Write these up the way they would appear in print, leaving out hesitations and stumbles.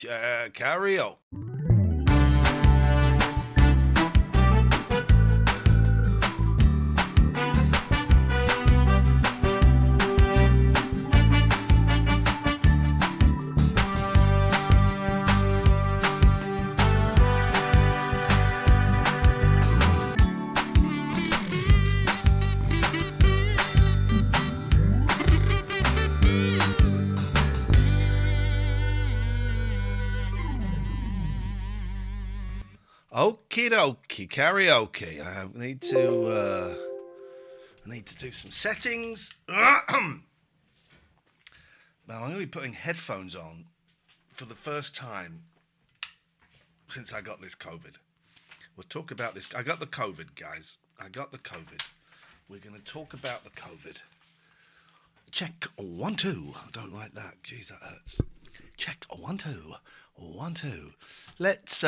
Karaoke. Okie dokie, karaoke. I need to do some settings. Now I'm going to be putting headphones on for the first time since I got this COVID. We'll talk about this. I got the COVID, guys. I got the COVID. We're going to talk about the COVID. Check 1 2. I don't like that. Jeez, that hurts. Check 1 2. 1 2. Let's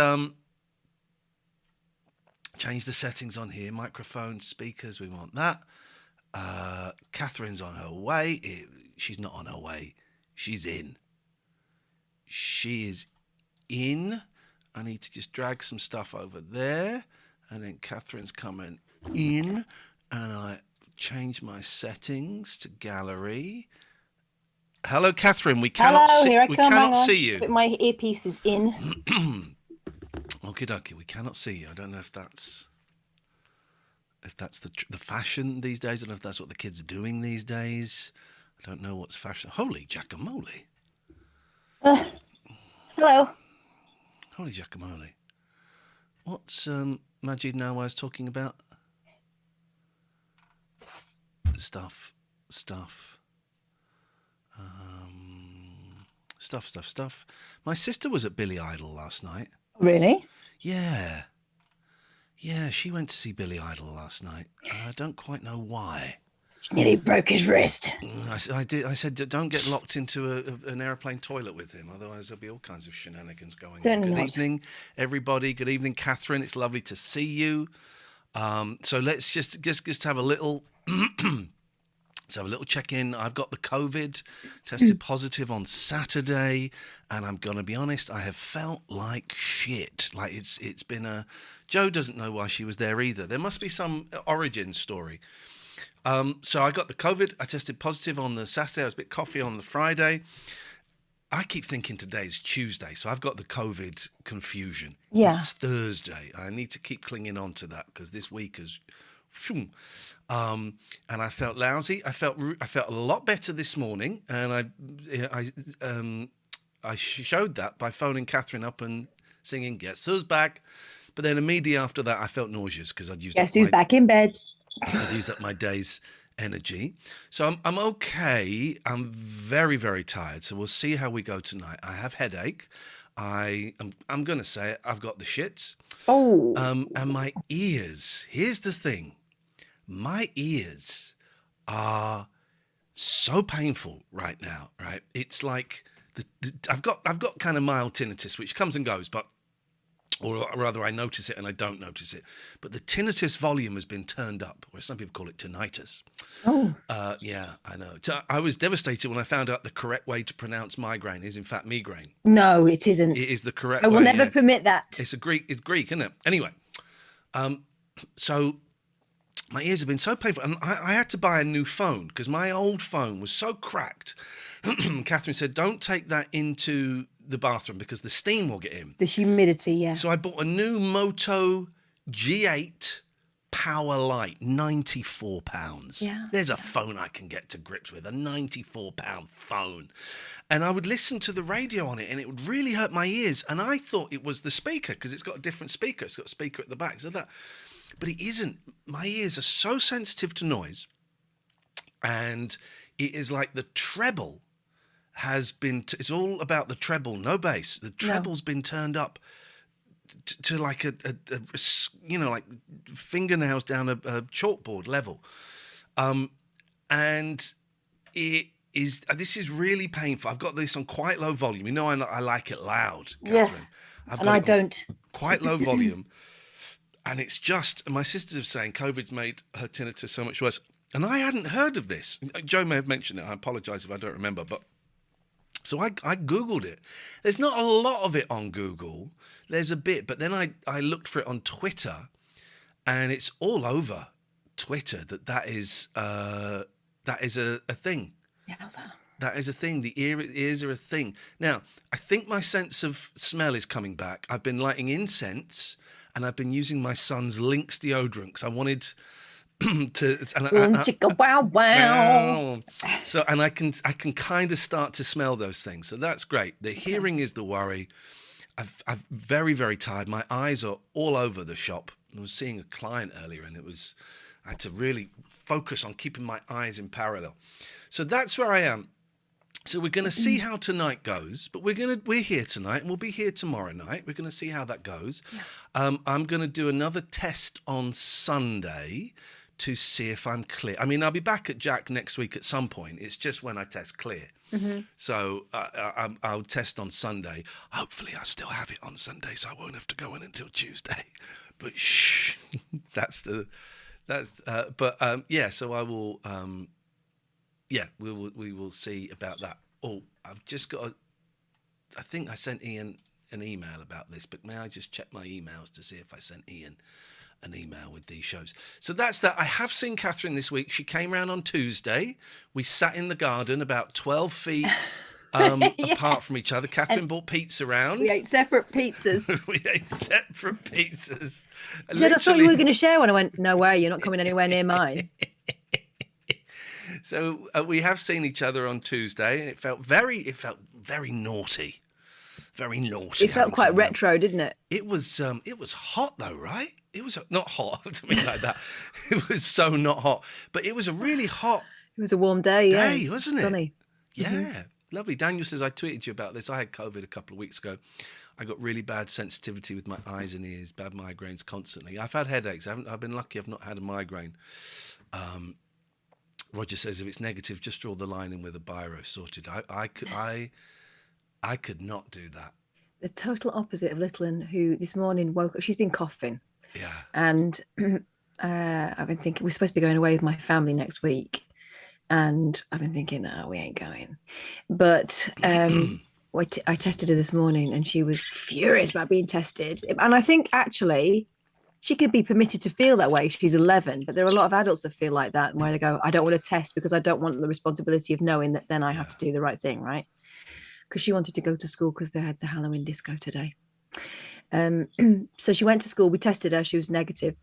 change the settings on here. Microphone, speakers, we want that. Catherine's on her way. She's not on her way. She's in. She is in. I need to just drag some stuff over there. And then Catherine's coming in. And I change my settings to gallery. Hello, Catherine. We cannot see you. Put my earpiece is in. Okie dokie, we cannot see you. I don't know if that's the fashion these days. I don't know if that's what the kids are doing these days. I don't know what's fashion. Holy guacamole. Hello. Holy guacamole. What's Majid Nawaz talking about? Stuff. Stuff. My sister was at Billy Idol last night. Really? Yeah, she went to see Billy Idol last night. I don't quite know why. Nearly broke his wrist. I did. I said, don't get locked into an airplane toilet with him, otherwise there'll be all kinds of shenanigans going on. Good evening, everybody. Good evening, Catherine. It's lovely to see you. So let's just have a little. Let's have a little check-in. I've got the COVID, tested positive on Saturday, and I'm going to be honest, I have felt like shit. Like it's been a... Jo doesn't know why she was there either. There must be some origin story. So I got the COVID. I tested positive on the Saturday. I was a bit coffee on the Friday. I keep thinking today's Tuesday, so I've got the COVID confusion. Yeah. It's Thursday. I need to keep clinging on to that because this week is... and I felt lousy. I felt a lot better this morning, and I showed that by phoning Catherine up and singing "Guess Who's Back," but then immediately after that, I felt nauseous because I'd used. Guess who's back in bed? I'd used up my day's energy, so I'm okay. I'm very, very tired. So we'll see how we go tonight. I have headache. I'm going to say it. I've got the shits. Oh. And my ears. Here's the thing. My ears are so painful right now, right? It's like I've got kind of mild tinnitus, which comes and goes, or rather I notice it and I don't notice it. But the tinnitus volume has been turned up, or some people call it tinnitus. Oh. Yeah, I know. I was devastated when I found out the correct way to pronounce migraine is in fact migraine. No, it isn't. It is the correct way. I will never permit that. It's Greek, isn't it? Anyway, so my ears have been so painful, and I had to buy a new phone because my old phone was so cracked. Catherine said, don't take that into the bathroom because the steam will get in. The humidity, yeah. So I bought a new Moto G8 Power Light, £94. Yeah. There's a phone I can get to grips with, a £94 phone. And I would listen to the radio on it, and it would really hurt my ears. And I thought it was the speaker because it's got a different speaker. It's got a speaker at the back. So that... But it isn't. My ears are so sensitive to noise, and it is like the treble has been... it's all about the treble, no bass. The treble's been turned up to like a like fingernails down a chalkboard level. And it is... this is really painful. I've got this on quite low volume. You know, I like it loud, Catherine. Yes, and I don't. Quite low volume. And it's just, my sisters are saying COVID's made her tinnitus so much worse. And I hadn't heard of this. Jo may have mentioned it. I apologise if I don't remember. But So I Googled it. There's not a lot of it on Google. There's a bit, but then I looked for it on Twitter, and it's all over Twitter that is a thing. Yeah, how's that? That is a thing. The ears are a thing. Now, I think my sense of smell is coming back. I've been lighting incense, and I've been using my son's Lynx deodorant because I wanted to. Chicka wow wow. So, and I can kind of start to smell those things. So that's great. The hearing is the worry. I'm very, very tired. My eyes are all over the shop. I was seeing a client earlier, and I had to really focus on keeping my eyes in parallel. So that's where I am. So we're going to see how tonight goes, but we're here tonight, and we'll be here tomorrow night. We're going to see how that goes. Yeah. I'm going to do another test on Sunday to see if I'm clear. I mean, I'll be back at Jack next week at some point. It's just when I test clear. Mm-hmm. So I'll test on Sunday. Hopefully I'll still have it on Sunday, so I won't have to go in until Tuesday. But shh, yeah. So I will. Yeah, we will see about that. Oh, I've just got. I think I sent Iain an email about this, but may I just check my emails to see if I sent Iain an email with these shows? So that's that. I have seen Catherine this week. She came round on Tuesday. We sat in the garden about 12 feet Yes. apart from each other. Catherine bought pizza round. We ate separate pizzas. We ate separate pizzas. She said, I thought you were going to share one. I went, no way, you're not coming anywhere near mine. So we have seen each other on Tuesday, and it felt very naughty, very naughty. It felt quite retro, didn't it? It was hot though, right? It was not hot. I mean like that. It was so not hot, but it was a really hot. It was a warm day, wasn't it? Sunny. Yeah, lovely. Daniel says I tweeted you about this. I had COVID a couple of weeks ago. I got really bad sensitivity with my eyes and ears, bad migraines constantly. I've had headaches. I've been lucky. I've not had a migraine. Roger says if it's negative, just draw the line in with a biro. Sorted. I could not do that. The total opposite of Littlin, who this morning woke up. She's been coughing. Yeah. And I've been thinking we're supposed to be going away with my family next week, and I've been thinking, no, we ain't going. But I tested her this morning, and she was furious about being tested. And I think actually, she could be permitted to feel that way. She's 11, but there are a lot of adults that feel like that, where they go, I don't want to test because I don't want the responsibility of knowing that then I have to do the right thing, right? Because she wanted to go to school because they had the Halloween disco today. So she went to school. We tested her. She was negative.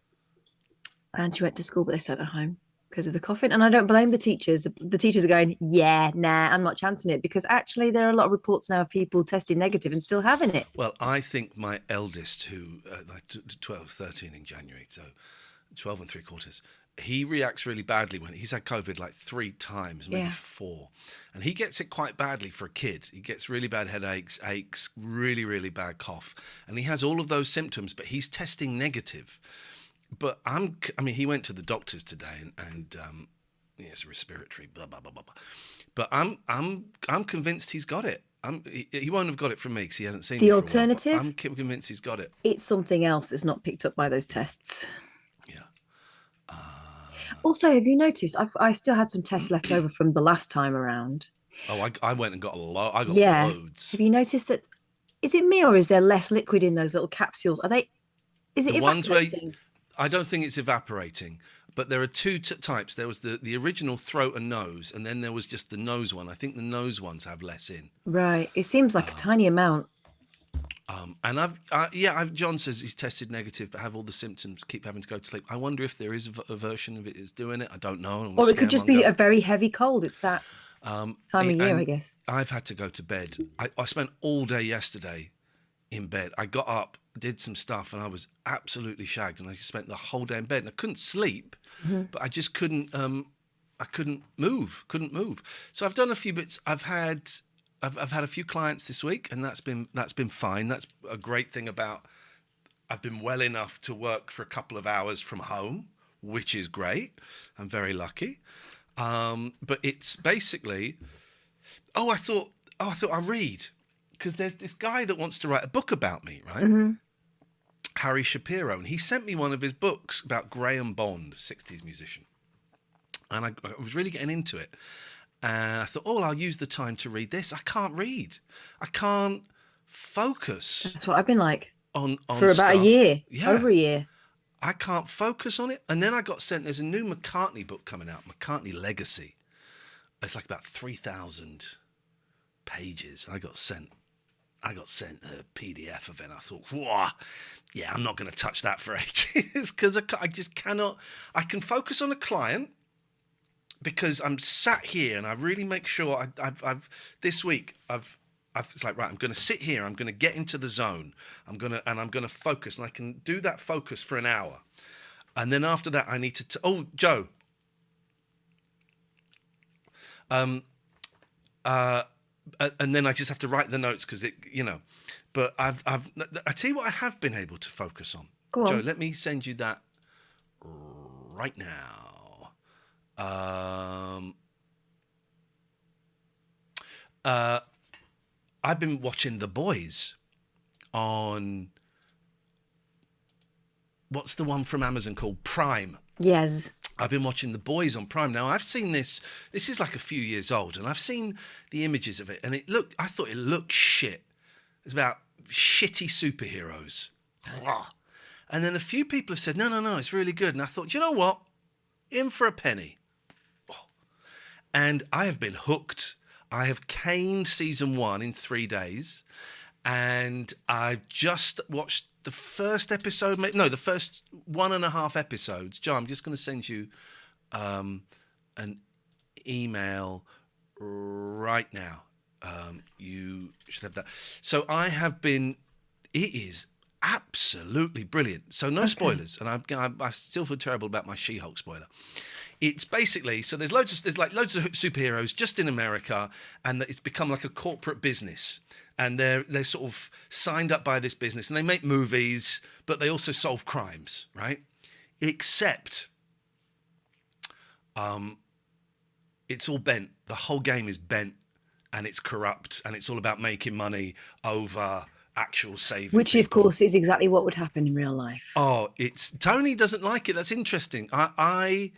And she went to school, but they sent her home because of the coughing. And I don't blame the teachers. The teachers are going, yeah, nah, I'm not chancing it, because actually there are a lot of reports now of people testing negative and still having it. Well, I think my eldest, who 12, 13 in January, so 12 and 3/4, he reacts really badly when he's had COVID like 3 times, maybe 4. And he gets it quite badly for a kid. He gets really bad headaches, aches, really, really bad cough. And he has all of those symptoms, but he's testing negative. But he went to the doctors today, and it's respiratory, blah blah blah blah blah. But I'm convinced he's got it. He won't have got it from me because he hasn't seen the alternative. I'm convinced he's got it. It's something else that's not picked up by those tests. Yeah. Also, have you noticed? I still had some tests left over from the last time around. Oh, I went and got a lot. I got loads. Have you noticed that? Is it me, or is there less liquid in those little capsules? Are they? Is it the ones where? I don't think it's evaporating, but there are 2 types. There was the original throat and nose, and then there was just the nose one. I think the nose ones have less in. Right. It seems like a tiny amount. And John says he's tested negative, but have all the symptoms, keep having to go to sleep. I wonder if there is a version of it is doing it. I don't know. Or it could just be a very heavy cold. It's that time of year, I guess. I've had to go to bed. I spent all day yesterday in bed. I got up, did some stuff, and I was absolutely shagged, and I just spent the whole day in bed. And I couldn't sleep, but I just couldn't move. So I've done a few bits. I've had a few clients this week, and that's been fine. That's a great thing about I've been well enough to work for a couple of hours from home, which is great. I'm very lucky. But it's basically I thought I'd read, because there's this guy that wants to write a book about me, right? Mm-hmm. Harry Shapiro, and he sent me one of his books about Graham Bond, 60s musician. And I was really getting into it. And I thought, oh, I'll use the time to read this. I can't read. I can't focus. That's what I've been like on for about stuff. a year. Yeah. Over a year. I can't focus on it. And then I got sent, there's a new McCartney book coming out, McCartney Legacy. It's like about 3,000 pages. I got sent a PDF of it. And I thought, whoa, yeah, I'm not going to touch that for ages because I just cannot. I can focus on a client because I'm sat here and I really make sure I've this week it's like, right, I'm going to sit here. I'm going to get into the zone. I'm going to focus, and I can do that focus for an hour. And then after that, I need to, oh, Joe. And then I just have to write the notes because but I tell you what I have been able to focus on. Go on. Joe, let me send you that right now. I've been watching The Boys on, what's the one from Amazon called? Prime. Yes. I've been watching The Boys on Prime. Now, I've seen this is like a few years old, and I've seen the images of it, and I thought it looked shit. It's about shitty superheroes. And then a few people have said, no, it's really good. And I thought, you know what? In for a penny. And I have been hooked. I have caned season 1 in 3 days, and I've just watched the first episode. No, the first 1.5 episodes. Joe, I'm just going to send you an email right now. You should have that. So I have been. It is absolutely brilliant. So no spoilers, and I still feel terrible about my She-Hulk spoiler. It's basically, so there's loads of superheroes just in America, and it's become like a corporate business, and they're sort of signed up by this business, and they make movies, but they also solve crimes, right? Except, it's all bent. The whole game is bent, and it's corrupt, and it's all about making money over actual saving. Which, people. Of course, is exactly what would happen in real life. Oh, Tony doesn't like it. That's interesting. I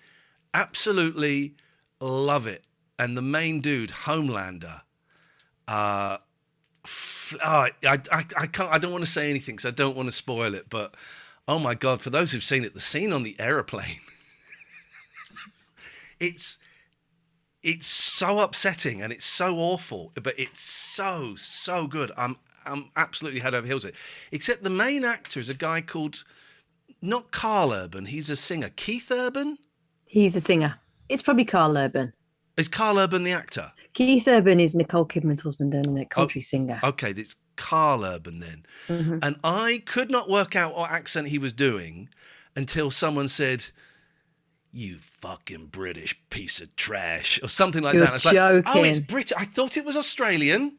absolutely love it. And the main dude, Homelander, I don't want to say anything because I don't want to spoil it, but oh my God, for those who've seen it, the scene on the aeroplane, it's so upsetting and it's so awful, but it's so good. I'm absolutely head over heels with it. Except the main actor is a guy called, not Carl Urban, he's a singer. Keith Urban? He's a singer. It's probably Carl Urban. Is Carl Urban the actor? Keith Urban is Nicole Kidman's husband and a country singer. Okay, it's Carl Urban then. Mm-hmm. And I could not work out what accent he was doing until someone said, "You fucking British piece of trash," or something like that. It's joking. Like, oh, it's British. I thought it was Australian,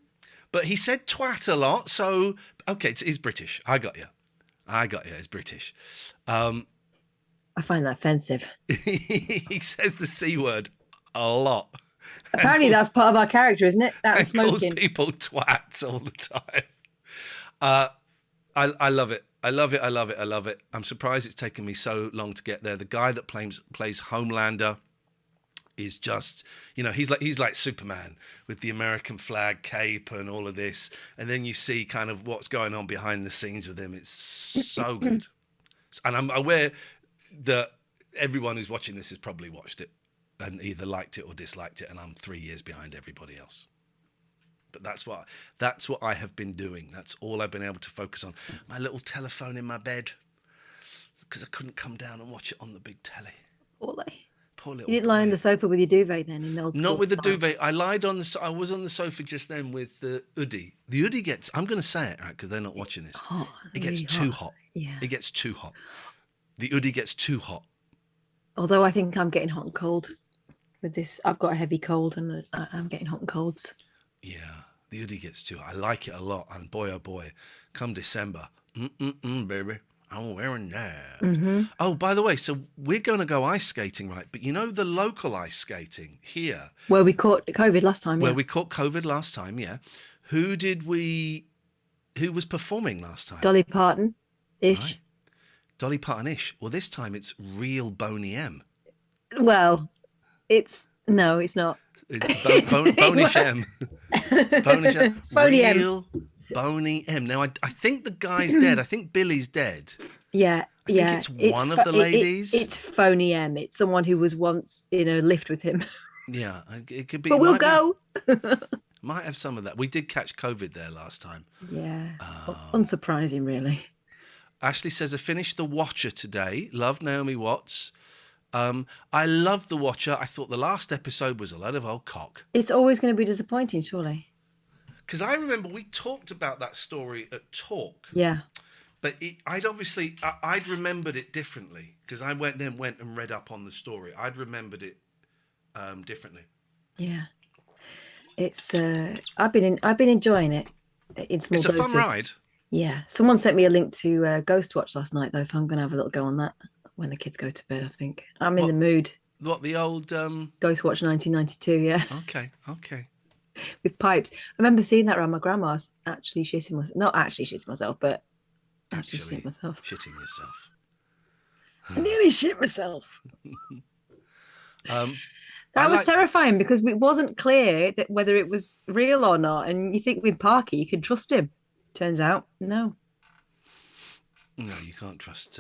but he said twat a lot. So, okay, it's British. I got you. It's British. I find that offensive. He says the C word a lot. Apparently that's part of our character, isn't it? That and smoking. Calls people twats all the time. I love it. I love it. I'm surprised it's taken me so long to get there. The guy that plays Homelander is just, he's like Superman with the American flag cape and all of this. And then you see kind of what's going on behind the scenes with him. It's so good. And I'm aware that everyone who's watching this has probably watched it and either liked it or disliked it, and I'm 3 years behind everybody else. But that's what I have been doing. That's all I've been able to focus on. My little telephone in my bed, because I couldn't come down and watch it on the big telly. Poor little You didn't lie on the sofa with your duvet then, in the old school Not with style. the duvet. I was on the sofa just then with the hoodie. The hoodie gets, I'm going to say it, right, because they're not watching this. It gets really too hot. Yeah. It gets too hot. The hoodie gets too hot. Although I think I'm getting hot and cold with this. I've got a heavy cold and I'm getting hot and colds. Yeah, the hoodie gets too hot. I like it a lot. And boy, oh boy, come December, baby, I'm wearing that. Mm-hmm. Oh, by the way, so we're going to go ice skating, right? But the local ice skating here. Where we caught COVID last time, Where we caught COVID last time, yeah. Who was performing last time? Dolly Parton-ish. Right. Dolly Parton-ish. Well, this time it's real Boney M. Well, it's No, it's not. It's Bonish M. Bonish M. Phony M. Real Bony M. Now, I think the guy's dead. I think Billy's dead. Yeah, I think it's one of the ladies. It's Phony M. It's someone who was once in a lift with him. Yeah, it could be. But we'll go. Might have some of that. We did catch COVID there last time. Yeah. Unsurprising, really. Ashley says, I finished The Watcher today. Love Naomi Watts. I loved The Watcher. I thought the last episode was a load of old cock. It's always going to be disappointing, surely. Because I remember we talked about that story at Talk. Yeah. But I'd remembered it differently because I went and read up on the story. I'd remembered it differently. Yeah. It's I've been enjoying it in small doses. It's a fun ride. Yeah. Someone sent me a link to Ghost Watch last night though, so I'm going to have a little go on that when the kids go to bed, I think. I'm in the mood. What, the old Ghost Watch 1992, yeah. Okay. With pipes. I remember seeing that around my grandma's actually shitting myself. Not actually shitting myself, but actually shitting myself. Shitting yourself. I nearly shit myself. That was terrifying because it wasn't clear that whether it was real or not. And you think with Parky, you can trust him. Turns out, no. No, you can't trust.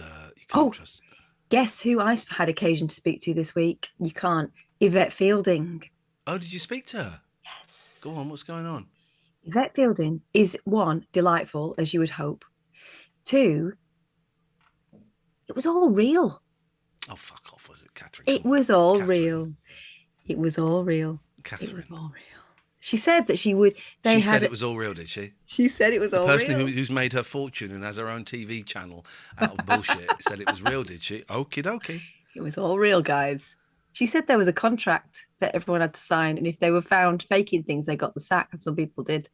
Trust. Guess who I had occasion to speak to this week? You can't. Yvette Fielding. Oh, did you speak to her? Yes. Go on, what's going on? Yvette Fielding is, one, delightful, as you would hope. Two, it was all real. Oh, fuck off, was it, Catherine? It was all real. It was all real. Catherine. It was all real. She said that she would. She said it was all real, did she? She said it was all real. The person who's made her fortune and has her own TV channel out of bullshit said it was real, did she? Okie dokie. It was all real, guys. She said there was a contract that everyone had to sign, and if they were found faking things, they got the sack, and some people did.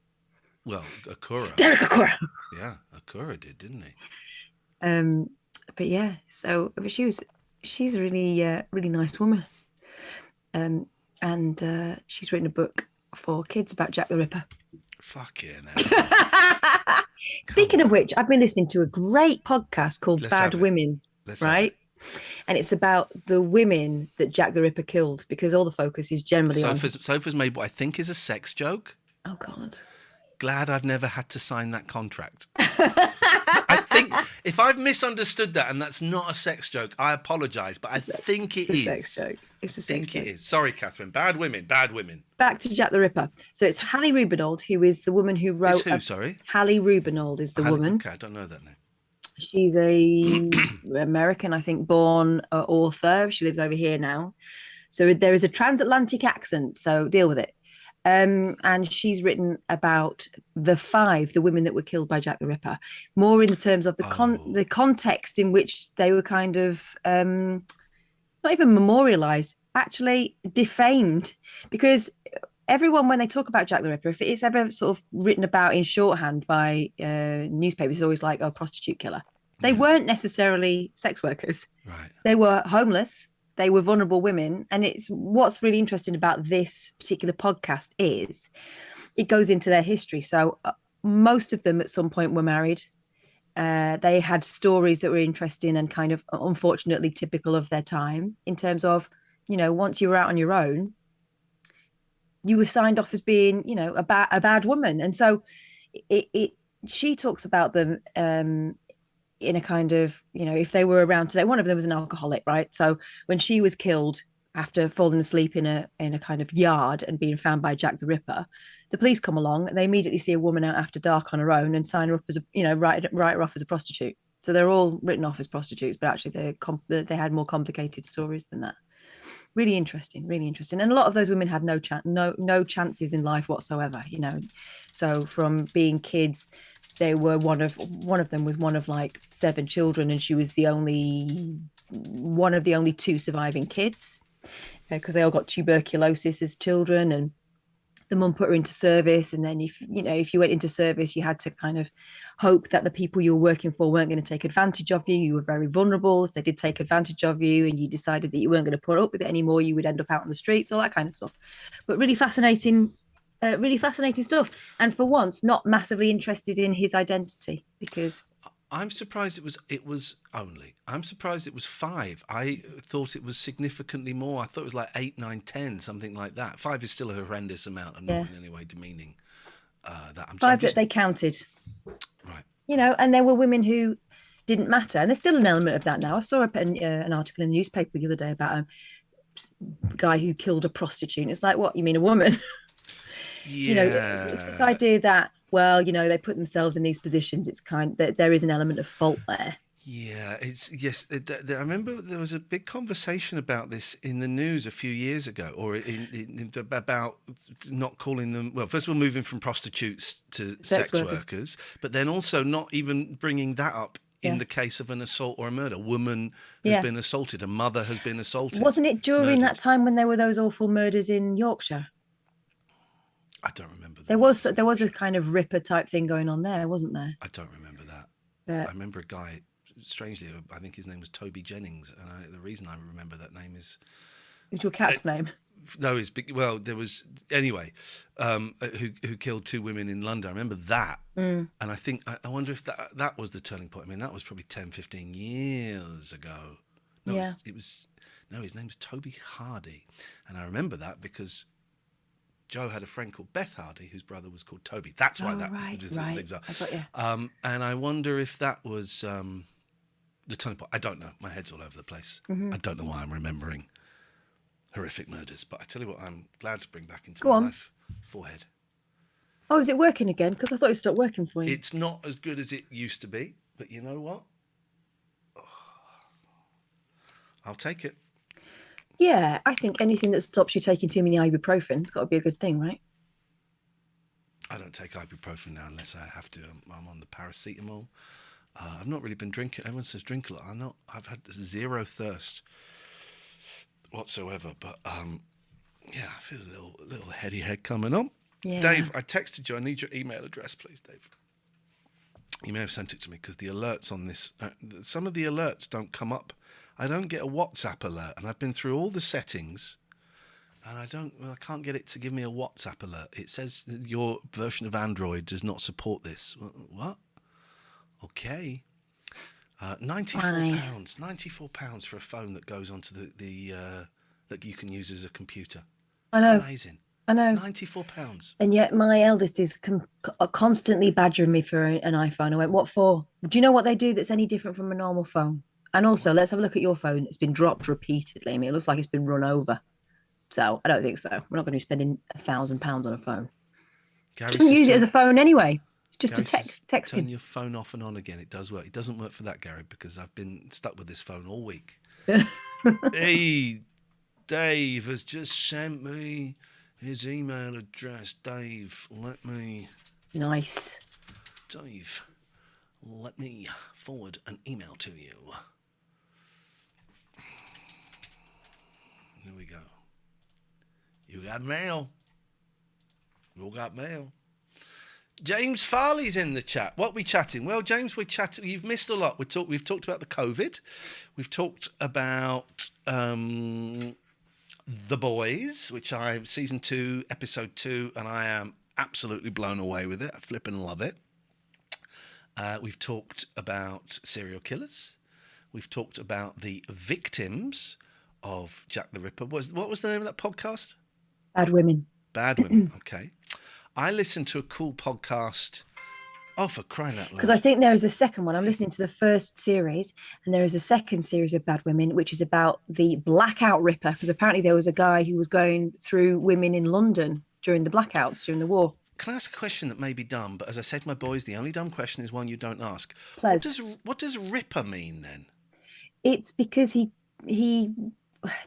Well, Akura. Derek Akura. Yeah, Akura did, didn't he? But yeah, so she's a really nice woman. And she's written a book for kids about Jack the Ripper. Fuck yeah, now. Speaking of which, I've been listening to a great podcast called Bad Women, right? And it's about the women that Jack the Ripper killed because all the focus is generally on... Sophie's made what I think is a sex joke. Oh, God. Glad I've never had to sign that contract. I think if I've misunderstood that and that's not a sex joke, I apologise, but I think it is. It's a sex joke. It's a sex joke. It is. Sorry, Catherine. Bad women. Back to Jack the Ripper. So it's Hallie Rubenold, who is the woman who wrote... Sorry? Hallie Rubenold is the woman. Okay, I don't know that name. She's a American, I think, born author. She lives over here now. So there is a transatlantic accent, so deal with it. And she's written about the women that were killed by Jack the Ripper, more in the terms of the context in which they were kind of not even memorialized, actually defamed. Because everyone, when they talk about Jack the Ripper, if it's ever sort of written about in shorthand by newspapers, it's always like, oh, prostitute killer. They weren't necessarily sex workers. Right. They were homeless. They were vulnerable women. And it's what's really interesting about this particular podcast is it goes into their history. So most of them at some point were married. They had stories that were interesting and kind of unfortunately typical of their time in terms of, once you were out on your own, you were signed off as being, a bad woman. And so she talks about them in a kind of, if they were around today. One of them was an alcoholic, right? So when she was killed after falling asleep in a kind of yard and being found by Jack the Ripper, the police come along and they immediately see a woman out after dark on her own and sign her up as write her off as a prostitute. So they're all written off as prostitutes, but actually they had more complicated stories than that. Really interesting. And a lot of those women had no chances in life whatsoever, So from being kids, they were one of them was one of like 7 children, and she was one of the only 2 surviving kids because they all got tuberculosis as children, and the mum put her into service. And then if you went into service, you had to kind of hope that the people you were working for weren't going to take advantage of you. You were very vulnerable. If they did take advantage of you and you decided that you weren't going to put up with it anymore, you would end up out on the streets, all that kind of stuff. But really fascinating stuff. And for once, not massively interested in his identity because I'm surprised I'm surprised it was 5. I thought it was significantly more. I thought it was like 8, 9, 10, something like that. 5 is still a horrendous amount. I'm not in any way demeaning that. Five that they counted. Right. And there were women who didn't matter. And there's still an element of that now. I saw an article in the newspaper the other day about a guy who killed a prostitute. It's like, what? You mean a woman? Yeah. It's this idea that, well, they put themselves in these positions. It's kind that there is an element of fault there. Yeah, I remember there was a big conversation about this in the news a few years ago, or about not calling them. Well, first of all, moving from prostitutes to sex workers, but then also not even bringing that up in the case of an assault or a murder. A woman has been assaulted. A mother has been assaulted. Wasn't it during that time when there were those awful murders in Yorkshire? I don't remember that. There was a kind of Ripper type thing going on there, wasn't there? I don't remember that. But I remember a guy, strangely, I think his name was Toby Jennings, and the reason I remember that name is... It's your cat's name? No, there was... Anyway, who killed 2 women in London. I remember that. And I think, I wonder if that was the turning point. I mean, that was probably 10, 15 years ago. No, his name was Toby Hardy. And I remember that because... Joe had a friend called Beth Hardy, whose brother was called Toby. That's why right. I got you. And I wonder if that was the turning point. I don't know. My head's all over the place. I don't know why I'm remembering horrific murders. But I tell you what, I'm glad to bring back into my life. Forehead. Oh, is it working again? Because I thought it stopped working for you. It's not as good as it used to be. But you know what? I'll take it. Yeah, I think anything that stops you taking too many ibuprofen's got to be a good thing, right? I don't take ibuprofen now unless I have to. I'm on the paracetamol. I've not really been drinking. Everyone says drink a lot. I've had zero thirst whatsoever. But I feel a little heady head coming on. Yeah. Dave, I texted you. I need your email address, please, Dave. You may have sent it to me because the alerts on this, some of the alerts don't come up. I don't get a WhatsApp alert, and I've been through all the settings, and I can't get it to give me a WhatsApp alert. It says that your version of Android does not support this. What? Okay. £94 for a phone that goes onto the that you can use as a computer. I know. Amazing. I know. £94. And yet my eldest is constantly badgering me for an iPhone. I went, what for? Do you know what they do that's any different from a normal phone? And also, let's have a look at your phone. It's been dropped repeatedly. I mean, it looks like it's been run over. So I don't think so. We're not going to be spending £1,000 on a phone. Shouldn't use it as a phone anyway. It's just a text. Turn your phone off and on again. It does work. It doesn't work for that, Gary, because I've been stuck with this phone all week. Hey, Dave has just sent me his email address. Dave, let me... Nice. Dave, let me forward an email to you. Here we go. You got mail. You got mail. James Farley's in the chat. What are we chatting? Well, James, we're chatting. You've missed a lot. We've talked about the COVID. We've talked about The Boys, which season 2, episode 2, and I am absolutely blown away with it. I flipping love it. We've talked about serial killers. We've talked about the victims of Jack the Ripper. What was the name of that podcast? Bad Women. Bad Women. Okay. I listened to a cool podcast. Oh, for crying out loud. Because I think there is a second one. I'm listening to the first series, and there is a second series of Bad Women, which is about the Blackout Ripper, because apparently there was a guy who was going through women in London during the blackouts, during the war. Can I ask a question that may be dumb, but as I said to my boys, the only dumb question is one you don't ask. Please. What does Ripper mean then? It's because he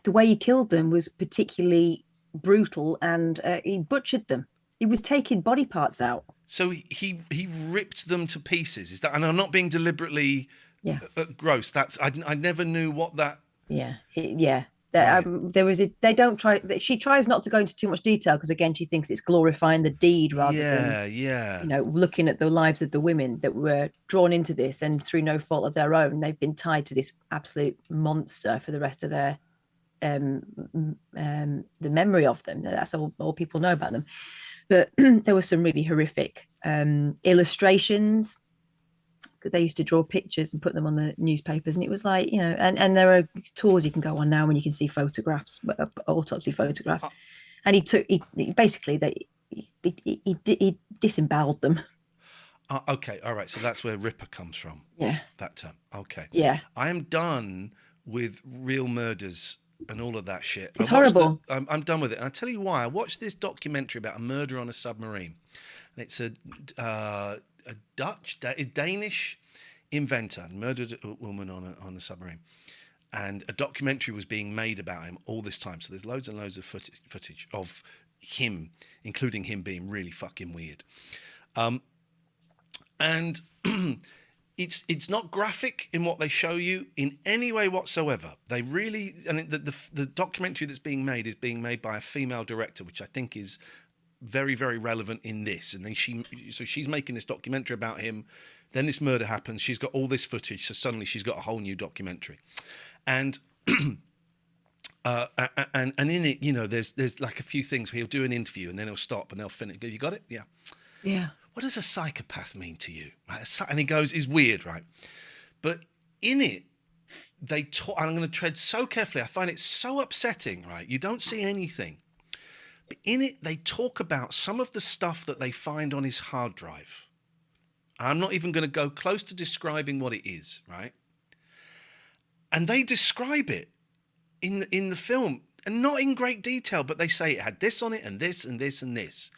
the way he killed them was particularly brutal, and he butchered them. He was taking body parts out. So he ripped them to pieces. Is that? And I'm not being deliberately gross. That's I never knew what that. Yeah. They don't try. She tries not to go into too much detail because again, she thinks it's glorifying the deed rather than looking at the lives of the women that were drawn into this, and through no fault of their own, they've been tied to this absolute monster for the rest of their the memory of them. That's all people know about them. But there were some really horrific illustrations they used to draw pictures and put them on the newspapers, and it was like, and there are tours you can go on now when you can see photographs, autopsy photographs, and he basically he disemboweled them. Okay, all right. So that's where Ripper comes from. Yeah. That term. Okay. Yeah. I am done with real murders and all of that shit. It's horrible. I'm done with it. And I'll tell you why. I watched this documentary about a murder on a submarine. And it's a Danish inventor murdered a woman on a submarine. And a documentary was being made about him all this time. So there's loads and loads of footage of him, including him being really fucking weird. And it's not graphic in what they show you in any way whatsoever. They really, and the documentary that's being made is being made by a female director, which I think is very, very relevant in this. And then she's making this documentary about him. Then this murder happens. She's got all this footage, so suddenly she's got a whole new documentary. And and in it, there's like a few things where he'll do an interview and then he'll stop and they'll finish. Go, you got it? Yeah. Yeah. What does a psychopath mean to you? And he goes, it's weird, right? But in it, they talk, and I'm going to tread so carefully. I find it so upsetting, right? You don't see anything. But in it, they talk about some of the stuff that they find on his hard drive. I'm not even going to go close to describing what it is, right? And they describe it in the film, and not in great detail, but they say it had this on it and this and this and this.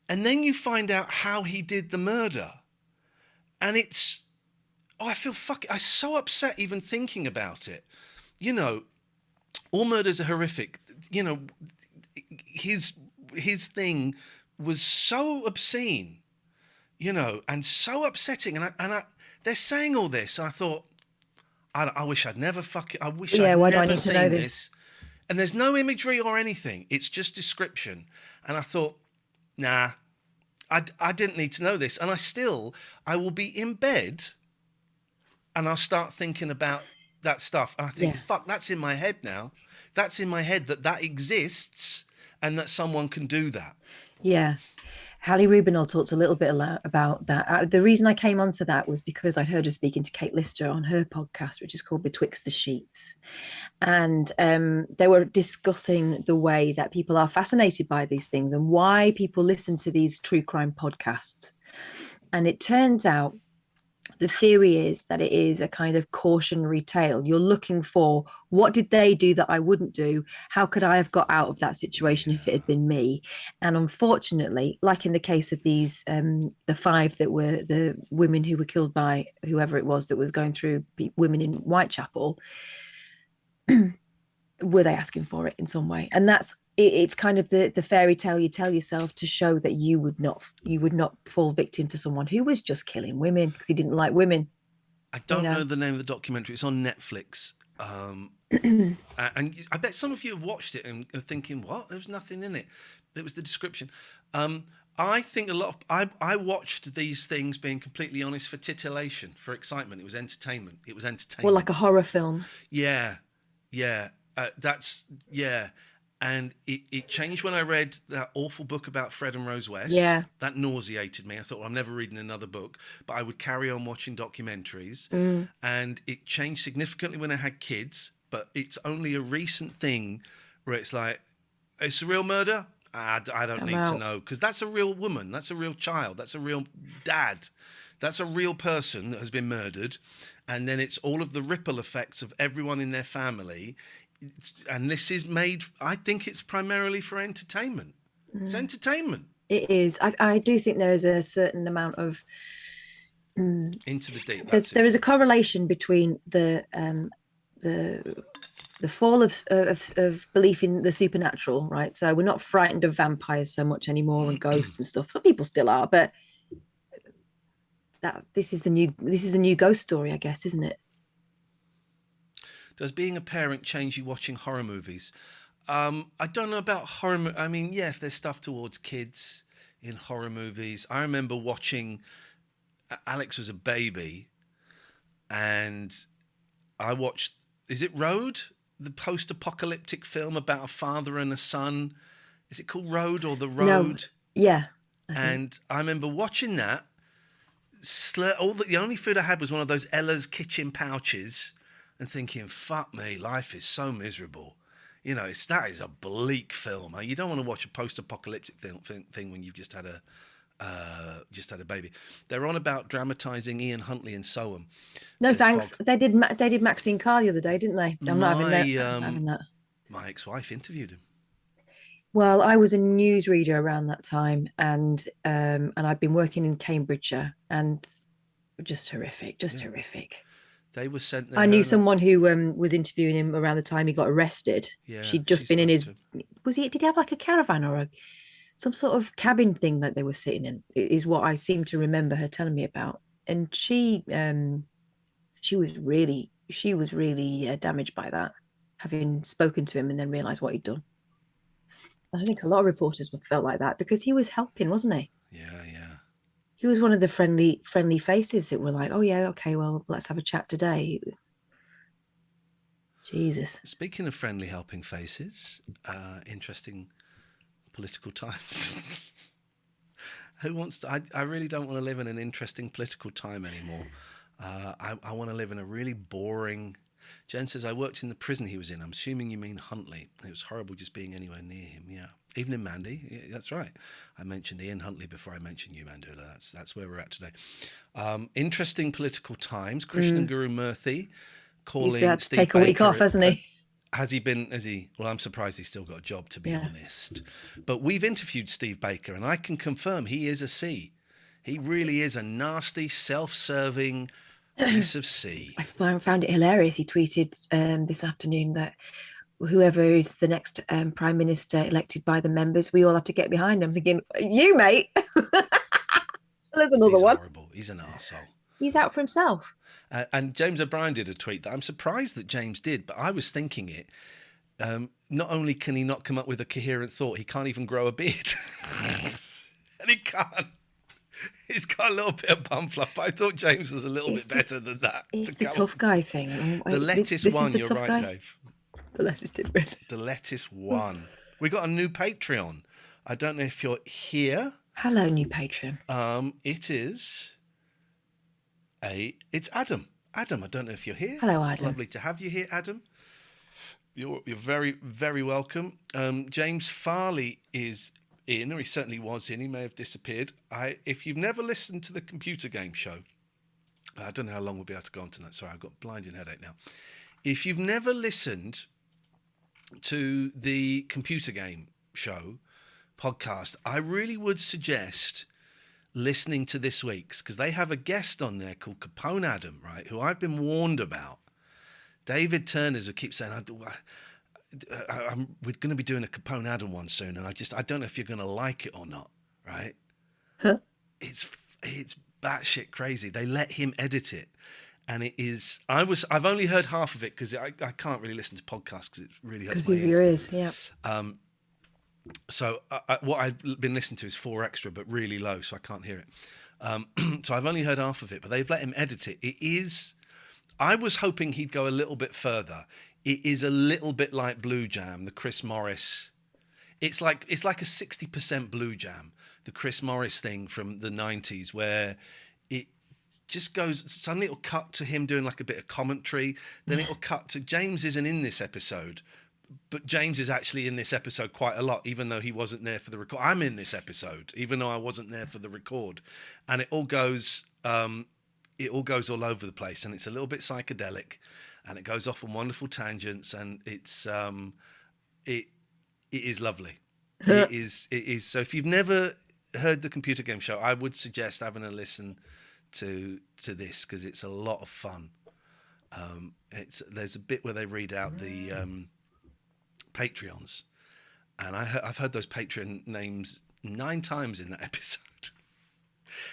And then you find out how he did the murder. And I'm so upset even thinking about it. All murders are horrific. His thing was so obscene, and so upsetting. And they're saying all this. And I thought, I wish I'd never why do I need to know this? And there's no imagery or anything. It's just description. And I thought, nah, I didn't need to know this. And I will be in bed and I'll start thinking about that stuff. And I think, fuck, that's in my head now. That's in my head that exists and that someone can do that. Yeah. Hallie Rubinall talked a little bit about that. The reason I came onto that was because I heard her speaking to Kate Lister on her podcast, which is called Betwixt the Sheets. And they were discussing the way that people are fascinated by these things and why people listen to these true crime podcasts. And it turns out the theory is that it is a kind of cautionary tale. You're looking for, what did they do that I wouldn't do? How could I have got out of that situation if it had been me? And unfortunately, like in the case of these, the 5 that were the women who were killed by whoever it was that was going through women in Whitechapel, were they asking for it in some way? And it's kind of the fairy tale you tell yourself to show that you would not fall victim to someone who was just killing women because he didn't like women. I don't know the name of the documentary. It's on Netflix. And I bet some of you have watched it and are thinking, what? There was nothing in it. It was the description. I think I watched these things, being completely honest, for titillation, for excitement. It was entertainment. Well, like a horror film. Yeah. And it changed when I read that awful book about Fred and Rose West. Yeah. That nauseated me. I thought, well, I'm never reading another book. But I would carry on watching documentaries. And it changed significantly when I had kids. But it's only a recent thing where it's like, it's a real murder? I don't need to know. Because that's a real woman. That's a real child. That's a real dad. That's a real person that has been murdered. And then it's all of the ripple effects of everyone in their family. And this is made, I think it's primarily for entertainment. It's entertainment. It is. I do think there is a certain amount of into the deep. There is a correlation between the fall of belief in the supernatural, right? So we're not frightened of vampires so much anymore and ghosts and stuff. Some people still are, but this is the new ghost story, I guess, isn't it? Does being a parent change you watching horror movies? I don't know about horror. I mean, yeah, if there's stuff towards kids in horror movies. I remember watching, Alex was a baby, and I watched, is it Road? The post-apocalyptic film about a father and a son. Is it called Road or The Road? No. Yeah. And I remember watching that, the only food I had was one of those Ella's kitchen pouches, and thinking, "Fuck me, life is so miserable." You know, that is a bleak film. You don't want to watch a post-apocalyptic thing when you've just had a baby. They're on about dramatising Ian Huntley and so on. No thanks. Fogg. They did Maxine Carr the other day, didn't they? I'm not having that. My ex-wife interviewed him. Well, I was a newsreader around that time, and I'd been working in Cambridgeshire, and just horrific. They were sent there. I knew someone who was interviewing him around the time he got arrested. Yeah, she'd just been in his. Did he have like a caravan or some sort of cabin thing that they were sitting in? Is what I seem to remember her telling me about. And she was really damaged by that, having spoken to him and then realised what he'd done. I think a lot of reporters felt like that because he was helping, wasn't he? Yeah. He was one of the friendly faces that were like, "Oh yeah, okay, well, let's have a chat today." Jesus. Speaking of friendly helping faces, interesting political times. Who wants to? I really don't want to live in an interesting political time anymore. I want to live in a really boring. Jen says, I worked in the prison he was in. I'm assuming you mean Huntley. It was horrible just being anywhere near him. Yeah. Even in Mandy. Yeah, that's right. I mentioned Ian Huntley before I mentioned you, Mandula. That's where we're at today. Interesting political times. Krishnan Guru Murthy calling He's had to Steve take a week Baker off, hasn't he? Has he? Well, I'm surprised he's still got a job, to be honest. But we've interviewed Steve Baker, and I can confirm he is a C. He really is a nasty, self-serving piece of C. I found it hilarious. He tweeted this afternoon that whoever is the next prime minister elected by the members, we all have to get behind him. Thinking, you, mate. There's another one. Horrible. He's an arsehole. He's out for himself. And James O'Brien did a tweet that I'm surprised that James did, but I was thinking it. Not only can he not come up with a coherent thought, he can't even grow a beard. And he can't. He's got a little bit of bum fluff. I thought James was a little bit better than that. It's the tough guy thing. The lettuce one, you're right, guy. Dave. The lettuce did win. The lettuce one. We got a new Patreon. I don't know if you're here. Hello, new Patreon. It's Adam. Adam, I don't know if you're here. Hello, Adam. It's lovely to have you here, Adam. You're very, very welcome. James Farley is in, or he certainly was in. He may have disappeared. If you've never listened to the computer game show, I don't know how long we'll be able to go on to that. Sorry, I've got a blinding headache now. If you've never listened to the computer game show podcast, I really would suggest listening to this week's, because they have a guest on there called Capone Adam, right, who I've been warned about. David Turners who keeps saying, we're going to be doing a Capone Adam one soon, and I don't know if you're going to like it or not, right? Huh? It's batshit crazy. They let him edit it, and it is. I've only heard half of it because I can't really listen to podcasts because it really hurts my ears. Because of your ears, yeah. So what I've been listening to is 4 extra, but really low, so I can't hear it. So I've only heard half of it, but they've let him edit it. It is. I was hoping he'd go a little bit further. It is a little bit like Blue Jam, the Chris Morris. It's like a 60% Blue Jam, the Chris Morris thing from the 90s, where it just goes, suddenly it'll cut to him doing like a bit of commentary, then it'll cut to James isn't in this episode, but James is actually in this episode quite a lot, even though he wasn't there for the record. I'm in this episode, even though I wasn't there for the record. And it all goes all over the place, and it's a little bit psychedelic, and it goes off on wonderful tangents, and it's it is lovely. It is. So if you've never heard the computer game show, I would suggest having a listen to this, because it's a lot of fun. There's a bit where they read out the Patreons, and I've heard those Patreon names 9 times in that episode.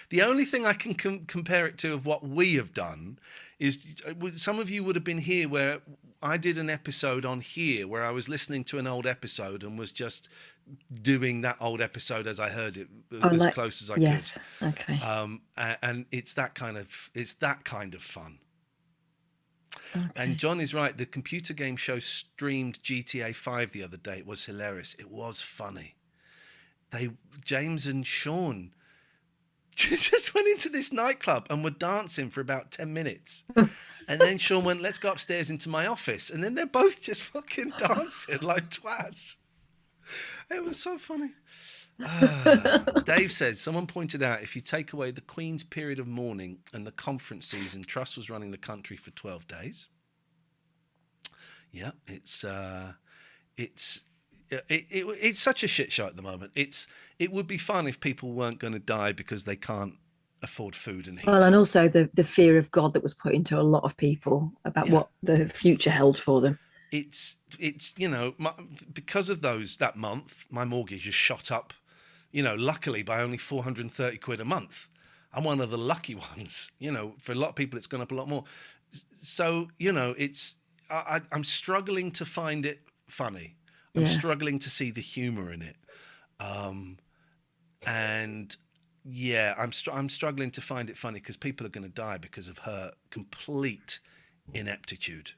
The only thing I can compare it to of what we have done is some of you would have been here where I did an episode on here where I was listening to an old episode and was just doing that old episode as I heard it, as close as I could. Yes, okay. And it's that kind of fun. Okay. And John is right. The computer game show streamed GTA 5 the other day. It was hilarious. It was funny. James and Sean just went into this nightclub and were dancing for about 10 minutes. And then Sean went, let's go upstairs into my office. And then they're both just fucking dancing like twats. It was so funny. Dave says, someone pointed out, if you take away the Queen's period of mourning and the conference season, Truss was running the country for 12 days. Yeah, it's such a shit show at the moment. It would be fun if people weren't going to die because they can't afford food and heating. Well, and also the fear of God that was put into a lot of people about what the future held for them. It's because of that month, my mortgage has shot up, luckily by only 430 quid a month. I'm one of the lucky ones. For a lot of people, it's gone up a lot more. So, I'm struggling to find it funny. I'm struggling to see the humor in it. I'm struggling to find it funny because people are going to die because of her complete ineptitude.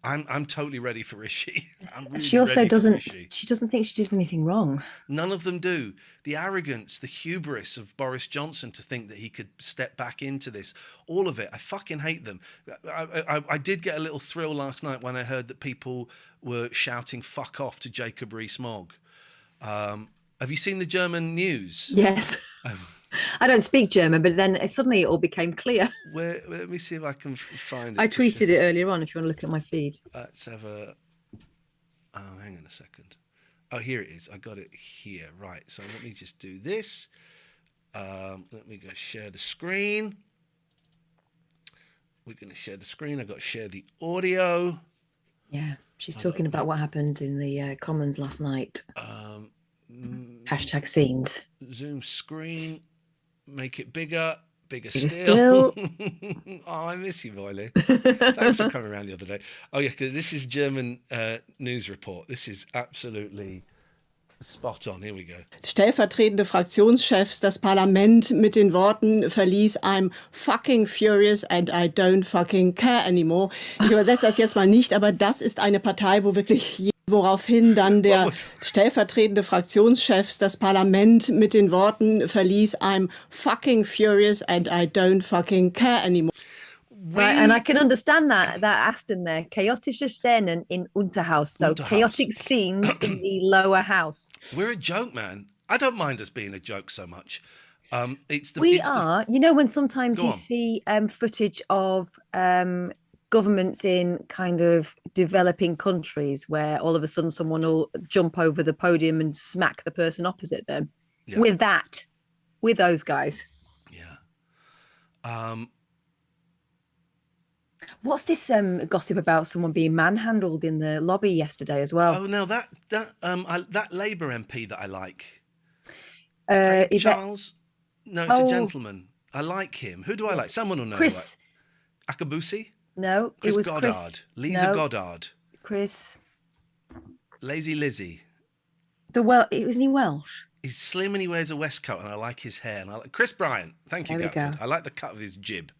I'm totally ready for Rishi. Really she also doesn't. She doesn't think she did anything wrong. None of them do. The arrogance, the hubris of Boris Johnson to think that he could step back into this, all of it. I fucking hate them. I did get a little thrill last night when I heard that people were shouting "fuck off" to Jacob Rees-Mogg. Have you seen the German news? Yes. I don't speak German, but then suddenly it all became clear. Let me see if I can find it. I tweeted it earlier on if you want to look at my feed. Let's have a... Oh, hang on a second. Oh, here it is. I got it here. Right, so let me just do this. Let me go share the screen. We're going to share the screen. I've got to share the audio. Yeah, she's talking about what happened in the Commons last night. Hashtag scenes. Zoom screen. Make it bigger still. Oh, I miss you, Wiley. Thanks for coming around the other day. Oh yeah, because this is German news report. This is absolutely spot on. Here we go. Stellvertretende Fraktionschefs das Parlament mit den Worten verließ I'm fucking furious and I don't fucking care anymore. Ich übersetze das jetzt mal nicht, aber das ist eine Partei, wo wirklich woraufhin dann der stellvertretende Fraktionschefs das Parlament mit den Worten verließ I'm fucking furious and I don't fucking care anymore. Right, and I can understand that Aston there. Chaotische Szenen in Unterhaus. So chaotic scenes in the lower house. We're a joke, man. I don't mind us being a joke so much. When sometimes you see footage of governments in kind of developing countries where all of a sudden someone will jump over the podium and smack the person opposite them. Yeah. With those guys. Yeah. What's this gossip about someone being manhandled in the lobby yesterday as well? Oh no, that Labour MP that I like, Charles. No, it's a gentleman. I like him. Who do I like? Someone will know. Chris Akabusi. No, Chris it was Goddard. Chris. Lisa Goddard. Chris. Lazy Lizzie. Isn't he Welsh? He's slim and he wears a waistcoat, and I like his hair. And I like Chris Bryant. Thank you, Gatford. I like the cut of his jib.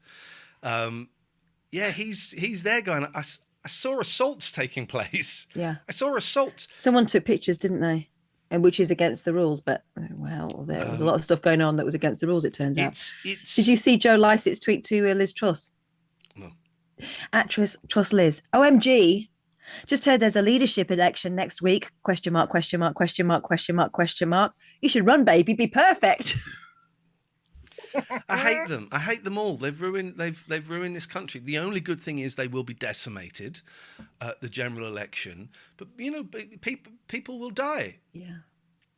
Yeah, he's there going. I saw assaults taking place. Yeah, I saw assaults. Someone took pictures, didn't they? And which is against the rules. But there was a lot of stuff going on that was against the rules. It turns out. Did you see Joe Lycett's tweet to Liz Truss? No. Actress Truss Liz. OMG. Just heard there's a leadership election next week. Question mark, question mark, question mark, question mark, question mark. You should run, baby. Be perfect. I hate them. I hate them all. They've ruined this country. The only good thing is they will be decimated at the general election. But people will die. Yeah.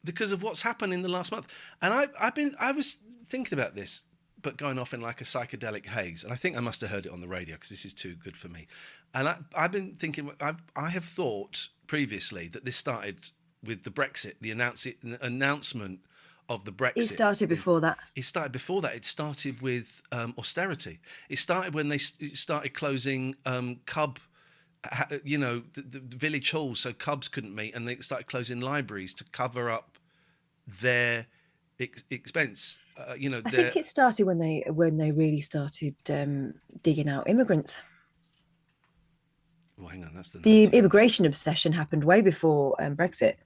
Because of what's happened in the last month. And I was thinking about this, but going off in like a psychedelic haze. And I think I must have heard it on the radio because this is too good for me. And I've been thinking, I have thought previously that this started with the Brexit, the announcement of the Brexit. It started before that. It started with austerity. It started when they started closing Cub, the village halls, so Cubs couldn't meet, and they started closing libraries to cover up their expense. I think it started when they really started digging out immigrants. Well, hang on, that's the immigration obsession happened way before Brexit.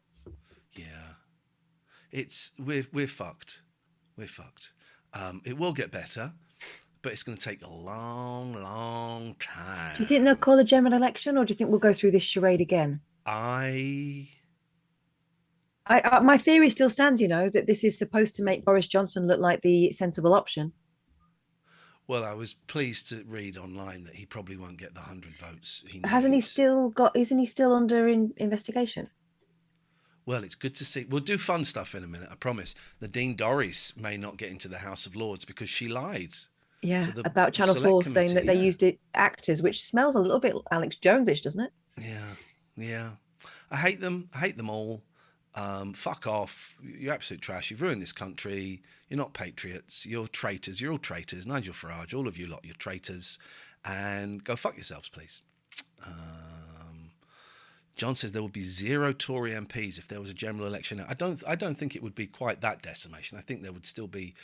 Yeah, we're fucked. We're fucked. It will get better, but it's going to take a long, long time. Do you think they'll call a general election, or do you think we'll go through this charade again? My theory still stands, that this is supposed to make Boris Johnson look like the sensible option. Well, I was pleased to read online that he probably won't get the 100 votes he needs. Isn't he still under investigation? Well, it's good to see. We'll do fun stuff in a minute, I promise. Nadine Dorries may not get into the House of Lords because she lied. Yeah, about Channel 4 saying that they used actors, which smells a little bit Alex Jones-ish, doesn't it? Yeah. I hate them. I hate them all. Fuck off. You're absolute trash. You've ruined this country. You're not patriots. You're traitors. You're all traitors. Nigel Farage, all of you lot, you're traitors. And go fuck yourselves, please. John says there would be 0 Tory MPs if there was a general election. I don't think it would be quite that decimation. I think there would still be.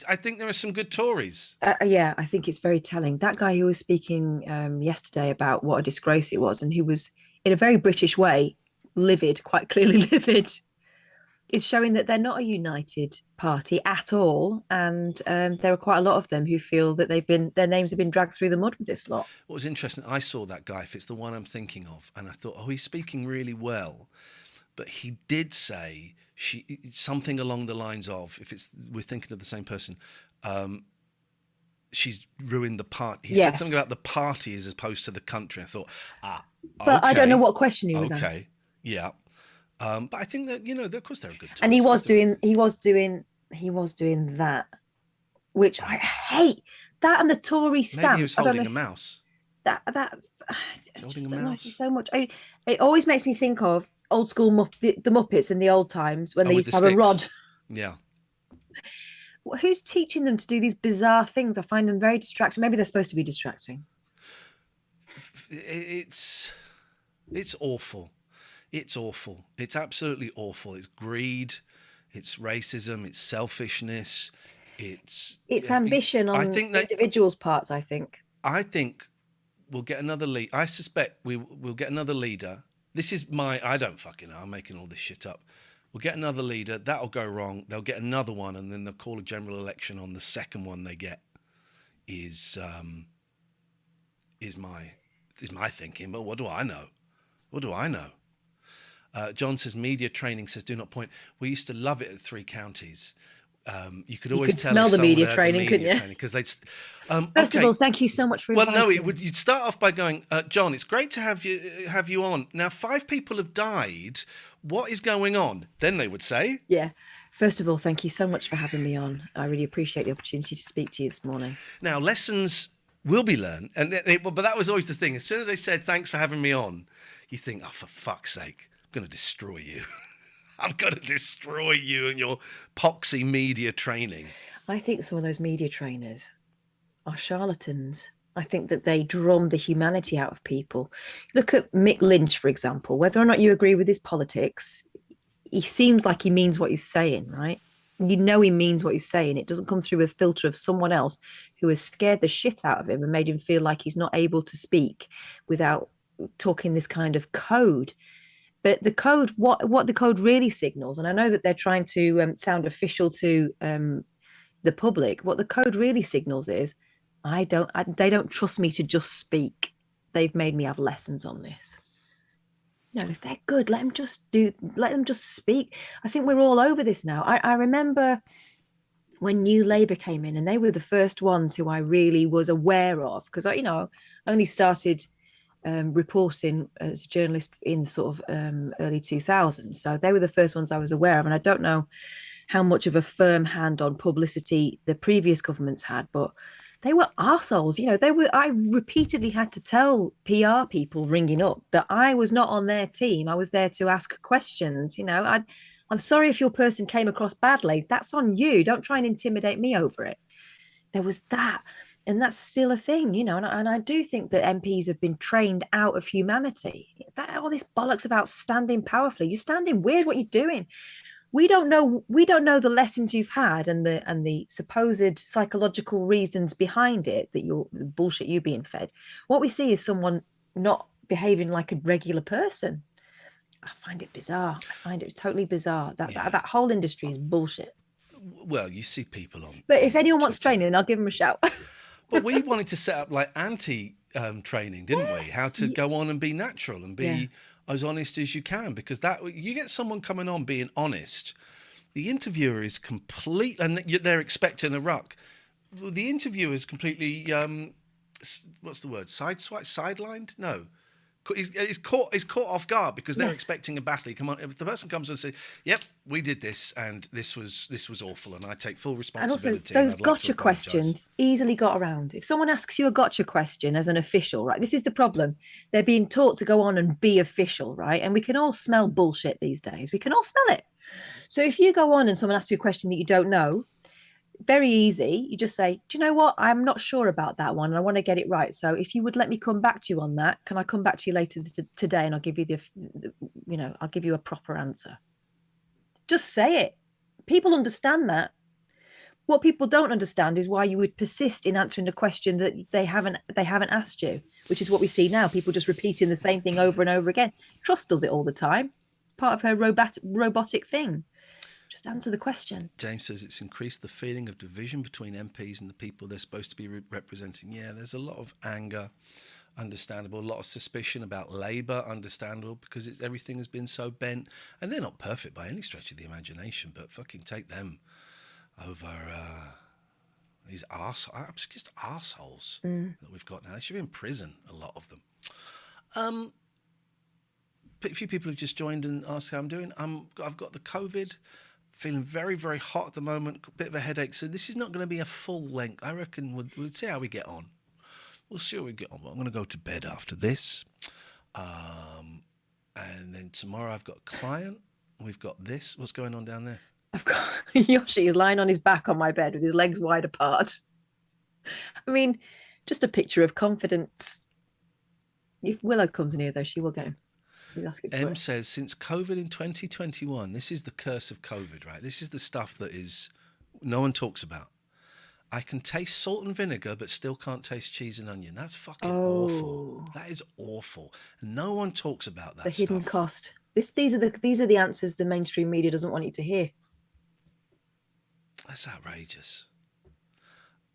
I think there are some good Tories. Yeah, I think it's very telling. That guy who was speaking yesterday about what a disgrace it was, and who was in a very British way livid, quite clearly livid, is showing that they're not a united party at all, and there are quite a lot of them who feel that their names have been dragged through the mud with this lot. What was interesting, I saw that guy, if it's the one I'm thinking of, and I thought, he's speaking really well, but he did say something along the lines of, we're thinking of the same person, she's ruined the party. He said something about the party as opposed to the country. I thought, but okay, I don't know what question he was asked. Yeah. But I think that, of course they're a good Tories. And he was doing that, which I hate. That and the Tory stamp. Maybe he was holding a mouse. That just annoys me so much. It always makes me think of old school the Muppets in the old times when they used to have a rod. Yeah. Who's teaching them to do these bizarre things? I find them very distracting. Maybe they're supposed to be distracting. It's awful. It's awful. It's absolutely awful. It's greed. It's racism. It's selfishness. It's ambition on individuals' parts, I think. I think we'll get another lead. I suspect we'll get another leader. This is I don't fucking know. I'm making all this shit up. We'll get another leader. That'll go wrong. They'll get another one, and then they'll call a general election on the second one they get. Is my thinking. But what do I know? John says media training says do not point. We used to love it at Three Counties. You could always smell the media training, couldn't you? Because they'd. First of all, thank you so much for inviting. Well, no, you'd start off by going, John, it's great to have you on. Now, 5 people have died. What is going on? Then they would say. Yeah. First of all, thank you so much for having me on. I really appreciate the opportunity to speak to you this morning. Now, lessons will be learned, but that was always the thing. As soon as they said thanks for having me on, you think, oh, for fuck's sake, I'm going to destroy you. I'm going to destroy you and your poxy media training. I think some of those media trainers are charlatans. I think that they drum the humanity out of people. Look at Mick Lynch, for example. Whether or not you agree with his politics, he seems like he means what he's saying, right? You know he means what he's saying. It doesn't come through a filter of someone else who has scared the shit out of him and made him feel like he's not able to speak without talking this kind of code. But the code, what the code really signals, and I know that they're trying to sound official to the public, what the code really signals is, they don't trust me to just speak. They've made me have lessons on this. No, if they're good, let them just speak. I think we're all over this now. I remember when New Labour came in, and they were the first ones who I really was aware of, because I only started reporting as a journalist in sort of early 2000s. So they were the first ones I was aware of. And I don't know how much of a firm hand on publicity the previous governments had, but they were arseholes. I repeatedly had to tell PR people ringing up that I was not on their team. I was there to ask questions. I'm sorry if your person came across badly. That's on you. Don't try and intimidate me over it. There was that. And that's still a thing, and I do think that MPs have been trained out of humanity. All this bollocks about standing powerfully. You're standing weird. What you're doing. We don't know the lessons you've had and the supposed psychological reasons behind it, the bullshit you being fed. What we see is someone not behaving like a regular person. I find it bizarre. I find it totally bizarre. That whole industry is bullshit. Well, you see people on. But if anyone wants Twitter. training, I'll give them a shout. But we wanted to set up like training, didn't we? How to go on and be natural and be as honest as you can, because that you get someone coming on being honest. The interviewer is complete, and they're expecting a ruck. The interviewer is completely, what's the word? Sidelined? No. He's caught off guard because they're expecting a battle. Come on, if the person comes and says, "Yep, we did this, and this was awful, and I take full responsibility." And also, those gotcha questions easily got around. If someone asks you a gotcha question as an official, right? This is the problem. They're being taught to go on and be official, right? And we can all smell bullshit these days. We can all smell it. So if you go on and someone asks you a question that you don't know, very easy. You just say, do you know what? I'm not sure about that one and I want to get it right. So if you would let me come back to you on that, can I come back to you later today and I'll give you I'll give you a proper answer. Just say it. People understand that. What people don't understand is why you would persist in answering a question that they haven't asked you, which is what we see now. People just repeating the same thing over and over again. Truss does it all the time. Part of her robotic thing. Just answer the question. James says it's increased the feeling of division between MPs and the people they're supposed to be representing. Yeah, there's a lot of anger, understandable, a lot of suspicion about Labour, understandable, because everything has been so bent. And they're not perfect by any stretch of the imagination, but fucking take them over these just arseholes that we've got now. They should be in prison, a lot of them. A few people have just joined and asked how I'm doing. I've got the COVID. Feeling very, very hot at the moment, a bit of a headache. So this is not going to be a full length. I reckon we'll see how we get on. We'll see how we get on. I'm going to go to bed after this. And then tomorrow I've got a client. We've got this. What's going on down there? I've got Yoshi is lying on his back on my bed with his legs wide apart. I mean, just a picture of confidence. If Willow comes in here, though, she will go. M says, since COVID in 2021, this is the curse of COVID, right? This is the stuff that no one talks about. I can taste salt and vinegar, but still can't taste cheese and onion. That's fucking awful. That is awful. No one talks about that. The hidden cost. These are the answers the mainstream media doesn't want you to hear. That's outrageous.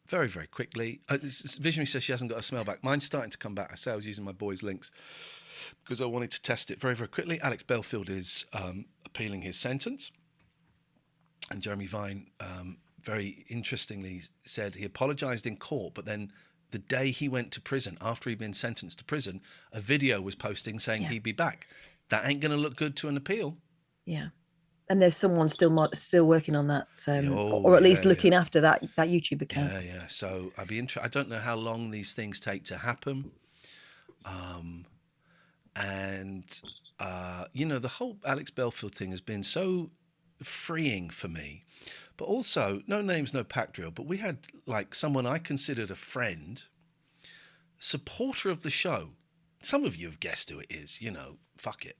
Very, very quickly. Visionary says she hasn't got a smell back. Mine's starting to come back. I say I was using my boy's links because I wanted to test it very, very quickly. Alex Belfield is appealing his sentence. And Jeremy Vine very interestingly said he apologised in court, but then the day he went to prison, after he'd been sentenced to prison, a video was posting saying he'd be back. That ain't going to look good to an appeal. Yeah. And there's someone still working on that, or at least looking after that YouTube account. Yeah. So I'd be interested. I don't know how long these things take to happen. The whole Alex Belfield thing has been so freeing for me. But also, no names, no pack drill. But we had like someone I considered a friend, supporter of the show. Some of you have guessed who it is. Fuck it.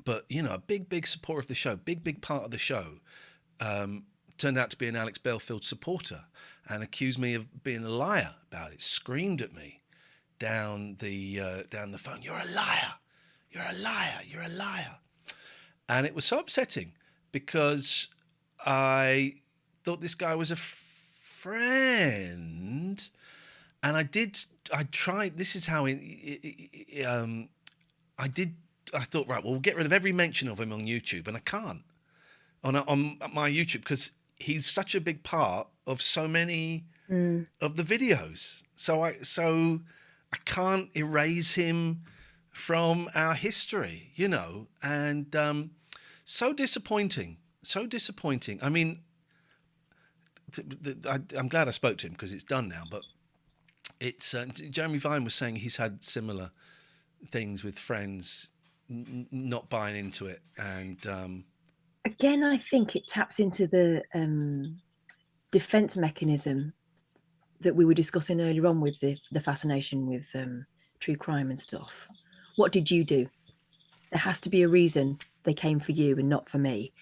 But, a big supporter of the show, big part of the show, turned out to be an Alex Belfield supporter and accused me of being a liar about it, screamed at me down the phone, "You're a liar, you're a liar, you're a liar." And it was so upsetting because I thought this guy was a friend. And I tried, this is how I thought, right, well, we'll get rid of every mention of him on YouTube, and I can't on my YouTube because he's such a big part of so many of the videos. So I can't erase him from our history, and so disappointing. I mean, I'm glad I spoke to him because it's done now, but it's Jeremy Vine was saying he's had similar things with friends not buying into it, and again, I think it taps into the defense mechanism that we were discussing earlier on with the fascination with true crime and stuff. What did you do? There has to be a reason they came for you and not for me.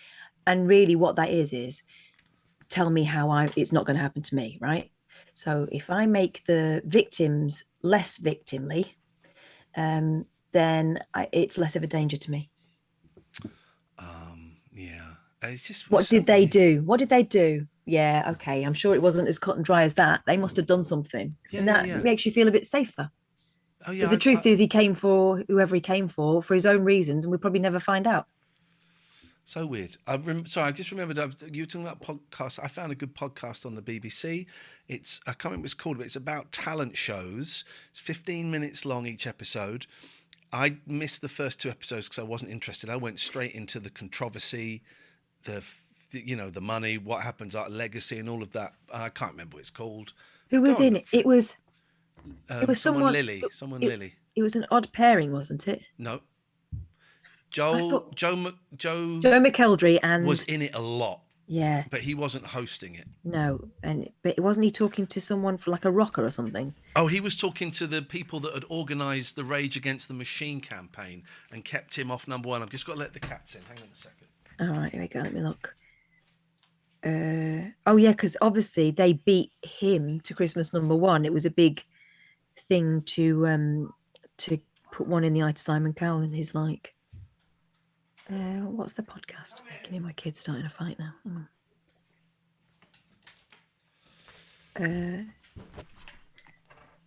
And really what that is tell me how it's not going to happen to me, right? So if I make the victims less victimly, then it's less of a danger to me. Yeah. It's just What so did they weird. do? What did they do? Yeah, okay. I'm sure it wasn't as cut and dry as that. They must have done something. Yeah, and that makes you feel a bit safer. Oh, yeah. Because the truth is he came for whoever he came for his own reasons, and we'll probably never find out. So weird. Sorry, I just remembered you were talking about podcasts. I found a good podcast on the BBC. I can't remember what it's called, but it's about talent shows. It's 15 minutes long each episode. I missed the first 2 episodes because I wasn't interested. I went straight into the controversy, the money, what happens, our legacy, and all of that. I can't remember what it's called. Who was in it? It was someone Lily. It was an odd pairing, wasn't it? No. Joe McElderry and was in it a lot. Yeah, but he wasn't hosting it. No, but wasn't he talking to someone for like a rocker or something? Oh, he was talking to the people that had organised the Rage Against the Machine campaign and kept him off number 1. I've just got to let the cats in. Hang on a second. All right, here we go. Let me look. Oh yeah, because obviously they beat him to Christmas number 1. It was a big thing to put one in the eye to Simon Cowell, and he's like, what's the podcast? I can hear my kids starting a fight now.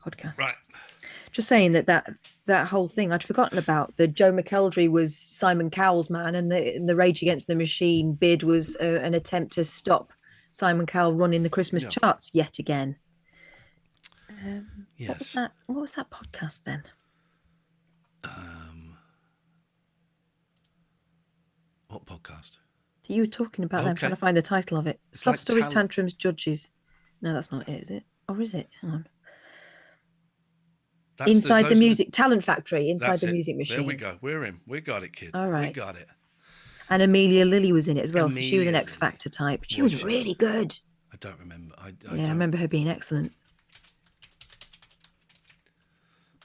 Podcast. Right. Just saying that whole thing I'd forgotten about. The Joe McElderry was Simon Cowell's man, and the Rage Against the Machine bid was an attempt to stop Simon Cowell running the Christmas charts yet again. Yes. What was that podcast then? What podcast? You were talking about them. I'm trying to find the title of it. Sob Stories, Tantrums, Judges. No, that's not it, is it? Or is it? Hang on. Inside the Music Talent Factory, Inside the Music Machine. There we go. We're in. We got it, kid. All right. We got it. And Amelia Lilly was in it as well. So she was an X Factor type. She was really good. I don't remember. I remember her being excellent.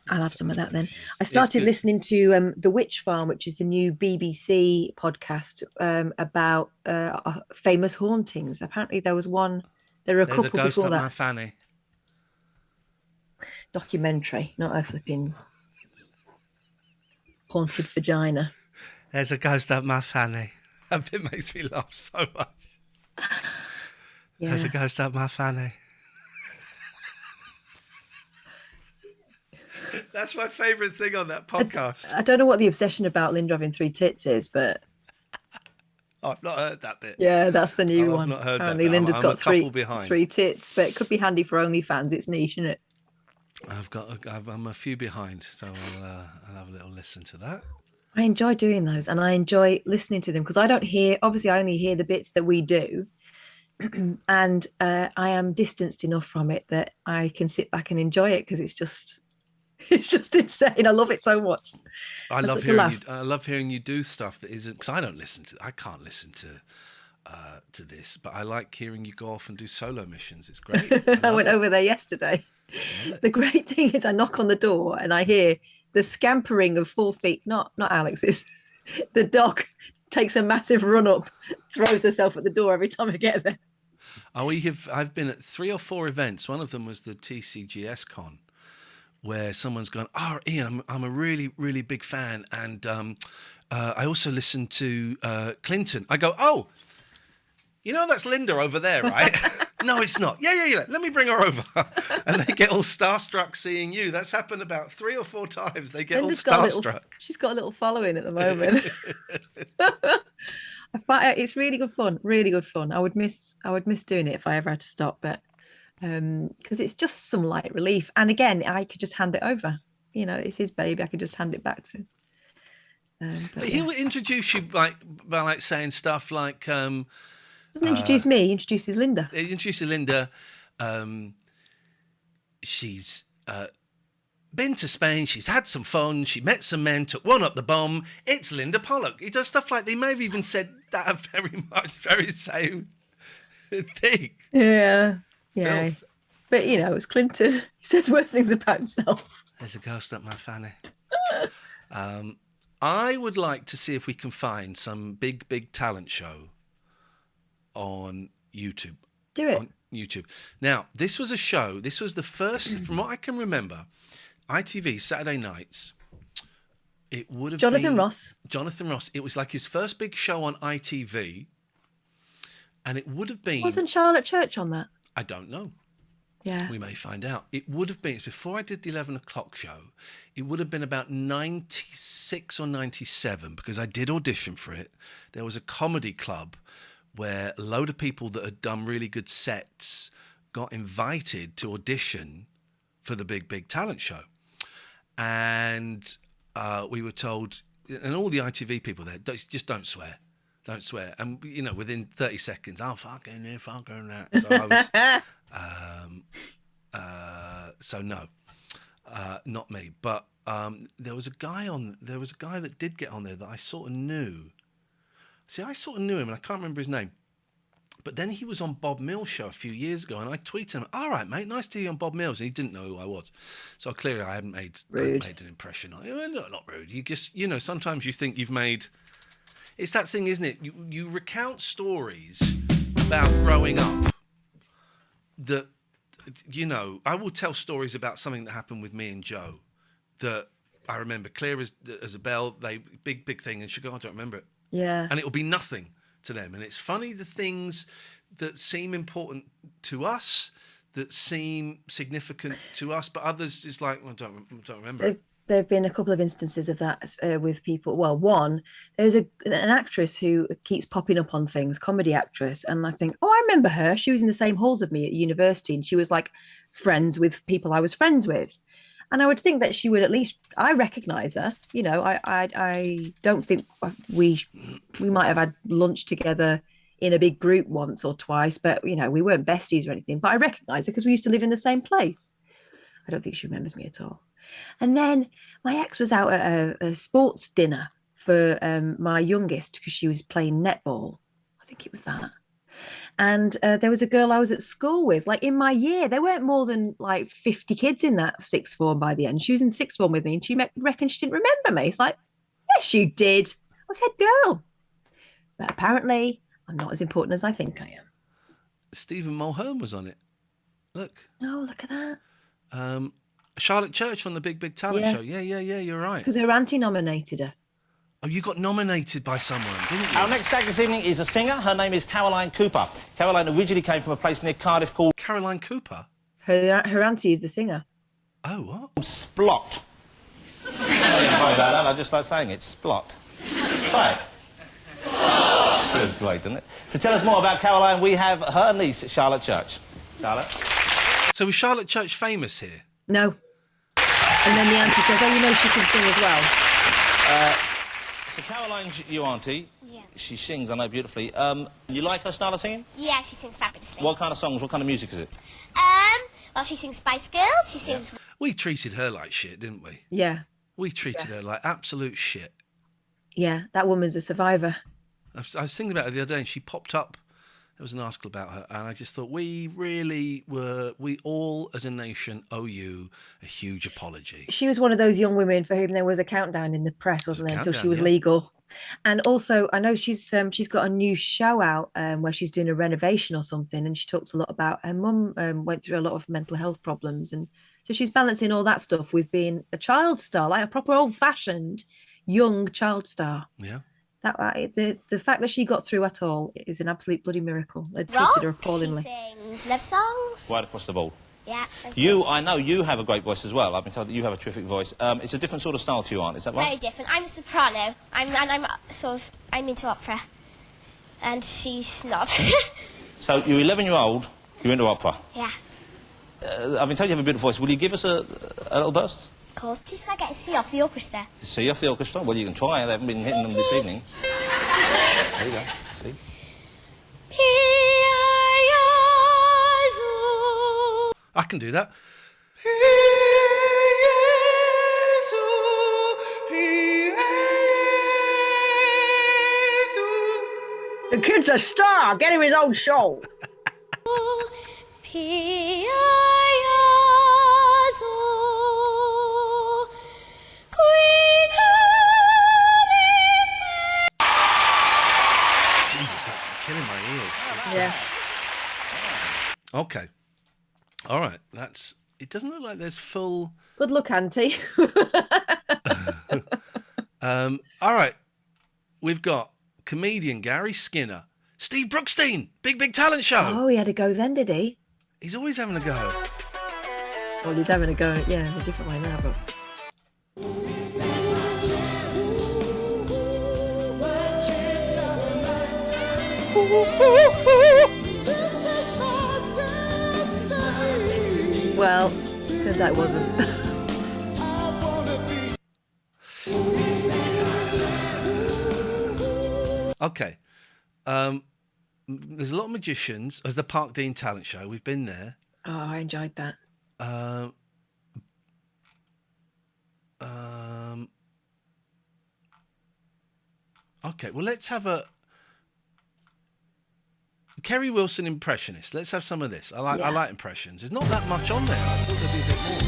I'll have some of that then. I started listening to The Witch Farm, which is the new BBC podcast about famous hauntings. Apparently there was one. There were a couple before that. My fanny. Documentary, not a flipping haunted vagina. There's a ghost up my fanny. That bit makes me laugh so much. Yeah. There's a ghost up my fanny. That's my favourite thing on that podcast. I don't know what the obsession about Linda having 3 tits is, but I've not heard that bit. Yeah, that's the new one. I've not heard Apparently that. Linda's got behind. 3 tits, but it could be handy for OnlyFans. It's niche, isn't it? I'm a few behind, so I'll have a little listen to that. I enjoy doing those, and I enjoy listening to them because I only hear the bits that we do, and I am distanced enough from it that I can sit back and enjoy it because it's just insane. I love it so much. I love hearing you do stuff that isn't, because I can't listen to this, but I like hearing you go off and do solo missions. It's great. I went over there yesterday. The great thing is I knock on the door and I hear the scampering of 4 feet, not Alex's. The dog takes a massive run up, throws herself at the door every time I get there. I've been at 3 or 4 events. One of them was the TCGS Con, where someone's gone, Iain, I'm a really, really big fan. And I also listen to Clinton. I go, that's Linda over there, right? No, it's not. Yeah. Let me bring her over. And they get all starstruck seeing you. That's happened about 3 or 4 times. They get Linda's all starstruck. She's got a little following at the moment. It's really good fun. Really good fun. I would miss doing it if I ever had to stop, but because it's just some light relief. And again, I could just hand it over. It's his baby. I could just hand it back to him. But he will introduce you by saying stuff like. Doesn't introduce me. He introduces Linda. He introduces Linda. She's been to Spain. She's had some fun. She met some men. Took one up the bum. It's Linda Pollock. He does stuff like they may have even said that very same thing. Yeah. Filth. But it's Clinton. He says worse things about himself. There's a ghost up my fanny. I would like to see if we can find some big talent show on YouTube. Do it. On YouTube. Now, this was a show. This was the first, from what I can remember, ITV Saturday nights. It would have Jonathan been Ross. Jonathan Ross. It was like his first big show on ITV. And it would have been... Wasn't Charlotte Church on that? I don't know. Yeah. We may find out. It would have been, it's before I did the 11 o'clock show, it would have been about 96 or 97, because I did audition for it. There was a comedy club where a load of people that had done really good sets got invited to audition for the Big Talent Show. And we were told, and all the ITV people there, just don't swear. Don't swear. And, you know, within 30 seconds, oh, fucking that. So I was, so no, not me. But there was a guy that did get on there that I sort of knew. See, I sort of knew him, and I can't remember his name. But then he was on Bob Mills' show a few years ago, and I tweeted him, all right, mate, nice to hear you on Bob Mills. And he didn't know who I was. So clearly I hadn't made an impression on him. No, not rude. You just, you know, sometimes you think you've made... It's that thing, isn't it? You recount stories about growing up that, you know, I will tell stories about something that happened with me and Joe that I remember clear as a bell. Big thing, and she'll go, I don't remember it. Yeah. And it'll be nothing to them. And it's funny, the things that seem important to us, that seem significant to us, but others is like, well, I don't remember. There have been a couple of instances of that with people. Well, one, there's an actress who keeps popping up on things, comedy actress, and I think, oh, I remember her. She was in the same halls of me at university, and she was like friends with people I was friends with. And I would think that she would at least, I recognise her. You know, I don't think we might have had lunch together in a big group once or twice, but, you know, we weren't besties or anything. But I recognise her because we used to live in the same place. I don't think she remembers me at all. And then my ex was out at a sports dinner for my youngest because she was playing netball. I think it was that. And there was a girl I was at school with, like in my year. There weren't more than like 50 kids in that sixth form by the end. She was in sixth form with me, and she reckoned she didn't remember me. It's like, yes, you did. I was head girl. But apparently, I'm not as important as I think I am. Stephen Mulhern was on it. Look. Oh, look at that. Charlotte Church on the Big Talent Show. Yeah, you're right. Because her auntie nominated her. Oh, you got nominated by someone, didn't you? Our next act this evening is a singer. Her name is Caroline Cooper. Caroline originally came from a place near Cardiff called... Caroline Cooper? Her auntie is the singer. Oh, what? Splot. I just like saying it. Splot. Try it. Feels great, doesn't it? To tell us more about Caroline, we have her niece, Charlotte Church. Charlotte? So was Charlotte Church famous here? No. And then the auntie says, oh, you know she can sing as well. So Caroline's your auntie. Yeah. She sings, I know, beautifully. You like her style of singing? Yeah, she sings fabulously. What kind of songs, what kind of music is it? Well, she sings Spice Girls, she sings... We treated her like shit, didn't we? Yeah. We treated her like absolute shit. Yeah, that woman's a survivor. I was thinking about her the other day, and she popped up. There was an article about her, and I just thought we all as a nation owe you a huge apology. She was one of those young women for whom there was a countdown in the press, wasn't there, until she was legal. And also, I know she's got a new show out where she's doing a renovation or something, and she talks a lot about her mum went through a lot of mental health problems, and so she's balancing all that stuff with being a child star, like a proper old-fashioned young child star. Yeah. That the fact that she got through at all is an absolute bloody miracle. They treated her appallingly. She sings love songs. Right across the board. Yeah. I know you have a great voice as well. I've been told that you have a terrific voice. It's a different sort of style to you, Aunt, is that right? Very different. I'm a soprano. I'm into opera. And she's not. So you're 11-year-old, you're into opera. Yeah. I've been told you have a beautiful voice. Will you give us a little burst? Of course. Please can I get a C off the orchestra? C off the orchestra? Well, you can try. They haven't been hitting them this evening. There you go. See? I can do that. The kid's a star. Get him his own show. Jesus, that's killing my ears. Yeah. Okay. All right. It doesn't look like there's full... Good luck, Auntie. All right. We've got comedian Gary Skinner Steve Brookstein, Big Talent Show. Oh, he had a go then, did he? He's always having a go. Well, he's having a go, yeah, in a different way now, but... Well, turns out it wasn't. Okay. There's a lot of magicians. There's the Park Dean Talent Show. We've been there. Oh, I enjoyed that. Okay, well, let's have a Kerry Wilson impressionist. Let's have some of this. I like impressions. There's not that much on there. I thought there'd be a bit more.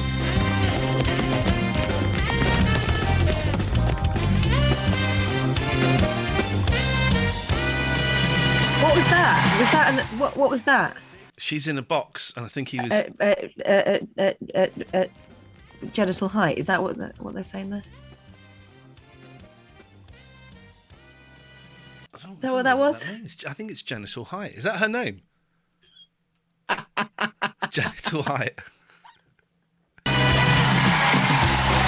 What was that? What was that? She's in a box, and I think he was genital height. Is that what they're saying there? Is that what that was? I think it's genital height. Is that her name? Genital height.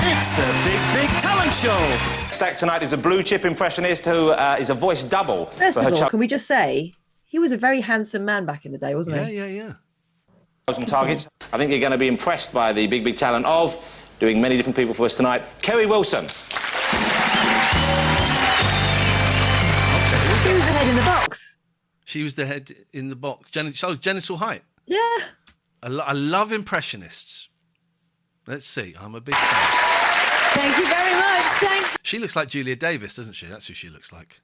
It's the Big Talent Show. Stack tonight is a blue chip impressionist who is a voice double. First of all, can we just say he was a very handsome man back in the day, wasn't he? Yeah. Chosen targets. I think you're going to be impressed by the big talent of doing many different people for us tonight. Kerry Wilson. She was the head in the box. She was the head in the box. Genital height. Yeah. I love impressionists. Let's see. I'm a big fan. Thank you very much. She looks like Julia Davis, doesn't she? That's who she looks like.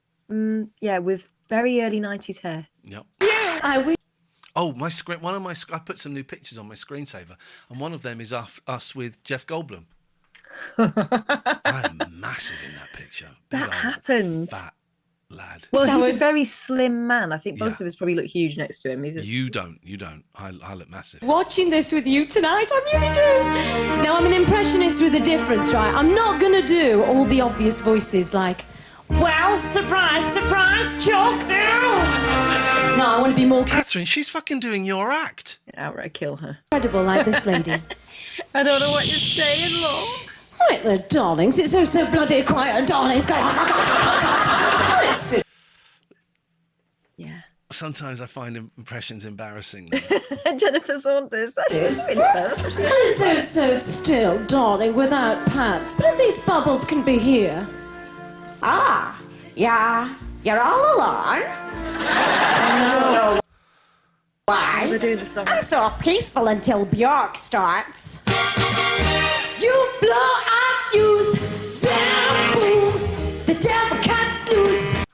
Yeah, with very early 90s hair. Yep. Yeah. Oh, my screen. I put some new pictures on my screensaver, and one of them is us with Jeff Goldblum. I'm massive in that picture. That happened. Fat lad. Well, he's a very slim man. I think both of us probably look huge next to him. You don't. I look massive. Watching this with you tonight, I really do. Now, I'm an impressionist with a difference, right? I'm not going to do all the obvious voices like, well, surprise, jokes. No, I want to be more... Catherine, she's fucking doing your act. Outright kill her. Incredible like this lady. I don't know what you're saying, Law. Right there, darlings. It's so bloody quiet, darlings. Yeah. Sometimes I find impressions embarrassing. Jennifer Saunders. It's so still, darling, without pants. But at least Bubbles can be here. Ah, yeah. You're all alone? No. Why? We're doing the song. I'm so peaceful until Bjork starts. You blow our fuse. Sound boom. The devil cuts loose.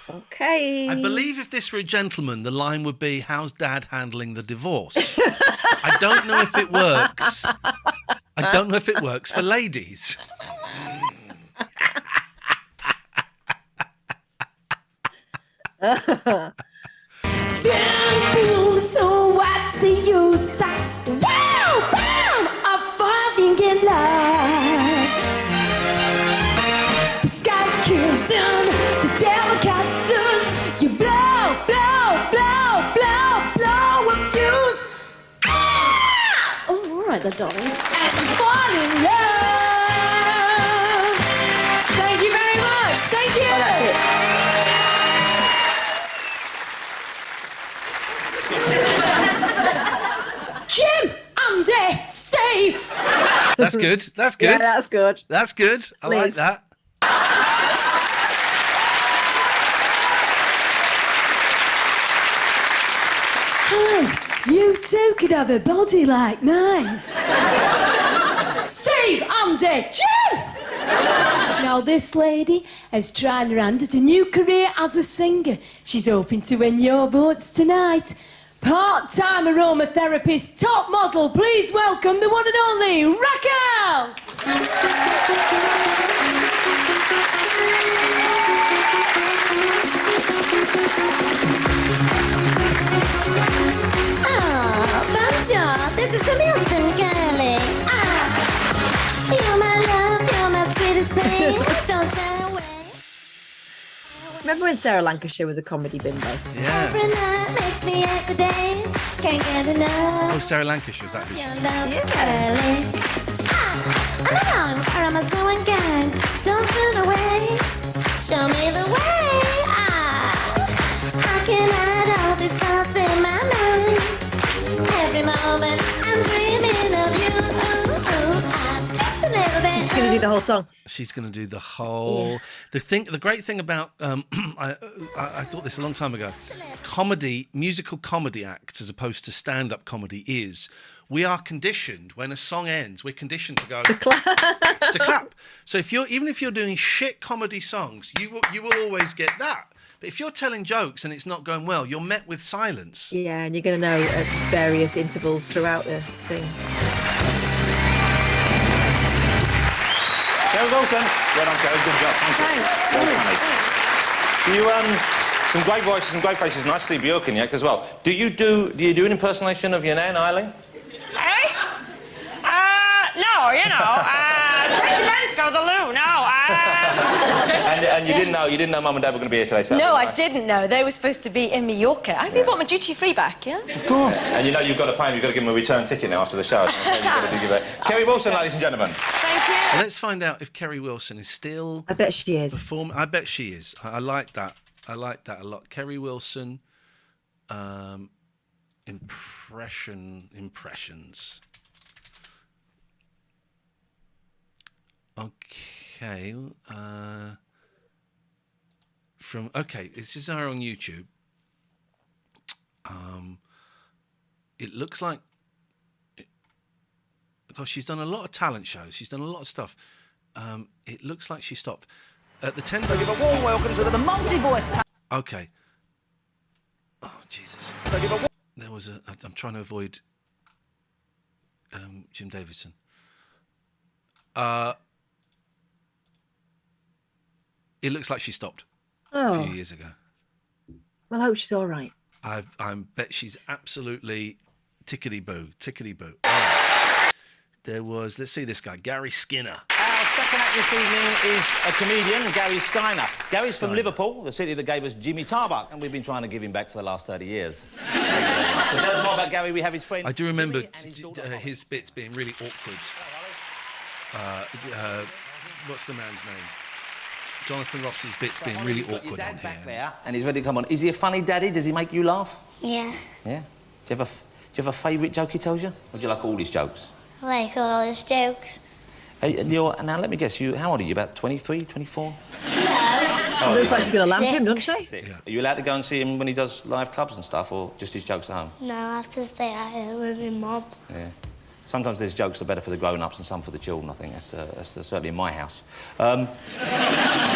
Okay. I believe if this were a gentleman, the line would be, how's Dad handling the divorce? I don't know if it works. I don't know if it works for ladies. Sound boom, so what's the use? Wow, bam, I'm falling in love. The sky kills down, the devil cuts loose. You blow a fuse. Ah! Oh, all right, then, darlings. And fall in love. Thank you very much. Thank you. Oh, that's it. Jim, Andy, Steve. That's good. That's good. Yeah, that's good. That's good. I like Liz. that. Hi, you two could have a body like mine. Steve, Andy, Jim. Now this lady has tried her hand at a new career as a singer. She's hoping to win your votes tonight. Part-time aromatherapist, top model, please welcome the one and only Raquel! Bonjour, this is the Milton girlie. You're my love, you're my sweetest thing. Don't shy away. Remember when Sarah Lancashire was a comedy bimbo? Yeah. Every night makes me happy days. Can't get enough. Oh, Sarah Lancashire, was that who? Your love early. I'm so unkind. Don't turn away. Show me the way. I can hide all these thoughts in my mind. Every moment I'm dreaming of you. Just a little bit. She's going to do the whole song. She's going to do the whole. The great thing about I thought this a long time ago. Musical comedy acts as opposed to stand-up comedy is we are conditioned when a song ends. We're conditioned to go to clap. So even if you're doing shit comedy songs, you will always get that. But if you're telling jokes and it's not going well, you're met with silence. Yeah, and you're going to know at various intervals throughout the thing. Kerry Wilson. Well done, Kerry. Good job. Thank you. Well done. You some great voices, some great faces. Nice to see Björk in as well. Do you do an impersonation of your nan, Eileen? Hey? No, French friends go to the loo. No. And you didn't know Mum and Dad were going to be here today. So No, I didn't know. They were supposed to be in Mallorca. I hope you want my duty-free back, yeah? Of course. And you've got to pay him. You've got to give him a return ticket now after the show. So you've got to give that. Kerry Wilson, ladies and gentlemen. Thank you. Let's find out if Kerry Wilson is still. I bet she is. I bet she is. I like that. I like that a lot. Kerry Wilson, impressions. Okay. This is her on YouTube. It looks like because she's done a lot of talent shows. She's done a lot of stuff. It looks like she stopped at the 10th. So give a warm welcome to the multi-voice. Okay. Oh Jesus. So give a There was I'm trying to avoid Jim Davidson. It looks like she stopped a few years ago. Well, I hope she's all right. I bet she's absolutely tickety-boo. There was, let's see this guy, Gary Skinner. Our second act this evening is a comedian, Gary Skinner. Gary's from Liverpool, the city that gave us Jimmy Tarbuck, and we've been trying to give him back for the last 30 years. So tell us more about Gary. We have his friend I do remember his his bits being really awkward. What's the man's name? Jonathan Ross's bits being really awkward on back here. there, and he's ready to come on. Is he a funny daddy? Does he make you laugh? Yeah. Yeah? Do you have a favourite joke he tells you? Or do you like all his jokes? I like all his jokes. Hey, now, let me guess, how old are you? About 23, 24? She looks like she's going to lamp him, doesn't she? 6. Yeah. Are you allowed to go and see him when he does live clubs and stuff, or just his jokes at home? No, I have to stay at home with my mum. Yeah. Sometimes there's jokes that are better for the grown-ups and some for the children, I think. That's certainly in my house. Do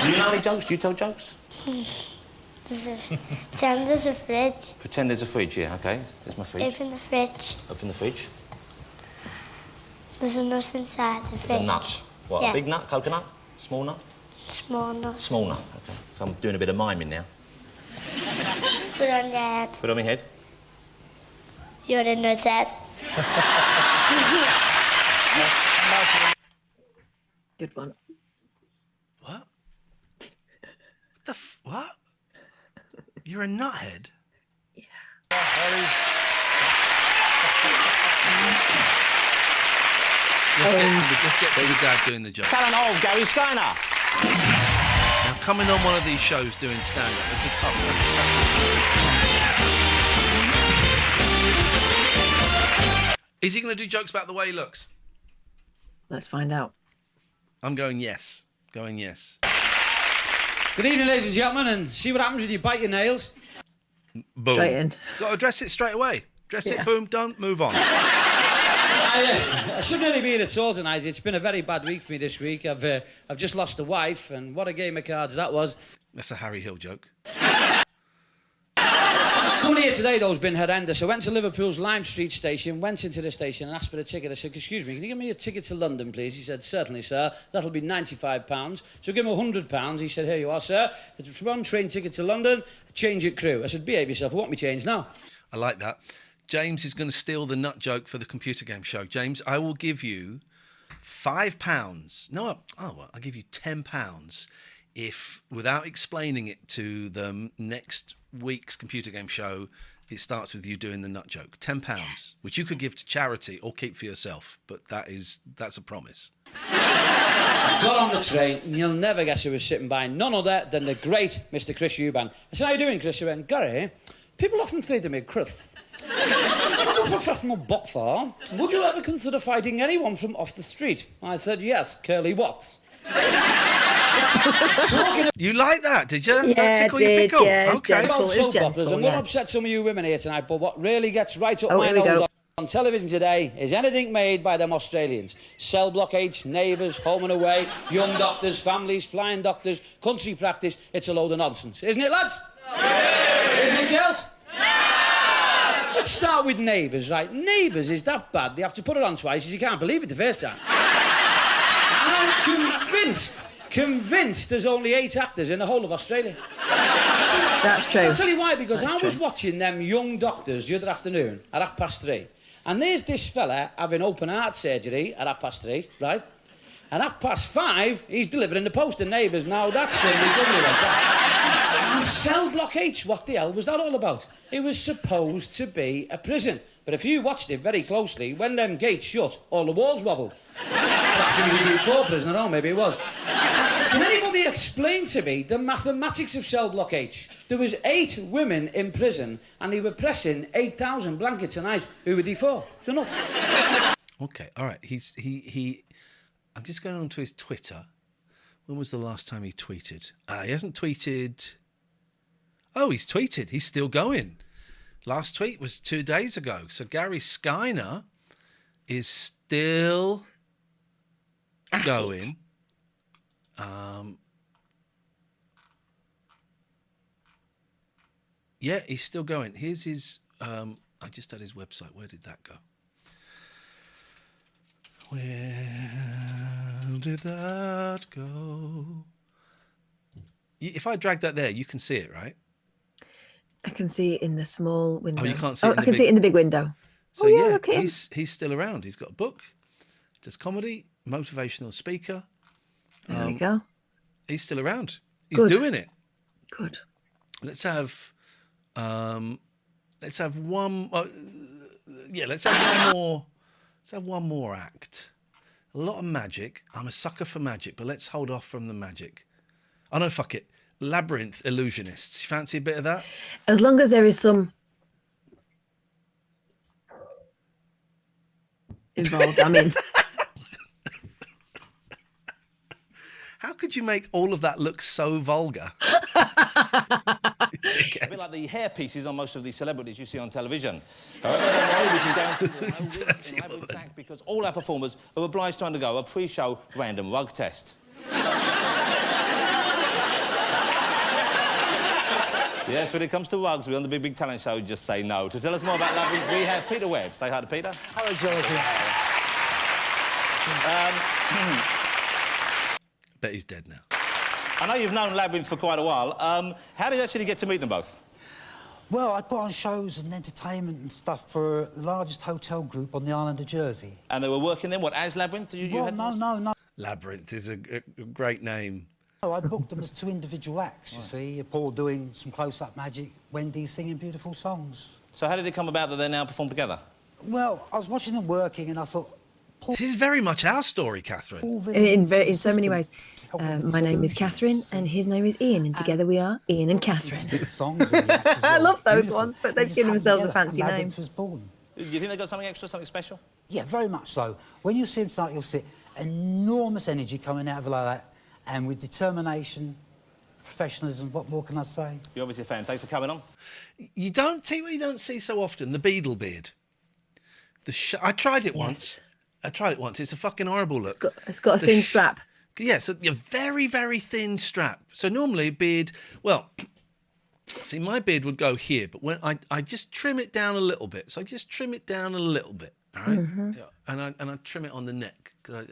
you know any jokes? Do you tell jokes? Pretend there's a fridge. Pretend there's a fridge, yeah, OK. There's my fridge. Open the fridge. Open the fridge. There's a nut inside the fridge. There's a nut. What, Yeah. a big nut? Coconut? Small nut? Small nut. Small nut, OK. So I'm doing a bit of miming now. Put it on your head. Put it on my head. You're a nut's head. Good one. What? What? You're a nuthead? Yeah. Let's get to the dad doing the joke. Talent of Gary Skinner. Now, coming on one of these shows doing stand-up, that's a tough. Is he going to do jokes about the way he looks? Let's find out. I'm going yes. Going yes. Good evening, ladies and gentlemen, and see what happens when you bite your nails. Boom. Straight in. Got to address it straight away. Dress Yeah. it, boom, done, move on. I shouldn't really be here at all tonight. It's been a very bad week for me this week. I've just lost a wife, and what a game of cards that was. That's a Harry Hill joke. Coming here today, though, has been horrendous. I went to Liverpool's Lime Street station, went into the station and asked for a ticket. I said, excuse me, can you give me a ticket to London, please? He said, certainly, sir. That'll be £95. So give him £100. He said, here you are, sir. It's one train ticket to London, change at crew. I said, behave yourself. I want me change now. I like that. James is going to steal the nut joke for the computer game show. James, I will give you £5. No, I'll give you £10 if, without explaining it to them, next week's computer game show, it starts with you doing the nut joke. £10, which you could give to charity or keep for yourself, but that's a promise. I got on the train, and you'll never guess who was sitting by none other than the great Mr. Chris Eubank. I said, how you doing, Chris? He went, Gary, people often say to me, Chris, I'm a professional boxer. Would you ever consider fighting anyone from off the street? I said, yes, Curly Watts. You like that, did you? Yeah, that tickle your pickle? yeah, okay. About soap operas, and yeah. we'll upset some of you women here tonight, but what really gets right up my here we nose go. on television today is anything made by them Australians. Cell Block H, Neighbours, Home and Away, Young Doctors, Families, Flying Doctors, Country Practice. It's a load of nonsense. Isn't it, lads? No. Isn't it, girls? No. Let's start with Neighbours, right? Neighbours is that bad, they have to put it on twice as you can't believe it the first time. I'm convinced there's only 8 actors in the whole of Australia. That's true. I'll tell you why, because That's I was true. watching them Young Doctors the other afternoon at 3:30, and there's this fella having open heart surgery at 3:30, right? At 5:30, he's delivering the post to Neighbours. Now, that's silly, doesn't it, like that? And Cell Block H, what the hell was that all about? It was supposed to be a prison. But if you watched it very closely, when them gates shut, all the walls wobbled. Perhaps it was a Group 4 prison, I don't know, maybe it was. Can anybody explain to me the mathematics of Cell Block H? There was 8 women in prison, and they were pressing 8,000 blankets a night. Who were they for? They're nuts. Okay, all right. I'm just going on to his Twitter. When was the last time he tweeted? He hasn't tweeted. Oh, he's tweeted. He's still going. Last tweet was 2 days ago. So Gary Skyner is still going. Yeah, he's still going. Here's his. I just had his website. Where did that go? Where did that go? If I drag that there, you can see it, right? I can see it in the small window. Oh, you can't see it. I can see it in the big window. So yeah, yeah, look at him. he's still around. He's got a book, does comedy, motivational speaker. There we go. He's still around. He's Good. doing it. Good. Let's have one. Let's have one more. Let's have one more act. A lot of magic. I'm a sucker for magic, but let's hold off from the magic. Oh no, fuck it. Labyrinth illusionists. You fancy a bit of that? As long as there is some involved, I'm in. How could you make all of that look so vulgar? A bit like the hair pieces on most of the celebrities you see on television. However, we can guarantee there are no risks in an elaborate act because all our performers are obliged to undergo a pre-show random rug test. Yes, when it comes to rugs, we're on the Big Talent Show, just say no. To tell us more about Labyrinth, we have Peter Webb. Say hi to Peter. Hello, Jonathan. Bet he's dead now. I know you've known Labyrinth for quite a while. How did you actually get to meet them both? Well, I put on shows and entertainment and stuff for the largest hotel group on the island of Jersey. And they were working then, what, as Labyrinth? No. Labyrinth is a great name. No, I booked them as 2 individual acts, you see. Paul doing some close-up magic, Wendy singing beautiful songs. So how did it come about that they now perform together? Well, I was watching them working and I thought... Paul, this is very much our story, Catherine. In so many ways. My name is Catherine and his name is Iain, and together we are Iain and Catherine. Songs in the act as well. I love those Beautiful. ones, but they've given themselves a fancy name. Labyrinth was born. Do you think they got something extra, something special? Yeah, very much so. When you see them tonight, you'll see enormous energy coming out of it like that, and with determination, professionalism. What more can I say? You're obviously a fan. Thanks for coming on. You don't see so often, the Beadle beard. I tried it once. It's a fucking horrible look. It's got a thin strap. Yeah, so a very, very thin strap. So normally beard, well, see, my beard would go here, but when I just trim it down a little bit. So I just trim it down a little bit, all right? Mm-hmm. Yeah, and I trim it on the neck. Cause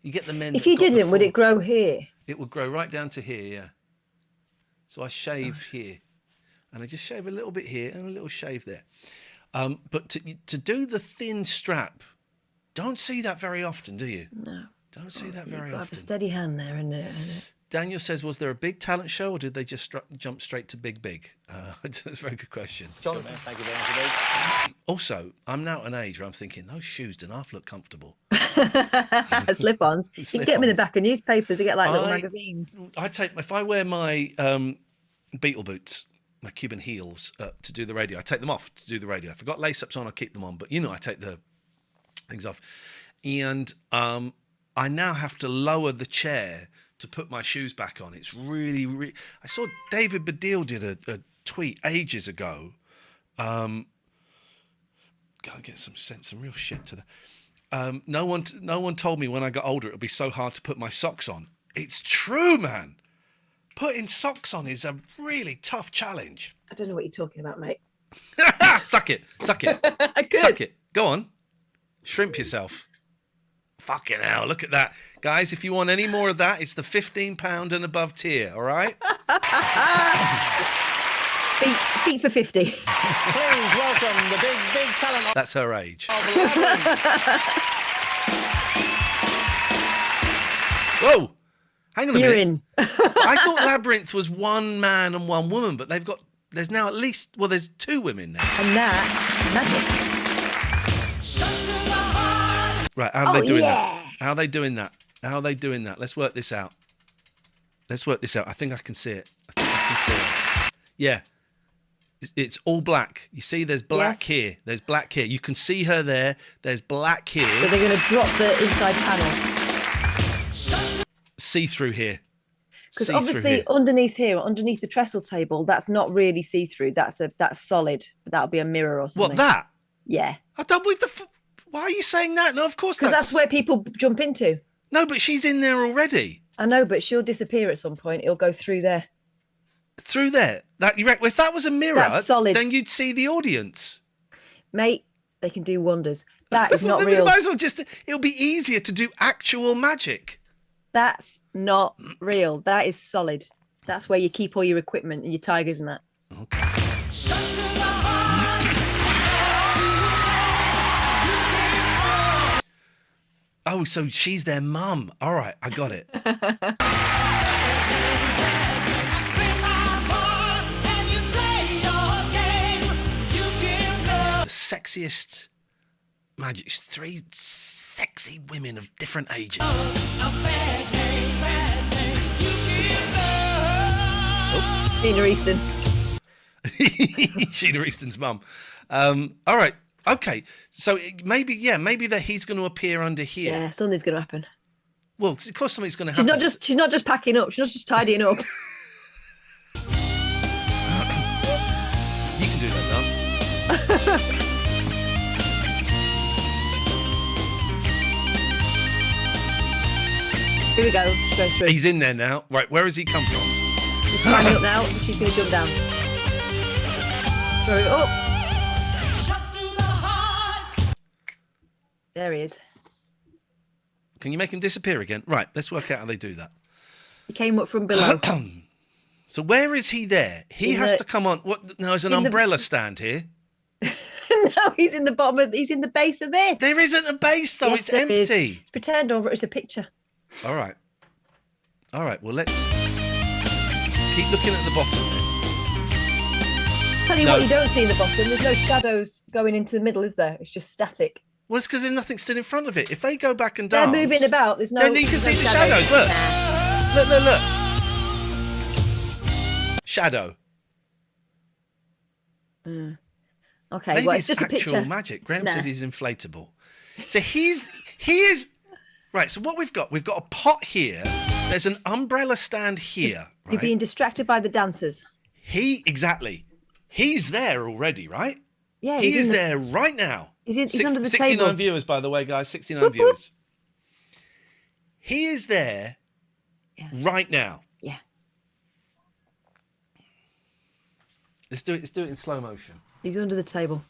you get the men. If you didn't, would it grow here? It would grow right down to here, yeah. So I shave here. And I just shave a little bit here and a little shave there. But to do the thin strap, don't see that very often, do you? No. Don't see that very You've got to have often. a steady hand there, and Daniel says, was there a big talent show or did they just jump straight to Big? It's a very good question. Jonathan, thank you very much indeed. Also, I'm now at an age where I'm thinking, those shoes do not look comfortable. Slip-ons. You can get them in the back of newspapers. You get like little magazines. If I wear my Beetle boots, my Cuban heels to do the radio, I take them off to do the radio. If I've got lace-ups on, I keep them on. But, I take the things off. And I now have to lower the chair to put my shoes back on. It's really... I saw David Baddiel did a tweet ages ago. Gotta get some real shit to the... No one told me when I got older it would be so hard to put my socks on. It's true, man. Putting socks on is a really tough challenge. I don't know what you're talking about, mate. Suck it. Good. Suck it. Go on. Shrimp yourself. Fucking hell, look at that. Guys, if you want any more of that, it's the £15 and above tier, all right? Feet for 50. Please welcome the big talent. That's her age. Whoa! Hang on a You're minute. in. I thought Labyrinth was one man and one woman, but there's now at least, there's two women now. And that's magic. Right, how are they doing that? How are they doing that? Let's work this out. I think I can see it. Yeah. It's all black. You see, there's black here. There's black here. You can see her there. There's black here. So they're going to drop the inside panel. See-through here. Because obviously underneath the trestle table, that's not really see-through. That's solid. That'll be a mirror or something. What, that? Yeah. I don't with the... Why are you saying that? No, of course because that's where people jump into. No, but she's in there already. I know, but she'll disappear at some point. It'll go through there. Through there? If that was a mirror, that's solid. Then you'd see the audience. Mate, they can do wonders. That is not real. Might as well it'll be easier to do actual magic. That's not real. That is solid. That's where you keep all your equipment and your tigers and that. Okay. Oh, so she's their mum. All right, I got it. This is the sexiest magic. It's three sexy women of different ages. Gina Easton. Sheena Easton's mum. All right. Okay. So maybe that he's going to appear under here. Yeah, something's going to happen. Well, of course something's going to happen. She's not just packing up. She's not just tidying up. You can do that dance. Here we go. She's going through. He's in there now. Right, where has he come from? He's climbing up now. She's going to jump down. Throw it up. There he is. Can you make him disappear again? Right, let's work out how they do that. He came up from below. So where is he there? He has to come on. What? No, there's an umbrella stand here. No, he's in the bottom. He's in the base of this. There isn't a base though. Yes, it's empty. Is. Pretend, or it's a picture. All right. Well, let's keep looking at the bottom. Tell you what, you don't see in the bottom. There's no shadows going into the middle, is there? It's just static. Well, it's because there's nothing stood in front of it. If they go back and dance, they're moving about. There's no. Then you can see the shadows. Look. Shadow. Okay, Maybe well, it's just a picture. Actual magic. Graham says he's inflatable. So he is right. So what we've got a pot here. There's an umbrella stand here. Right? You're being distracted by the dancers. Exactly. He's there already, right? Yeah, he is there right now. He's under the 69 table. viewers, by the way, guys. 69 viewers. He is there right now. Yeah. Let's do it in slow motion. He's under the table.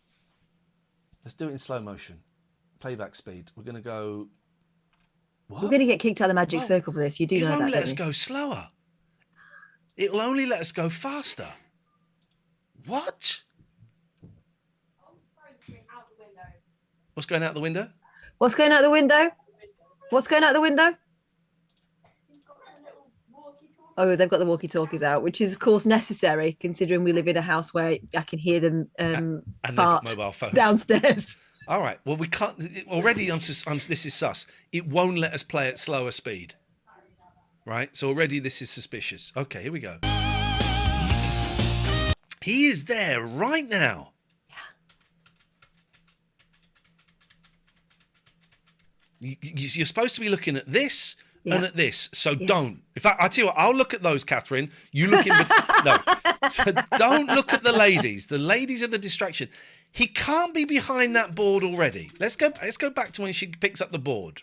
Let's do it in slow motion. Playback speed. We're going to go... What? We're going to get kicked out of the magic circle for this. You do know that, It won't let don't us you? go slower. It'll only let us go faster. What? What's going out the window? What's going out the window? What's going out the window? Oh, they've got the walkie-talkies out, which is of course necessary considering we live in a house where I can hear them and fart they've got mobile phones downstairs. All right. Well, we can't. Already, this is sus. It won't let us play at slower speed. Right. So already this is suspicious. Okay, here we go. He is there right now. Yeah. You're supposed to be looking at this and at this. So don't. In fact, I tell you what. I'll look at those, Catherine. You look in. No. So don't look at the ladies. The ladies are the distraction. He can't be behind that board already. Let's go back to when she picks up the board.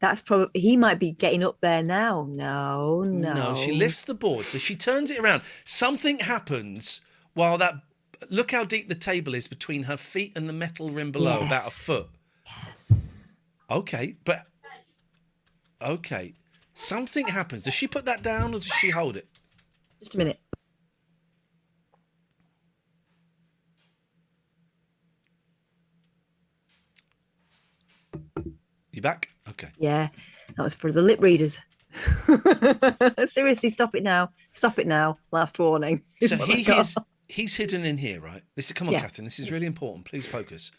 That's probably, he might be getting up there now. No. No, she lifts the board. So she turns it around. Something happens while that, look how deep the table is between her feet and the metal rim below, about a foot. Yes. Okay. Something happens. Does she put that down or does she hold it? Just a minute. You back? Okay. Yeah, that was for the lip readers. Seriously, stop it now. Stop it now. Last warning. So he's hidden in here, right? Come on, Catherine. This is really important. Please focus.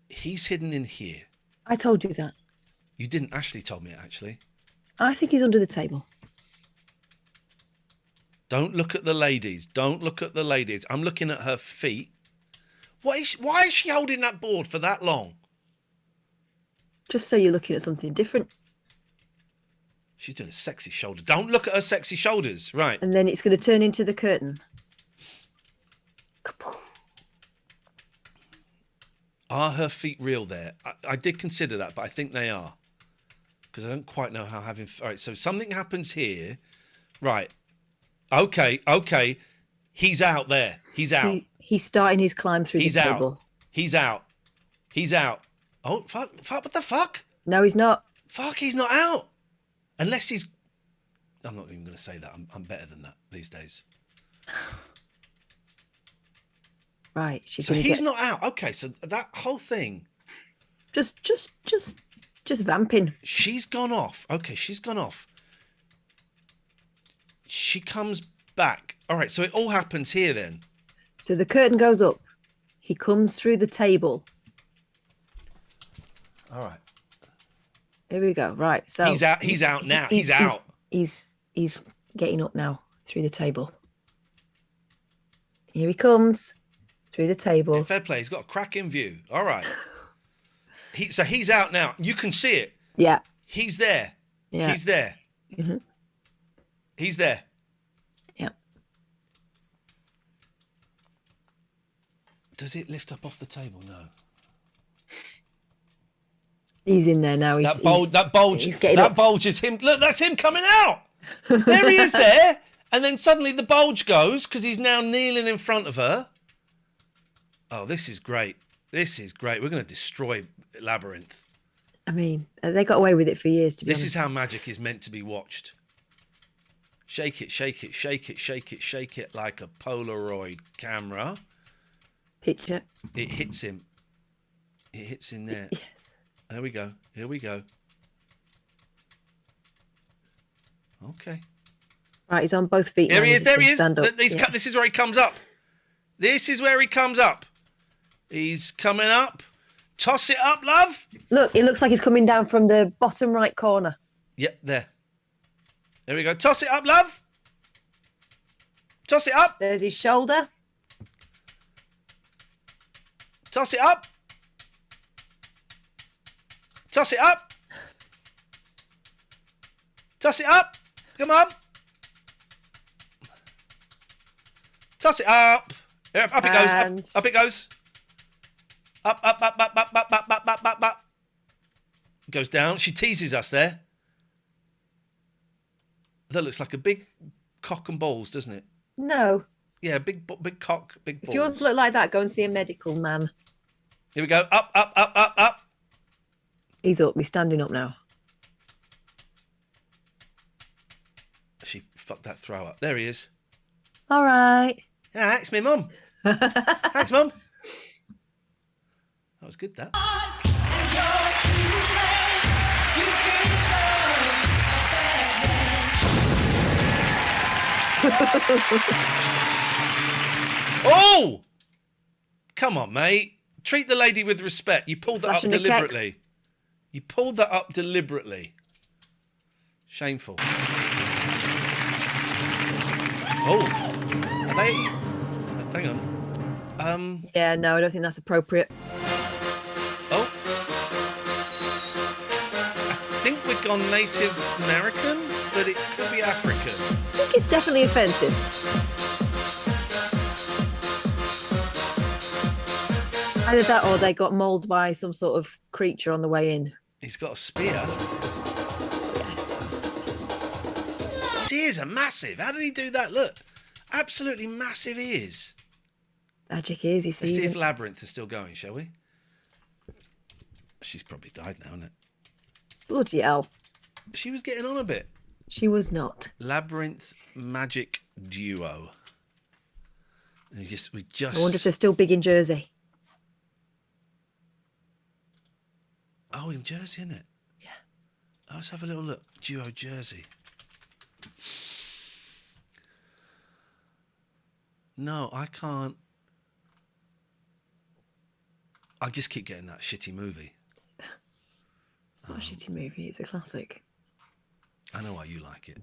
He's hidden in here. I told you that. You didn't. Ashley told me it, actually. I think he's under the table. Don't look at the ladies. Don't look at the ladies. I'm looking at her feet. Why is she holding that board for that long? Just so you're looking at something different. She's doing a sexy shoulder. Don't look at her sexy shoulders. Right. And then it's going to turn into the curtain. Are her feet real there? I did consider that, but I think they are. Because I don't quite know how having... All right, so something happens here. Right. Okay. He's out there. He's out. He's starting his climb through the table. He's out. Oh, fuck, what the fuck? No, he's not. Fuck, he's not out. Unless he's... I'm not even going to say that. I'm better than that these days. Right. So he's not out. Okay, so that whole thing... Just vamping. She's gone off. Okay, she's gone off. She comes back. All right, so it all happens here then. So the curtain goes up. He comes through the table. All right. Here we go. Right. So he's out. He's out now. He's out. He's getting up now through the table. Here he comes through the table. Yeah, fair play. He's got a cracking view. All right. So he's out now. You can see it. Yeah. He's there. Yeah. He's there. Mm-hmm. He's there. Yeah. Does it lift up off the table? No. He's in there now. That bulge is him. Look, that's him coming out. There he is there. And then suddenly the bulge goes because he's now kneeling in front of her. Oh, this is great. This is great. We're going to destroy Labyrinth. I mean, they got away with it for years, to be honest. This is how magic is meant to be watched. Shake it, shake it, shake it, shake it, shake it like a Polaroid camera. Picture. It hits him. It hits in there. Yes. There we go. Here we go. Okay. Right, he's on both feet. There he is. There he is. This is where he comes up. This is where he comes up. He's coming up. Toss it up, love. Look, it looks like he's coming down from the bottom right corner. Yep, there. There we go. Toss it up, love. Toss it up. There's his shoulder. Toss it up. Toss it up. Toss it up. Come on. Toss it up. Up it goes. Up it goes. Up, up, up, up, up, up, up, up, up, up, up. Goes down. She teases us there. That looks like a big cock and balls, doesn't it? No. Yeah, big cock, big balls. If yours look like that, go and see a medical man. Here we go. Up, up, up, up, up. He's up. He's standing up now. She fucked that throw up. There he is. All right. Yeah, it's me, Mum. Thanks, Mum. That was good, that. Oh! Come on, mate. Treat the lady with respect. You pulled that up Flashing the deliberately. keks. You pulled that up deliberately. Shameful. Oh. Are they... Hang on. Yeah, no, I don't think that's appropriate. Oh. I think we've gone Native American, but it could be African. I think it's definitely offensive. Either that or they got mauled by some sort of creature on the way in. He's got a spear. Yes. His ears are massive. How did he do that? Look. Absolutely massive ears. Magic ears, he Let's sees. see if Labyrinth is still going, shall we? She's probably died now, isn't it? Bloody hell. She was getting on a bit. She was not. Labyrinth Magic Duo. And we just. I wonder if they're still big in Jersey. Oh, in Jersey, isn't it? Yeah. Oh, let's have a little look. Duo Jersey. No, I can't. I just keep getting that shitty movie. It's not a shitty movie, it's a classic. I know why you like it.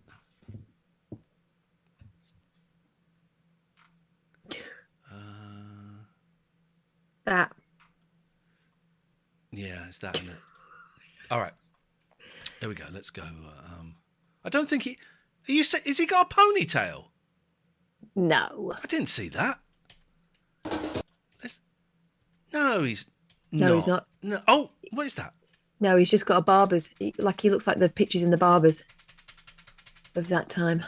That. Yeah, it's that, isn't it? All right. Here we go. Let's go. I don't think he... Are you say, is he got a ponytail? No. I didn't see that. No, he's not. No, he's not. No. Oh, what is that? No, he's just got a barber's. He looks like the pictures in the barbers of that time.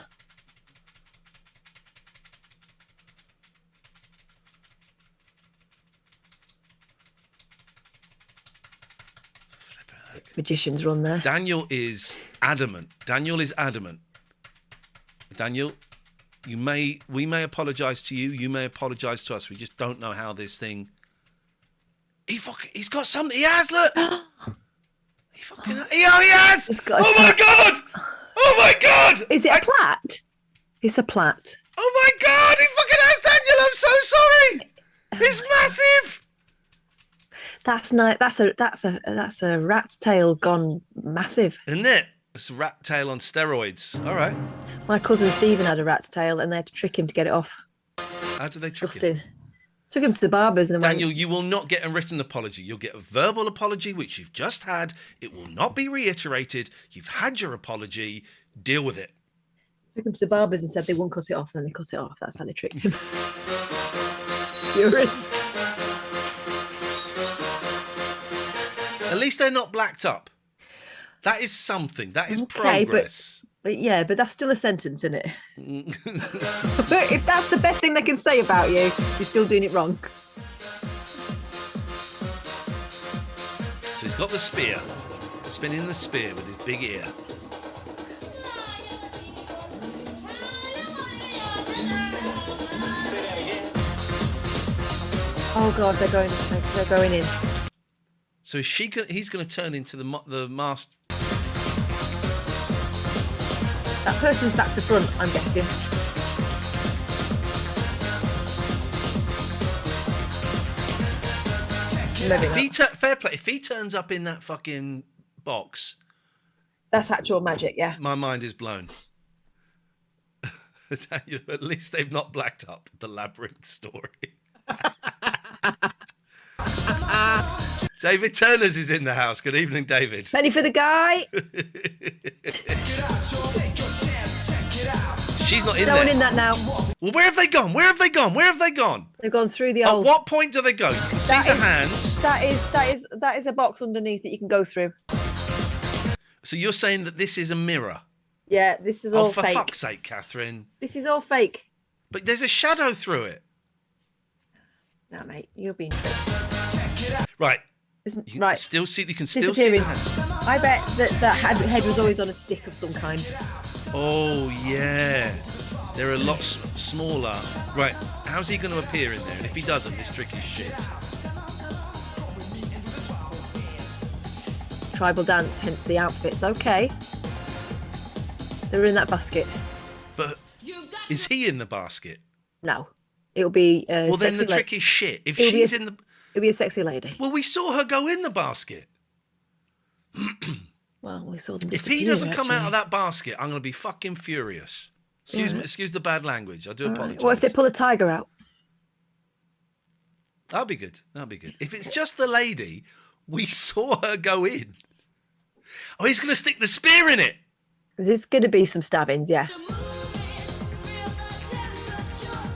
Magicians run there. Daniel is adamant. Daniel, we may apologise to you. You may apologise to us. We just don't know how this thing. He's got something. He has, look. He has. Oh my god! Oh my god! Is it a plait? It's a plait. Oh my god! He fucking has, Daniel. I'm so sorry. It's massive. That's nice. That's a rat's tail gone massive, Isn't it? It's a rat tail on steroids. All right. My cousin Stephen had a rat's tail, and they had to trick him to get it off. How did they trick Disgusting. him? Took him to the barbers, and then Daniel, you will not get a written apology. You'll get a verbal apology, which you've just had. It will not be reiterated. You've had your apology. Deal with it. Took him to the barbers and said they wouldn't cut it off, and then they cut it off. That's how they tricked him. Furious. At least they're not blacked up. That is something. That is Okay, progress. but yeah, but that's still a sentence, isn't it? If that's the best thing they can say about you, you're still doing it wrong. So he's got the spear, spinning the spear with his big ear. Oh God, they're going in. So is she? He's going to turn into the master. That person's back to front, I'm guessing. Fair play. If he turns up in that fucking box, that's actual magic, yeah. My mind is blown. At least they've not blacked up the labyrinth story. David Turners is in the house. Good evening, David. Penny for the guy. She's not in no there. one in that now. Well, where have they gone? Where have they gone? Where have they gone? They've gone through the At old. what point do they go? You can see the hands. That is a box underneath that you can go through. So you're saying that this is a mirror? Yeah, this is all for fake. fuck's sake, Catherine. This is all fake. But there's a shadow through it. No, mate, you're being tricked. Right. Isn't you can right? Still see. You can still see the hand. I bet that head was always on a stick of some kind. Oh yeah, they're a lot smaller. Right. How's he going to appear in there? And if he doesn't, this trick is shit. Tribal dance, hence the outfits. Okay. They're in that basket. But Is he in the basket? No. It'll be well, then the trick is shit. If she's in the... It'll be a sexy lady. Well, we saw her go in the basket. Well, we saw them If disappear, he doesn't come out actually. of that basket, I'm going to be fucking furious. Excuse the bad language. I do apologise. Right. What if they pull a tiger out? That'll be good. If it's just the lady, we saw her go in. Oh, he's going to stick the spear in it. There's going to be some stabbings, yeah.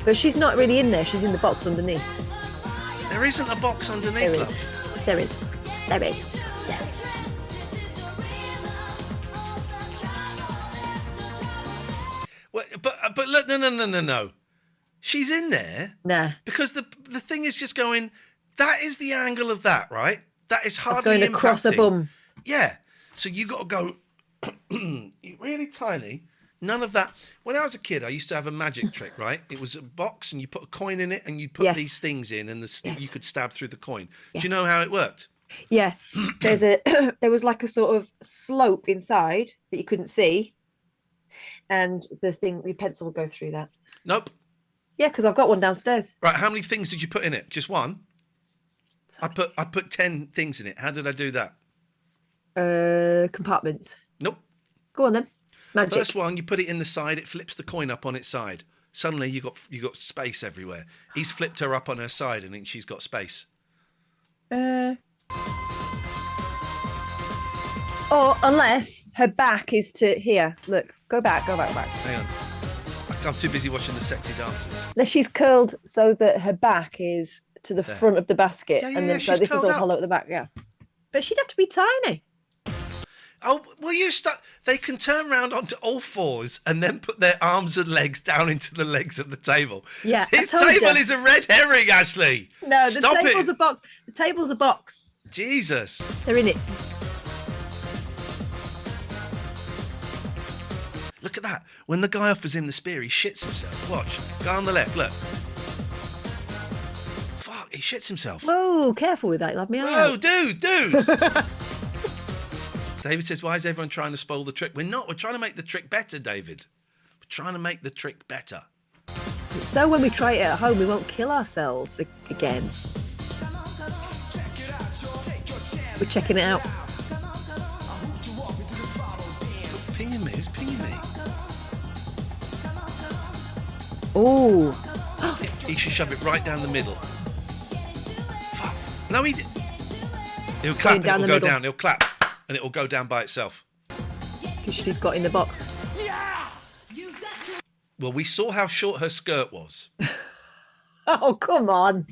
But she's not really in there. She's in the box underneath. There isn't a box underneath, There love. is. There is. There is. There is. Well, but look, no. She's in there. Nah. Because the thing is just going, that is the angle of that, right? That is hardly It's going across a impacting. bum. Yeah. So you got to go really tiny. None of that. When I was a kid, I used to have a magic trick, right? It was a box and you put a coin in it and you put Yes. these things in and you could stab through the coin. Yes. Do you know how it worked? Yeah. There was like a sort of slope inside that you couldn't see. And the pencil will go through that. Nope. Yeah, because I've got one downstairs. Right. How many things did you put in it? Just one? Sorry. I put 10 things in it. How did I do that? Compartments. Nope. Go on then. Magic. First one, you put it in the side, it flips the coin up on its side. Suddenly you got space everywhere. He's flipped her up on her side and she's got space. Or unless her back is to here. Look, go back. Hang on. I'm too busy watching the sexy dances. Unless she's curled so that her back is to the front of the basket, Yeah, and then so she's this is curled all up. hollow at the back. Yeah, but she'd have to be tiny. Oh, well, they can turn around onto all fours and then put their arms and legs down into the legs of the table. Yeah, This I told table you. is a red herring, Ashley. No, the Stop table's it. a box. The table's a box. Jesus. They're in it. Look at that. When the guy offers him the spear, he shits himself. Watch. Guy on the left, look. Fuck, he shits himself. Whoa, careful with that. You'll have me Whoa, out. dude. David says, why is everyone trying to spoil the trick? We're not. We're trying to make the trick better, David. We're trying to make the trick better. So when we try it at home, we won't kill ourselves again. We're checking it out. Stop pinging me. Who's pinging me? Oh. He should shove it right down the middle. Fuck. No, he did. He'll clap and down it'll the go middle. down. He'll clap and it'll go down by itself. Because she's got in the box. Well, we saw how short her skirt was. Oh, come on.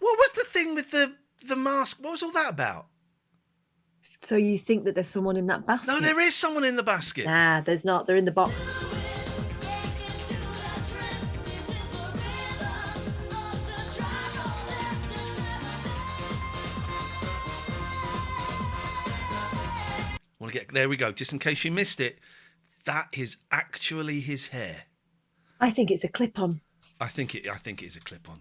What was the thing with the mask? What was all that about? So you think that there's someone in that basket? No, there is someone in the basket. Nah, there's not. They're in the box. There we go. Just in case you missed it, that is actually his hair. I think it's a clip-on. I think it is a clip-on.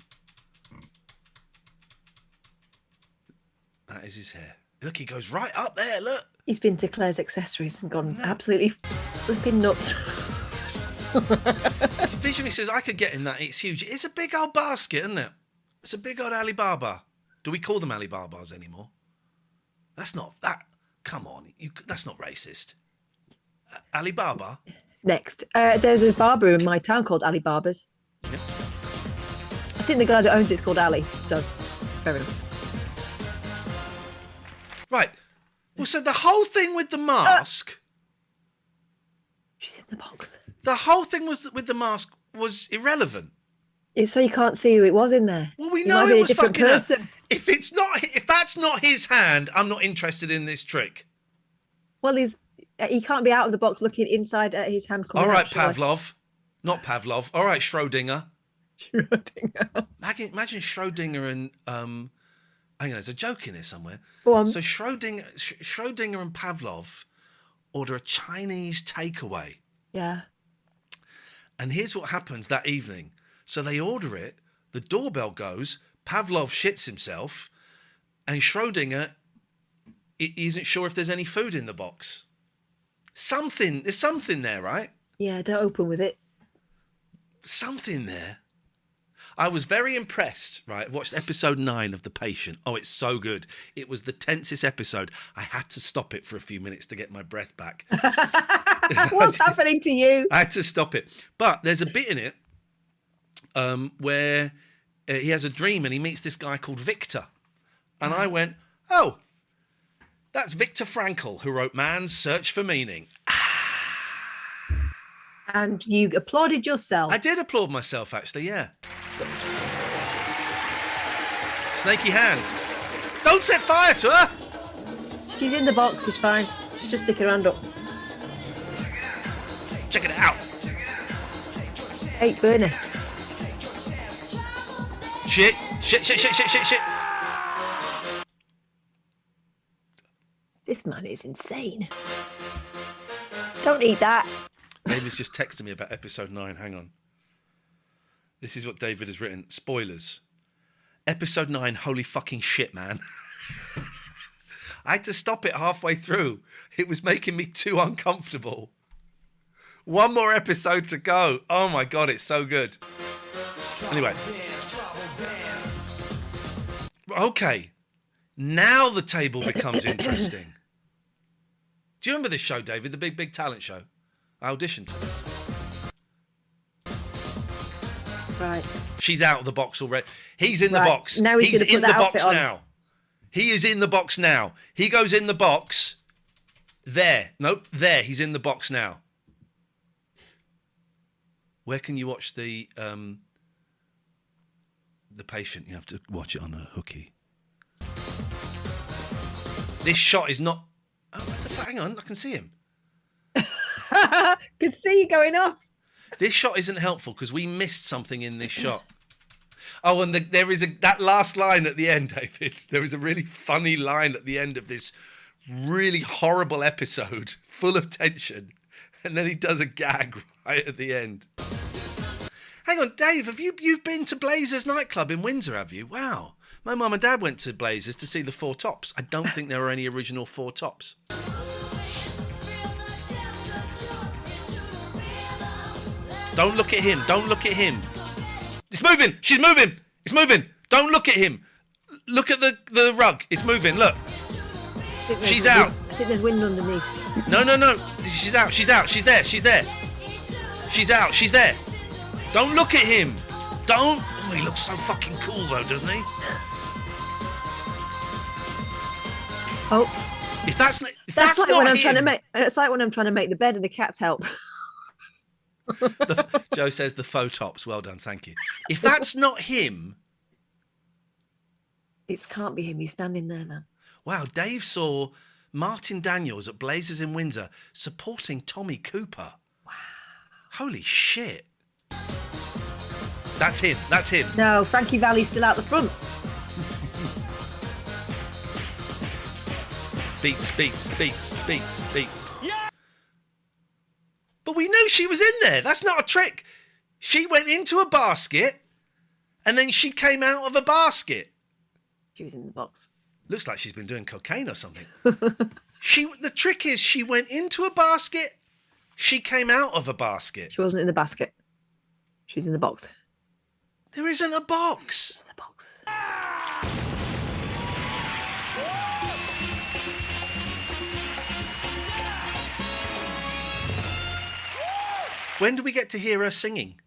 That is his hair. Look, he goes right up there. Look. He's been to Claire's Accessories and gone absolutely flipping nuts. Visually says, I could get in that. It's huge. It's a big old basket, isn't it? It's a big old Alibaba. Do we call them Alibabas anymore? That's not that. Come on, that's not racist. Alibaba. Next, there's a barber in my town called Ali Barbers. Yep. I think the guy that owns it's called Ali. So, fair enough. Right. Well, so the whole thing with the mask. She's in the box. The whole thing with the mask was irrelevant. It's so you can't see who it was in there. Well, we It know might it be a was different fucking person. If that's not his hand, I'm not interested in this trick. Well, he can't be out of the box looking inside at his hand. All right, surely. Pavlov. Not Pavlov. All right, Schrodinger. Schrodinger. Imagine Schrodinger and hang on, there's a joke in here somewhere. Go on. So Schrodinger and Pavlov order a Chinese takeaway. Yeah. And here's what happens that evening. So they order it, the doorbell goes, Pavlov shits himself, And Schrodinger isn't sure if there's any food in the box. There's something there, right? Yeah, don't open with it. Something there. I was very impressed, right? I've watched episode 9 of The Patient. Oh, it's so good. It was the tensest episode. I had to stop it for a few minutes to get my breath back. What's happening to you? I had to stop it. But there's a bit in it where he has a dream and he meets this guy called Viktor. And I went, oh, that's Viktor Frankl, who wrote Man's Search for Meaning. And you applauded yourself. I did applaud myself, actually, yeah. Snaky hand. Don't set fire to her! She's in the box, she's fine. Just stick her hand up. Check it out. Hey, Bernie. Shit. This man is insane. Don't eat that. David's just texted me about episode 9. Hang on. This is what David has written. Spoilers. Episode 9, holy fucking shit, man. I had to stop it halfway through. It was making me too uncomfortable. One more episode to go. Oh my God, it's so good. Anyway. Okay. Now the table becomes interesting. Do you remember this show, David? The Big Talent Show? I auditioned for this. Right. She's out of the box already. He's in the box. Now he's in the box on. now. He is in the box now. He goes in the box. There. Nope, there. He's in the box now. Where can you watch the Patient? You have to watch it on a hooky. This shot is not... Oh, what the fuck? Hang on, I can see him. Could see you going off. This shot isn't helpful because we missed something in this shot. Oh, and there is that last line at the end, David. There is a really funny line at the end of this really horrible episode, full of tension, and then he does a gag right at the end. Hang on, Dave, you've been to Blazers nightclub in Windsor, have you? Wow. My mum and dad went to Blazers to see the Four Tops. I don't think there were any original Four Tops. Don't look at him. Don't look at him. It's moving. She's moving. It's moving. Don't look at him. Look at the rug. It's moving. Look. She's out. I think there's wind underneath. No. She's out. She's out. She's there. She's there. She's out. She's there. Don't look at him. Don't. Oh, he looks so fucking cool though, doesn't he? Oh. If that's like not when I'm him, trying to make. It's like when I'm trying to make the bed and the cats help. Joe says the faux tops. Well done, thank you. If that's not him, it can't be him. He's standing there, man. Wow, Dave saw Martin Daniels at Blazers in Windsor supporting Tommy Cooper. Wow, holy shit! That's him. That's him. No, Frankie Valli's still out the front. Beats. Yeah. But we knew she was in there. That's not a trick. She went into a basket and then she came out of a basket. She was in the box. Looks like she's been doing cocaine or something. The trick is she went into a basket, she came out of a basket. She wasn't in the basket. She's in the box. There isn't a box. There's a box. When do we get to hear her singing?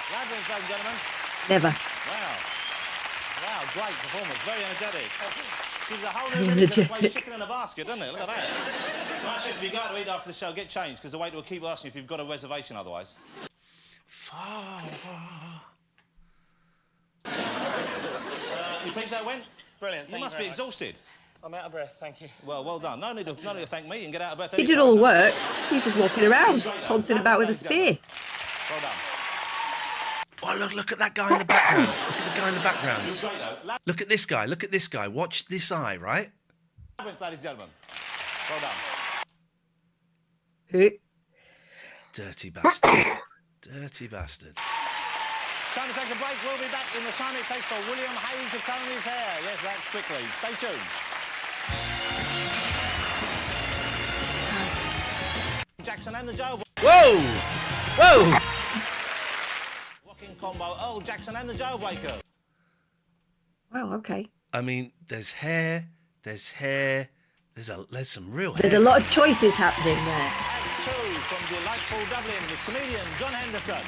Ladies and gentlemen. Never. Wow, great performance. Very energetic. Gives a whole Very new energetic. chicken in a basket, doesn't it? Look at that. Nice, if you go out to eat after the show, get changed, because the waiter will keep asking if you've got a reservation otherwise. You pleased how it went? Brilliant. You must be exhausted. I'm out of breath, thank you. Well done. No need to thank me. You can get out of breath. He did all the work. He's just walking around, pouncing about with a spear. Well done. Oh, look at that guy in the background. Look at the guy in the background. Look at this guy. Look at this guy. Watch this eye, right? Ladies and gentlemen. Well done. Who? Dirty bastard. Dirty bastard. Time to take a break. We'll be back in the time it takes for William Hayes to comb his hair. Yes, that's quickly. Stay tuned. Jackson and the Jailbreakers. Whoa! Whoa! Rocking combo, Earl Jackson and the Jailbreakers. Wow, okay. I mean, there's hair, there's some real hair. There's a lot of choices happening there. Act 2 from delightful Dublin with comedian John Henderson.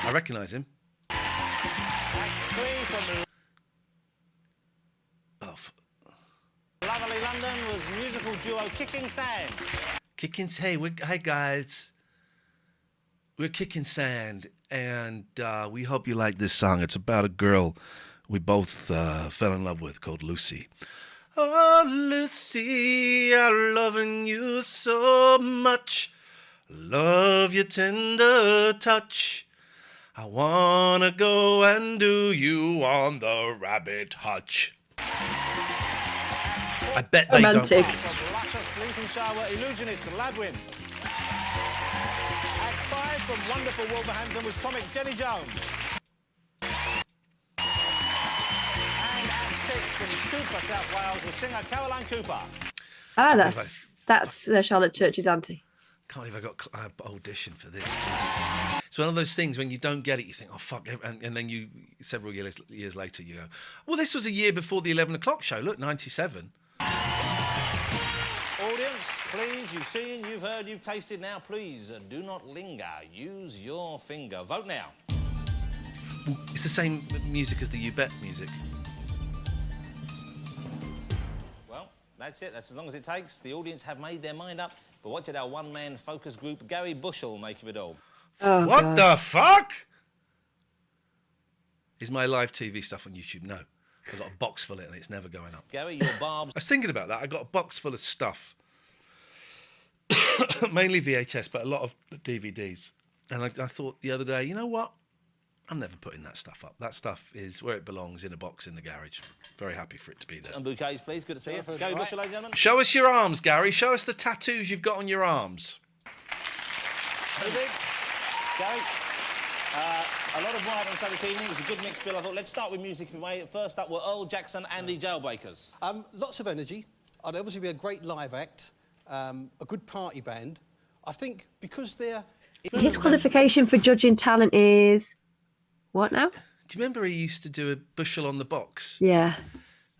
I recognise him. Act 3 from lovely London was musical duo Kicking Sand. Hey guys, we're Kicking Sand, and we hope you like this song. It's about a girl we both fell in love with called Lucy. Oh, Lucy, I'm loving you so much. Love your tender touch. I wanna go and do you on the rabbit hutch. I bet they Romantic. From luscious Lincolnshire illusionist Labyrinth. Act 5 from wonderful Wolverhampton was comic Jenny Jones. And Act 6 from super South Wales was singer Caroline Cooper. Ah, that's Charlotte Church's auntie. Can't believe I got audition for this. Jesus. It's one of those things when you don't get it, you think, oh, fuck. And then you, several years later, you go, well, this was a year before the 11 o'clock show. Look, 97. Audience, please, you've seen, you've heard, you've tasted. Now, please, do not linger. Use your finger. Vote now. It's the same music as the You Bet music. Well, that's it. That's as long as it takes. The audience have made their mind up. But what did our one-man focus group, Gary Bushell, make of it all? Oh, what God. the fuck? Is my live TV stuff on YouTube? No. I've got a box full of it and it's never going up. Gary, your barbs. I was thinking about that. I got a box full of stuff. Mainly VHS, but a lot of DVDs. And I thought the other day, you know what? I'm never putting that stuff up. That stuff is where it belongs, in a box in the garage. Very happy for it to be there. And bouquets, please. Good to see you. Gary Bushell, ladies and gentlemen. Show us your arms, Gary. Show us the tattoos you've got on your arms. Very big. Gary. A lot of riot on show this evening. It was a good mix, Bill. I thought, let's start with music if we may. First up were Earl Jackson and the Jailbreakers. Lots of energy. I'd obviously be a great live act, a good party band. I think because they're... His qualification for judging talent is... What now? Do you remember he used to do a Bushel on the box? Yeah.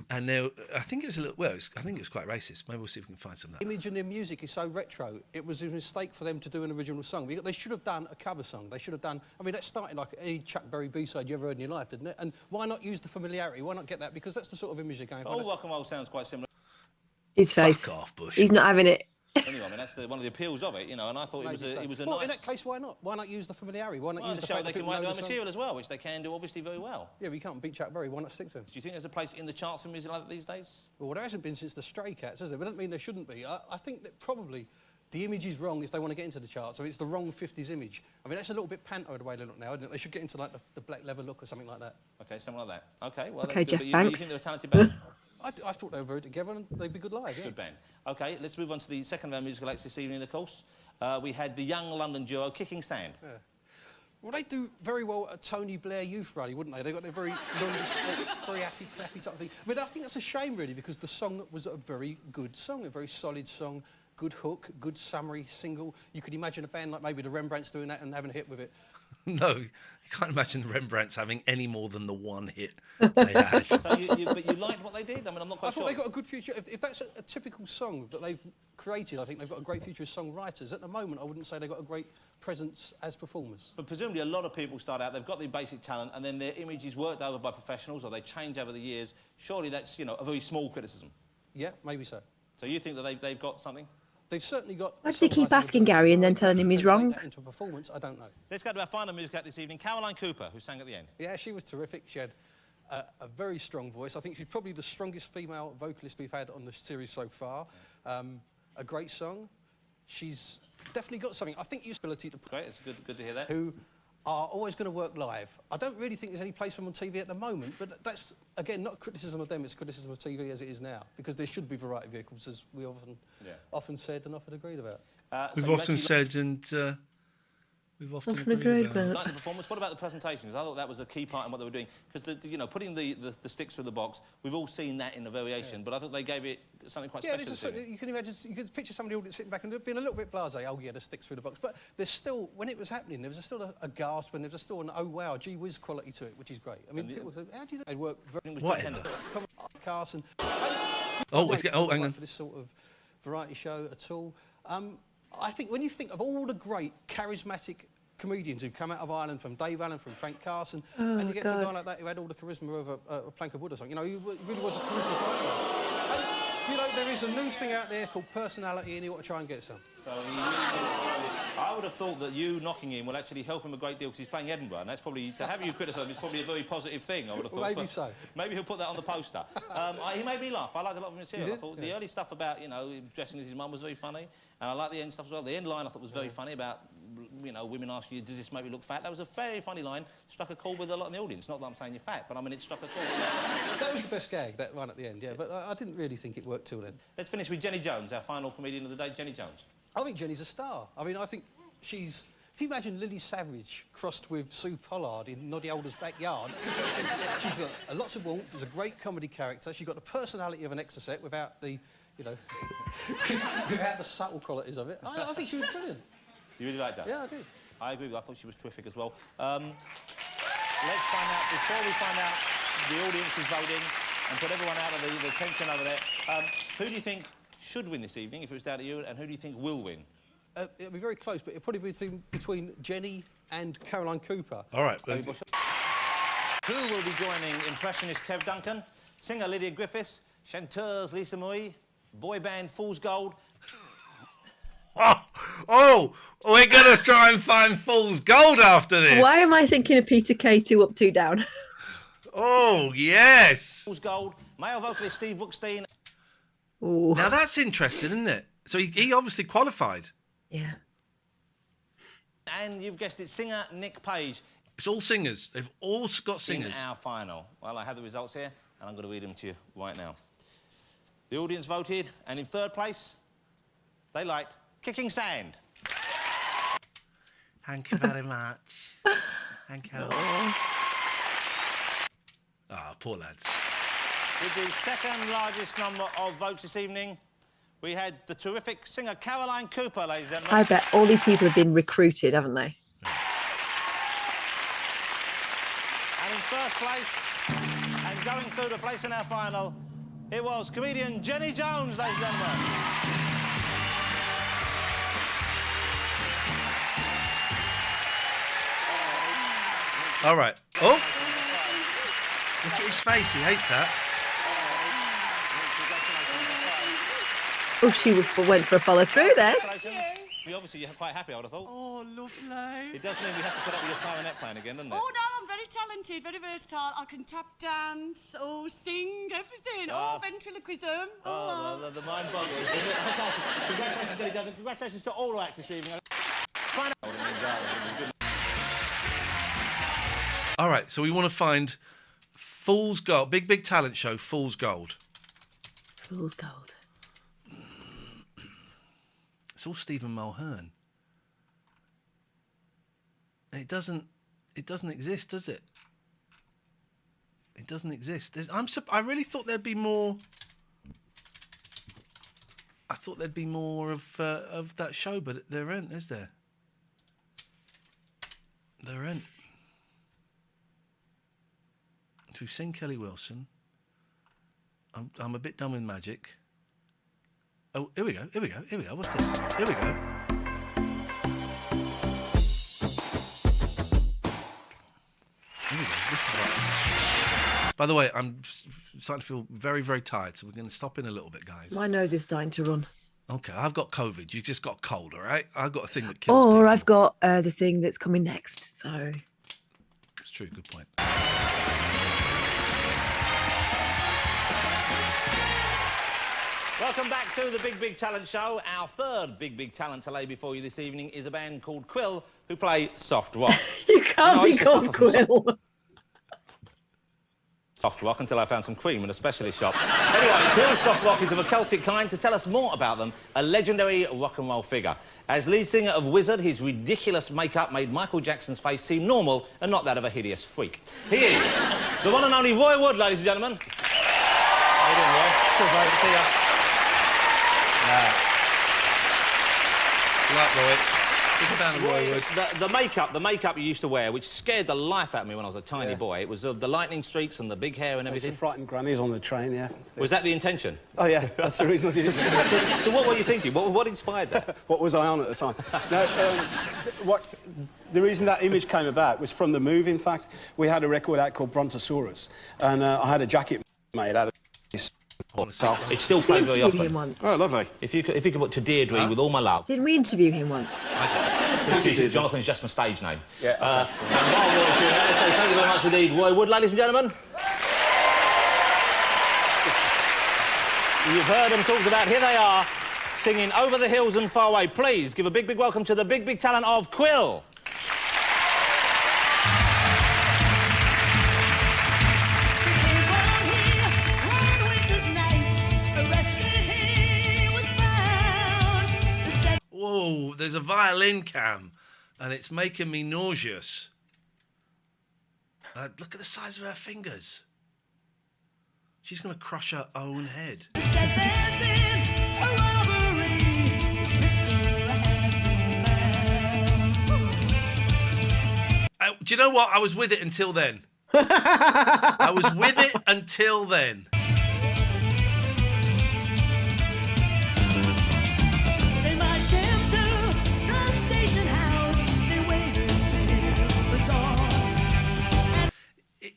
And now, I think it was a little... Well, I think it was quite racist. Maybe we'll see if we can find some of that. Image and their music is so retro, it was a mistake for them to do an original song. They should have done a cover song. They should have done... I mean, that started like any Chuck Berry B-side you ever heard in your life, didn't it? And why not use the familiarity? Why not get that? Because that's the sort of image they're going for. All rock and roll sounds quite similar. His face. Fuck off, Bush. He's not having it. Anyway, I mean, that's one of the appeals of it, you know, and I thought it was a well, nice... in that case, why not? Why not use the familiarity? Why not use the show fact they that can people write know their the material song? as well, which they can do obviously very well. Yeah, but you can't beat Chuck Berry. Why not stick to him? Do you think there's a place in the charts for music like that these days? Well, there hasn't been since the Stray Cats, has there? But that doesn't mean there shouldn't be. I think that probably the image is wrong if they want to get into the charts. So it's the wrong 50s image. I mean, that's a little bit panto the way they look now, isn't it? They should get into like the black leather look or something like that. Okay, something like that. Okay, well, Okay, that's good. Jeff, But you thanks. think they're a talented band? I thought they were very together and they'd be good live, yeah. Good band. Okay, let's move on to the second of our musical acts this evening, of course. We had the young London duo Kicking Sand. Yeah. Well, they do very well at Tony Blair Youth Rally, wouldn't they? They got their very very happy, clappy type of thing. I mean, I think that's a shame, really, because the song was a very good song, a very solid song, good hook, good summary single. You could imagine a band like maybe the Rembrandts doing that and having a hit with it. No, you can't imagine the Rembrandts having any more than the one hit they had. So but you liked what they did? I mean, I'm not quite sure. I thought they got a good future. If that's a typical song that they've created, I think they've got a great future as songwriters. At the moment, I wouldn't say they've got a great presence as performers. But presumably a lot of people start out, they've got the basic talent, and then their image is worked over by professionals, or they change over the years. Surely that's, you know, a very small criticism. Yeah, maybe so. So you think that they've got something? They've certainly got... Why does he keep asking Gary and then telling him he's wrong? Into a performance, I don't know. Let's go to our final music act this evening, Caroline Cooper, who sang at the end. Yeah, she was terrific. She had a very strong voice. I think she's probably the strongest female vocalist we've had on the series so far. A great song. She's definitely got something. I think ability to... Great, it's good to hear that. Who are always going to work live. I don't really think there's any place for them on TV at the moment, but that's, again, not criticism of them, it's criticism of TV as it is now, because there should be variety vehicles, as we often said and often agreed about. We've often said and We've often agreed about. Like the performance. What about the presentation? Because I thought that was a key part in what they were doing. Because putting the sticks through the box, we've all seen that in the variation. But I thought they gave it something quite special. You can imagine. You could picture somebody audience sitting back and being a little bit blasé. Oh yeah, the sticks through the box. But there's still, when it was happening, there was still a gasp and there was still an oh wow, gee whiz quality to it, which is great. I mean, people say, how do you think they'd work? Whatever. Carson. Hang on. For this sort of variety show at all. I think when you think of all the great charismatic comedians who come out of Ireland, from Dave Allen, from Frank Carson, and you get to a guy like that who had all the charisma of a plank of wood or something. He really was a charisma fighter. And, there is a new thing out there called personality, and you ought to try and get some. So I would have thought that you knocking him will actually help him a great deal because he's playing Edinburgh, and that's probably, to have you criticise him is probably a very positive thing, I would have thought. Maybe so. Maybe he'll put that on the poster. He made me laugh. I liked a lot of him material. I thought the early stuff about, dressing as his mum was very funny, and I like the end stuff as well. The end line I thought was very funny about, women asking you, does this make me look fat? That was a very funny line. Struck a chord with a lot in the audience. Not that I'm saying you're fat, but I mean, it struck a chord. That was the best gag, that one at the end, yeah. But I didn't really think it worked till then. Let's finish with Jenny Jones, our final comedian of the day, Jenny Jones. I think Jenny's a star. I mean, I think she's... If you imagine Lily Savage crossed with Sue Pollard in Noddy Older's backyard, she's got lots of warmth, she's a great comedy character, she's got the personality of an Exocet without the, without the subtle qualities of it. I think she was brilliant. You really liked that? Yeah, I did. I agree with that. I thought she was terrific as well. Let's find out, before we find out the audience is voting and put everyone out of the tension over there, who do you think should win this evening, if it was down to you, and who do you think will win? It'll be very close, but it'll probably be between Jenny and Caroline Cooper. All right. Who will be joining impressionist Kev Duncan, singer Lydia Griffiths, chanteuse Lisa Marie, boy band Fool's Gold? We're going to try and find Fool's Gold after this. Why am I thinking of Peter Kay, 2 Up, 2 Down? Oh, yes. Fool's Gold, male vocalist Steve Brookstein. Ooh. Now, that's interesting, isn't it? So he obviously qualified. Yeah. And you've guessed it, singer Nick Page. It's all singers. They've all got singers. In our final. Well, I have the results here, and I'm going to read them to you right now. The audience voted, and in third place, they liked Kicking Sand. Thank you very much. Thank you. Poor lads. With the second largest number of votes this evening, we had the terrific singer Caroline Cooper, ladies and gentlemen. I bet all these people have been recruited, haven't they? And in first place, and going through the place in our final, it was comedian Jenny Jones, ladies and gentlemen. All right. Oh! Look at his face. He hates that. Oh, she went for a follow through then. Obviously, you're quite happy, I would have thought. Oh, lovely. It does mean we have to put up with your clarinet playing again, doesn't it? Oh, no, I'm very talented, very versatile. I can tap dance, sing, everything. Ventriloquism. The mind boggles. Congratulations, Jenny Jones. Congratulations to all who acted this evening. All right, so we want to find Fool's Gold. Big talent show, Fool's Gold. Fool's Gold. It's all Stephen Mulhern. It doesn't exist, does it? It doesn't exist. I really thought there'd be more. I thought there'd be more of that show, but there ain't, is there? There ain't. So we've seen Kelly Wilson. I'm a bit done with magic. Oh, here we go. What's this? Here we go. This is like... By the way, I'm starting to feel very, very tired, so we're going to stop in a little bit, guys. My nose is starting to run. Okay, I've got COVID. You just got cold, all right? I've got a thing that kills Or people. I've got the thing that's coming next, so... It's true, good point. Welcome back to the Big Talent Show. Our third Big Talent to lay before you this evening is a band called Quill, who play soft rock. You can't be called Quill. soft rock until I found some cream in a specialist shop. Anyway, Quill's soft rock is of a Celtic kind. To tell us more about them, a legendary rock and roll figure. As lead singer of Wizard, his ridiculous makeup made Michael Jackson's face seem normal and not that of a hideous freak. He is the one and only Roy Wood, ladies and gentlemen. How you doing, Roy? Good, mate. See ya. Right, Roy. The makeup you used to wear, which scared the life out of me when I was a tiny boy, it was of the lightning streaks and the big hair and everything. Some frightened grannies on the train, yeah. Was that the intention? Oh, yeah, that's the reason I did it. So what were you thinking? What inspired that? What was I on at the time? No, the reason that image came about was from the movie, in fact. We had a record out called Brontosaurus, and I had a jacket made out of this. It's still played very often. Him once. Oh, lovely. If you could put to Deirdre with all my love. Didn't we interview him once? Jonathan's just my stage name. Yeah. And while Roy's doing that, let's say thank you very much indeed, Roy Wood, ladies and gentlemen. You've heard them talked about. Here they are, singing Over the Hills and Far Away. Please give a big, big welcome to the big, big talent of Quill. Whoa, there's a violin cam, and it's making me nauseous. Look at the size of her fingers. She's going to crush her own head. Do you know what? I was with it until then. I was with it until then.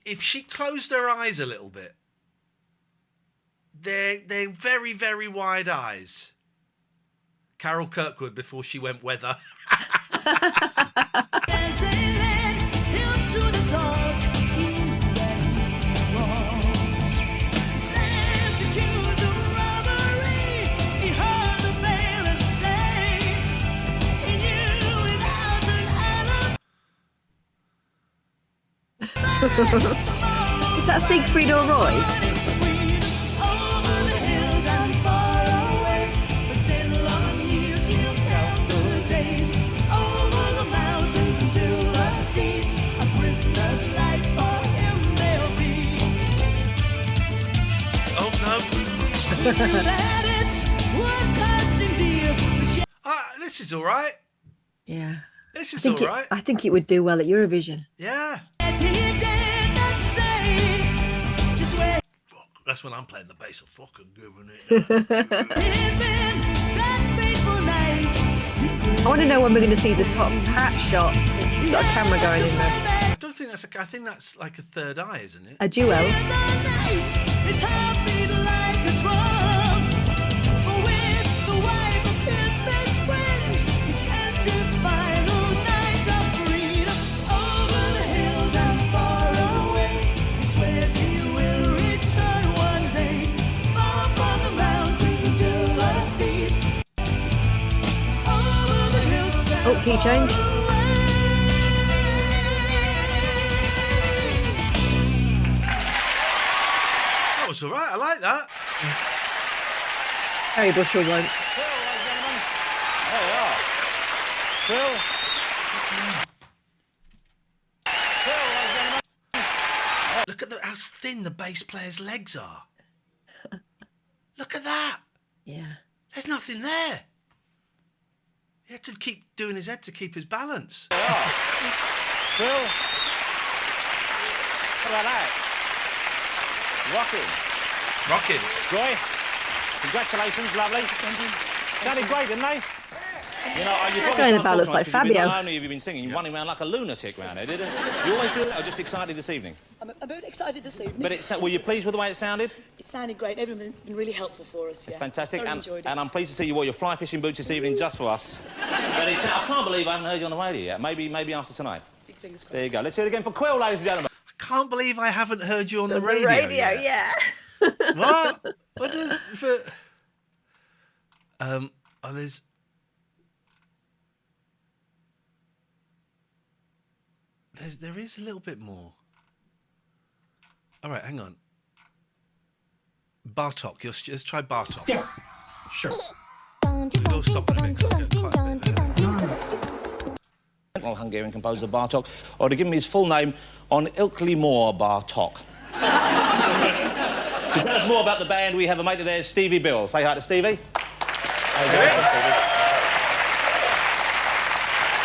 If she closed her eyes a little bit, they're very, very wide eyes. Carol Kirkwood before she went weather. Is that Siegfried or Roy? This is all right. Yeah. This is all right. I think it would do well at Eurovision. Yeah. That's when I'm playing the bass. I'm fucking giving it. I want to know when we're going to see the top hat shot. It's got a camera going in there. I don't think that's. I think that's like a third eye, isn't it? A duo. Oh, key change. That was all right. I like that. Harry Bushell won't. There we are. Phil. Look at how thin the bass player's legs are. Look at that. Yeah. There's nothing there. He had to keep doing his head to keep his balance. There we are. Phil. What about that? Rocking. Roy, congratulations, lovely. Sounded great, didn't they? You know, you That guy in the back looks like Fabio. Not only have you been singing, you're running around like a lunatic around here, didn't you? You always do that, or just excited this evening? I'm very excited this evening. But were you pleased with the way it sounded? It sounded great. Everyone's been really helpful for us. It's yeah. fantastic. Thoroughly enjoyed it. And I'm pleased to see you wore your fly fishing boots this evening just for us. But I can't believe I haven't heard you on the radio yet. Maybe after tonight. Big fingers crossed. There you go. Let's hear it again for Quill, ladies and gentlemen. I can't believe I haven't heard you on the radio. Yeah. What? What does for? There is a little bit more. All right, hang on. Bartok. Let's try Bartok. Yeah, sure. We'll stop in a minute, 'cause I'll get quite a bit. Hungarian composer Bartok, or to give him his full name, on Ilkley Moor Bartok. To tell us more about the band, we have a mate of theirs, Stevie Bill. Say hi to Stevie.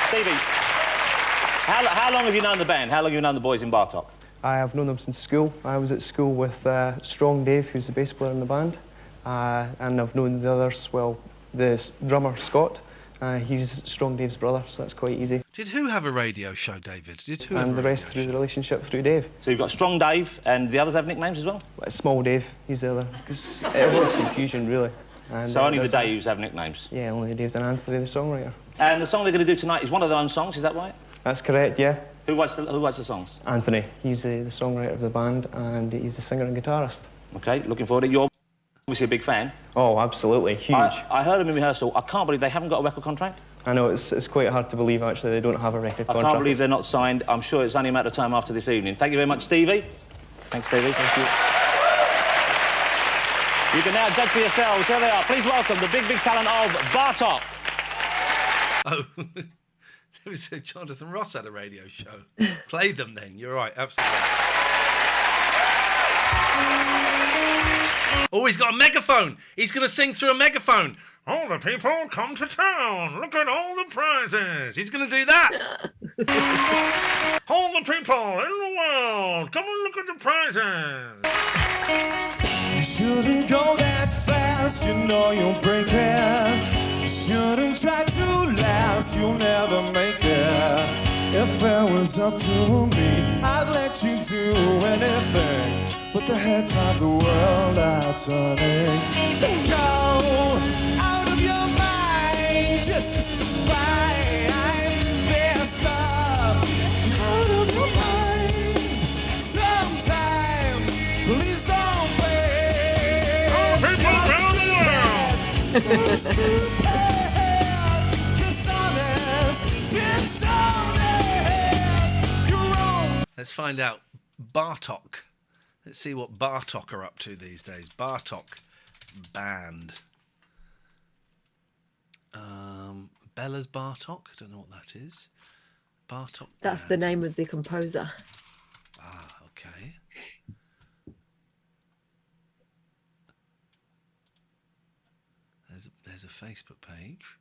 Stevie, how long have you known the band? How long have you known the boys in Bartok? I have known them since school. I was at school with Strong Dave, who's the bass player in the band, and I've known the others, well, the drummer, Scott. He's Strong Dave's brother, so that's quite easy. Did who have a radio show, David? Did who? And the rest through the relationship through Dave. So you've got Strong Dave, and the others have nicknames as well? Small Dave, he's the other. Because it was confusion, really. And, so only the Daves have nicknames? Yeah, only the Daves and Anthony, the songwriter. And the song they're going to do tonight is one of their own songs, is that right? That's correct, yeah. Who writes the songs? Anthony. He's the songwriter of the band, and he's the singer and guitarist. OK, looking forward to it. You're obviously a big fan. Oh, absolutely, huge. I heard them in rehearsal. I can't believe they haven't got a record contract. I know, it's quite hard to believe, actually, they don't have a record contract. I can't believe they're not signed. I'm sure it's only a matter of time after this evening. Thank you very much, Stevie. Thanks, Stevie. Thank you. You can now judge for yourselves. Here they are. Please welcome the big talent of Bartok. Oh, there was Jonathan Ross had a radio show. Play them then. You're right, absolutely. Oh, he's got a megaphone. He's going to sing through a megaphone. All the people come to town. Look at all the prizes. He's going to do that. All the people in the world, come and look at the prizes. You shouldn't go that fast, you know you'll break it. You shouldn't try to last, you'll never make it. If it was up to me, I'd let you do anything. But the heads of the world are turning. Then go out of your mind just to survive this stuff. Out of your mind. Sometimes, please don't play. All the people around the world. So stupid, dishonest. You're wrong. Let's find out. Bartok. Let's see what Bartok are up to these days. Bartok band. Bella's Bartok. I don't know what that is. Bartok. That's the name of the composer. Ah, okay. There's a Facebook page.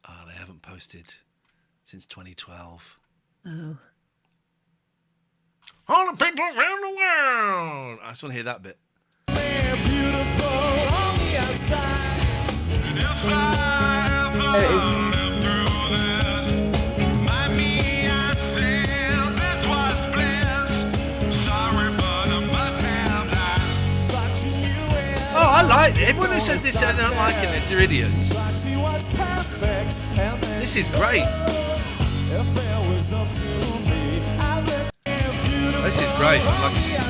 Ah, they haven't posted since 2012. Oh. All the people around the world. I just want to hear that bit. There it is. Oh, I like it. Everyone who says this and don't like it, they're idiots. This is great. This is great. I love this.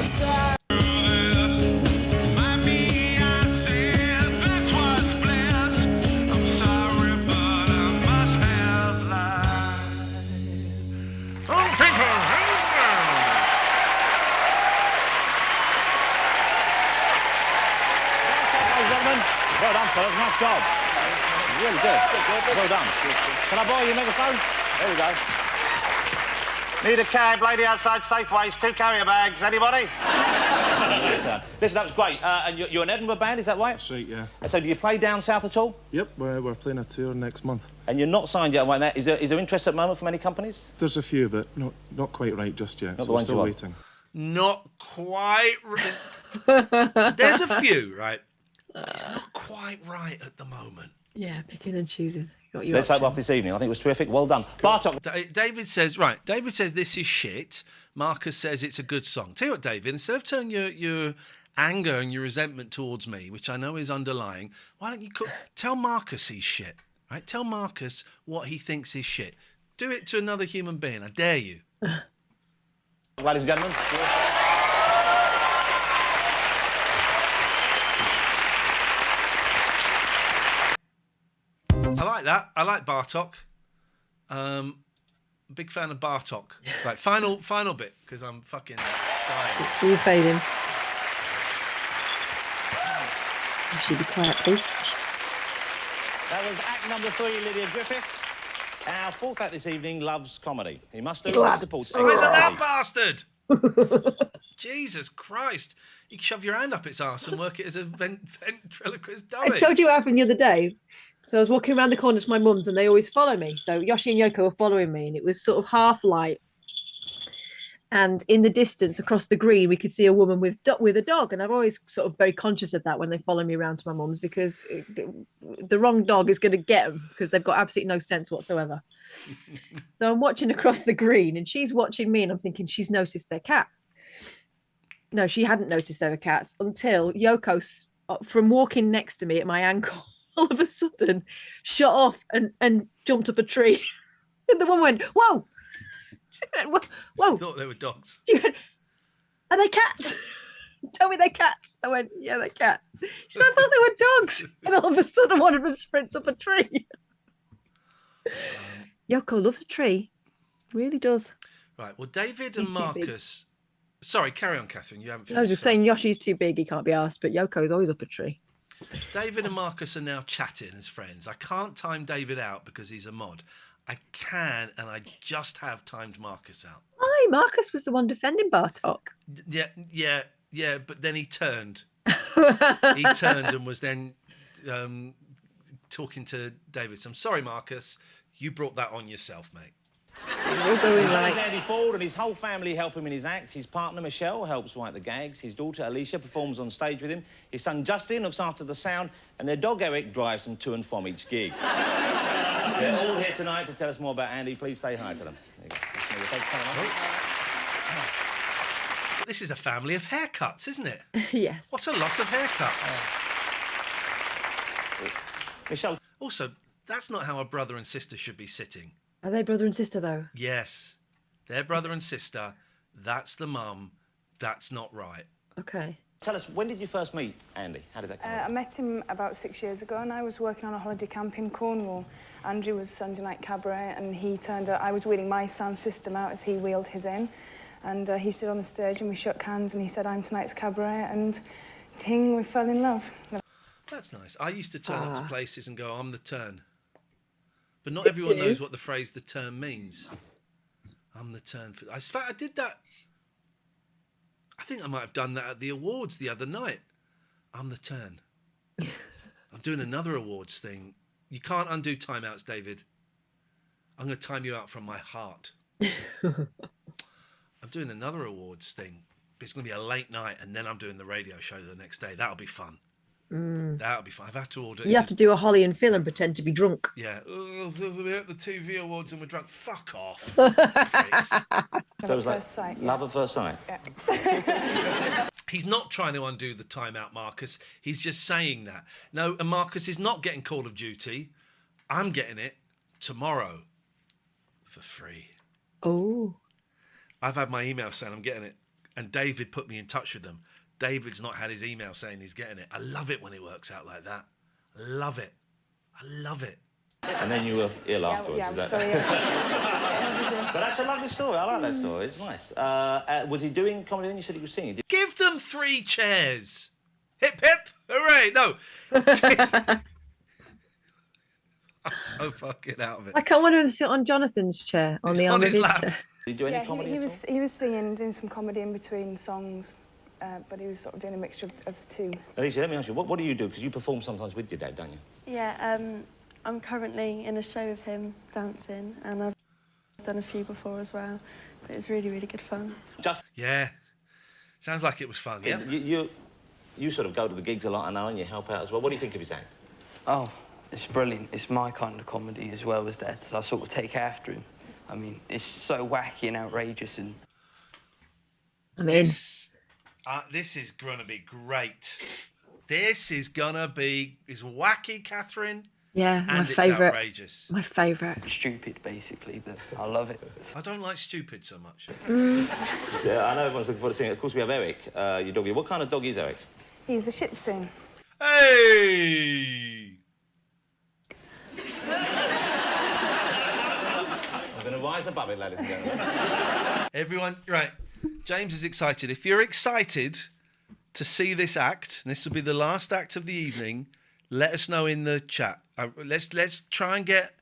Well done, fellas. Nice job. Really good. Well done. Can I borrow your megaphone? There we go. Need a cab, lady outside Safeways, 2 carrier bags. Anybody? Listen, that was great. And you're an Edinburgh band, is that right? That's right, yeah. And so do you play down south at all? Yep, we're playing a tour next month. And you're not signed yet, right? Is there interest at the moment from any companies? There's a few, but not quite right just yet. Not so we're still waiting. Not quite. There's a few, right? It's not quite right at the moment. Yeah, picking and choosing. Got your Let's hope off this evening. I think it was terrific. Well done. Bartok. David says this is shit. Marcus says it's a good song. Tell you what, David, instead of turning your anger and your resentment towards me, which I know is underlying, why don't you tell Marcus he's shit, right? Tell Marcus what he thinks is shit. Do it to another human being. I dare you. Ladies and gentlemen. I like that. I like Bartok. Big fan of Bartok. Right, final bit, because I'm fucking... dying. Are you fading? Should be quiet, please. That was act number 3, Lydia Griffith. Our fourth act this evening loves comedy. He must do what he supports. Oh, isn't that bastard? Jesus Christ. You can shove your hand up its arse and work it as a ventriloquist dummy. I told you what happened the other day. So I was walking around the corner to my mum's and they always follow me. So Yoshi and Yoko were following me and it was sort of half light. And in the distance across the green, we could see a woman with a dog. And I'm always sort of very conscious of that when they follow me around to my mum's, because the wrong dog is going to get them because they've got absolutely no sense whatsoever. So I'm watching across the green and she's watching me and I'm thinking she's noticed their cats. No, she hadn't noticed there were cats until Yoko, from walking next to me at my ankle, all of a sudden shot off and jumped up a tree. And the woman went, whoa. Whoa. I thought they were dogs. Went, are they cats? Tell me they're cats. I went, yeah, they're cats. She said, I thought they were dogs. And all of a sudden one of them sprints up a tree. Yoko loves a tree. Really does. Right. Well, David and Marcus... Sorry, carry on, Catherine. You haven't finished. I was just saying Yoshi's too big, he can't be asked, but Yoko's always up a tree. David and Marcus are now chatting as friends. I can't time David out because he's a mod. I can, and I just have timed Marcus out. Hi, Marcus was the one defending Bartok. Yeah, but then he turned. He turned and was then talking to David. So I'm sorry, Marcus, you brought that on yourself, mate. You're going right. Andy Ford and his whole family help him in his act. His partner, Michelle, helps write the gags. His daughter, Alicia, performs on stage with him. His son, Justin, looks after the sound. And their dog, Eric, drives them to and from each gig. They're all here tonight to tell us more about Andy. Please say hi to them. This is a family of haircuts, isn't it? Yes. What a lot of haircuts. Michelle. Also, that's not how a brother and sister should be sitting. Are they brother and sister, though? Yes. They're brother and sister. That's the mum. That's not right. Okay. Tell us, when did you first meet Andy? How did that come I met him about 6 years ago and I was working on a holiday camp in Cornwall. Andrew was Sunday night cabaret and he turned out, I was wheeling my sound system out as he wheeled his in. And he stood on the stage and we shook hands and he said, I'm tonight's cabaret, and ting, we fell in love. That's nice. I used to turn up to places and go, I'm the turn. But not everyone knows what the phrase the turn means. I'm the turn. In fact, I did that. I think I might have done that at the awards the other night. I'm the turn. I'm doing another awards thing. You can't undo timeouts, David. I'm going to time you out from my heart. I'm doing another awards thing. It's going to be a late night, and then I'm doing the radio show the next day. That'll be fun. That'll be fun. I've had to order. You have to do a Holly and Phil and pretend to be drunk. Yeah. We're at the TV awards and we're drunk. Fuck off. So it was like love at first sight. Yeah. He's not trying to undo the timeout, Marcus. He's just saying that. No, and Marcus is not getting Call of Duty. I'm getting it tomorrow for free. Oh. I've had my email saying I'm getting it, and David put me in touch with them. David's not had his email saying he's getting it. I love it when it works out like that. I love it. I love it. And then you were ill afterwards, yeah, is that? But that's a lovely story. I like that story. It's nice. Was he doing comedy then? You said he was singing. Give them 3 chairs. Hip, hip. Hooray. No. I'm so fucking out of it. I can't want to sit on Jonathan's chair, on the arm of his chair. Did he do any comedy he was singing, doing some comedy in between songs. But he was sort of doing a mixture of the two. Alicia, let me ask you, what do you do? Because you perform sometimes with your dad, don't you? Yeah, I'm currently in a show with him, dancing, and I've done a few before as well. But it's really, really good fun. Yeah. Sounds like it was fun, yeah? You sort of go to the gigs a lot, I know, and you help out as well. What do you think of his act? Oh, it's brilliant. It's my kind of comedy as well as Dad's, so I sort of take after him. I mean, it's so wacky and outrageous and... I'm in. This is going to be great. This is going to be... It's wacky, Catherine. Yeah, and my favourite. It's outrageous. My favourite. Stupid, basically. I love it. I don't like stupid so much. So, I know everyone's looking forward to seeing it. Of course, we have Eric, your doggy. What kind of dog is Eric? He's a Shih Tzu. Hey! I'm going to rise above it, ladies and gentlemen. Everyone, right. James is excited. If you're excited to see this act, and this will be the last act of the evening, let us know in the chat. Let's try and get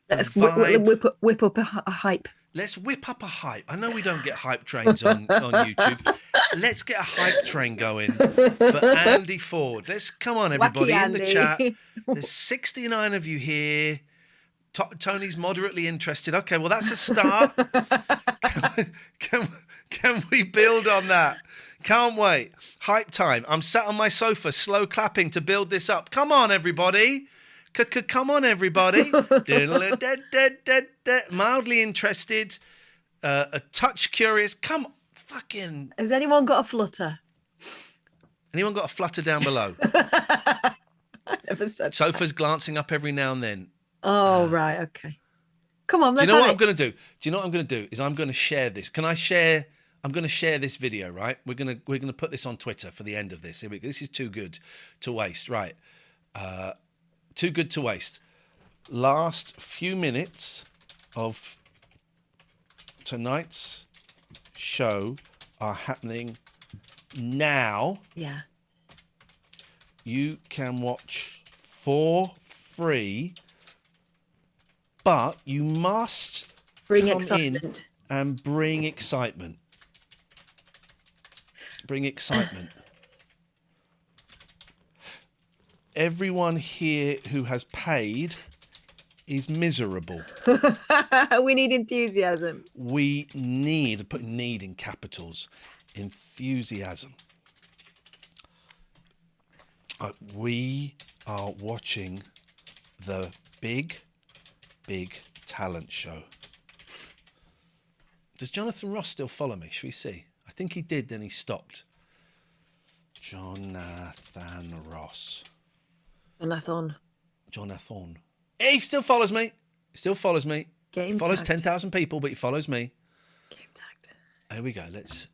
Let's whip up a hype. Let's whip up a hype. I know we don't get hype trains on YouTube. Let's get a hype train going for Andy Ford. Let's come on, everybody, in the chat. There's 69 of you here. Tony's moderately interested. Okay, well, that's a start. Can we build on that? Can't wait. Hype time. I'm sat on my sofa, slow clapping to build this up. Come on, everybody. Come on, everybody. Mildly interested. A touch curious. Come on. Fucking. Has anyone got a flutter? Anyone got a flutter down below? Never said Sofa's glancing up every now and then. Oh, right. Okay. Come on, let's do you know what have I'm going to do? Do you know what I'm going to do? Is I'm going to share this. Can I share? I'm going to share this video, right? We're going to put this on Twitter for the end of this. Here we go. This is too good to waste, right? Too good to waste. Last few minutes of tonight's show are happening now. Yeah. You can watch for free, but you must bring come excitement in and bring excitement. Bring excitement. Everyone here who has paid is miserable. We need enthusiasm. We need, put need in capitals, enthusiasm. We are watching the big talent show. Does Jonathan Ross still follow me? Should we see? I think he did, then he stopped. Jonathan Ross. Jonathan. He still follows me. He still follows me. Game he follows tagged. 10,000 people, but he follows me. Game tagged. Here we go. Let's.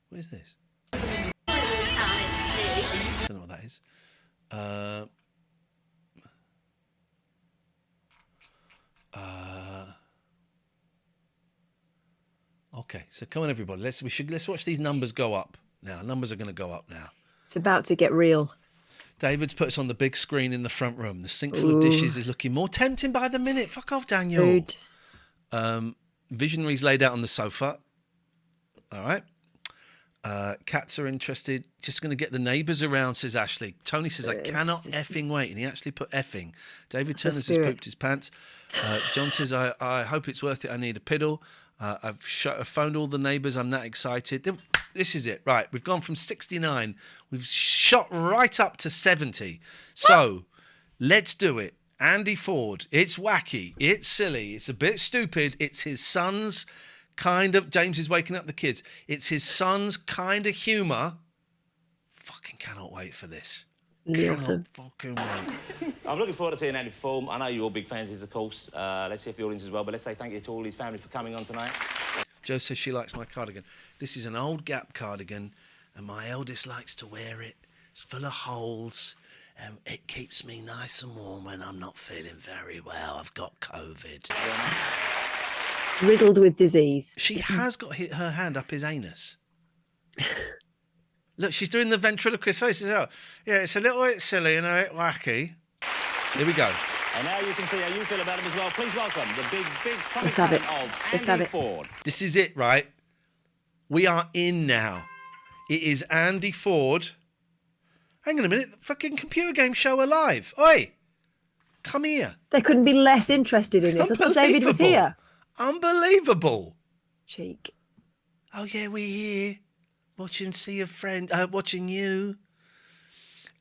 What is this? I don't know what that is. Okay, so come on, everybody. Let's watch these numbers go up now. Numbers are going to go up now. It's about to get real. David's put us on the big screen in the front room. The sink full of dishes is looking more tempting by the minute. Fuck off, Daniel. Food. Visionaries laid out on the sofa. All right. Cats are interested. Just going to get the neighbours around, says Ashley. Tony says, I cannot effing wait. And he actually put effing. David Turner has pooped his pants. John says, I hope it's worth it. I need a piddle. I've phoned all the neighbours. I'm that excited. This is it. Right. We've gone from 69. We've shot right up to 70. So let's do it. Andy Ford. It's wacky. It's silly. It's a bit stupid. It's his son's kind of... James is waking up the kids. It's his son's kind of humour. Fucking cannot wait for this. Awesome. Fucking wait. I'm looking forward to seeing Andy perform. I know you're all big fans of his, of course. Let's see if the audience as well, but let's say thank you to all his family for coming on tonight. Jo says she likes my cardigan. This is an old Gap cardigan, and my eldest likes to wear it. It's full of holes, and it keeps me nice and warm when I'm not feeling very well. I've got COVID. Riddled with disease. She has got her hand up his anus. Look, she's doing the ventriloquist face as well. Yeah, it's a little bit silly and a bit wacky. Here we go. And now you can see how you feel about him as well. Please welcome the big Let's have it. of Let's Andy have it. Ford. This is it, right? We are in now. It is Andy Ford. Hang on a minute. The fucking computer game show alive. Oi! Come here. They couldn't be less interested in this. I thought David was here. Unbelievable. Cheek. Oh, yeah, we're here. Watching See a Friend. Watching you.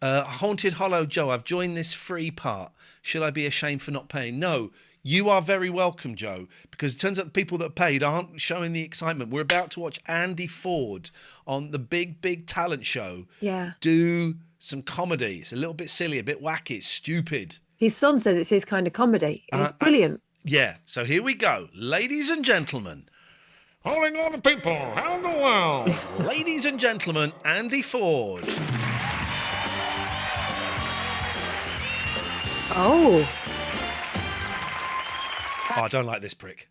Haunted Hollow Joe, I've joined this free part. Should I be ashamed for not paying? No, you are very welcome, Joe, because it turns out the people that paid aren't showing the excitement. We're about to watch Andy Ford on the big talent show. Yeah. Do some comedy. It's a little bit silly, a bit wacky, it's stupid. His son says it's his kind of comedy. It's brilliant. Yeah, so here we go. Ladies and gentlemen. Holding on to people around the world. Ladies and gentlemen, Andy Ford. Oh. Oh, I don't like this prick.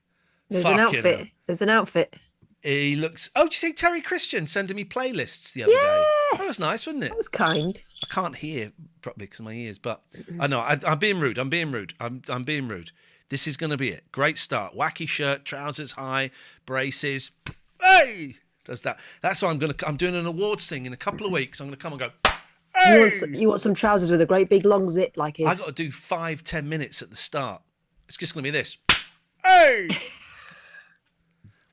There's an Fucking outfit. hell. There's an outfit. He looks... Oh, did you see Terry Christian sending me playlists the other day? That was nice, wasn't it? That was kind. I can't hear properly because of my ears, but I know I'm being rude. I'm being rude. I'm being rude. This is going to be it. Great start. Wacky shirt, trousers high, braces. Hey! Does that. That's why I'm doing an awards thing in a couple of weeks. I'm going to come and go, hey! You want some trousers with a great big long zip like his. I got to do 5-10 minutes at the start. It's just going to be this. Hey!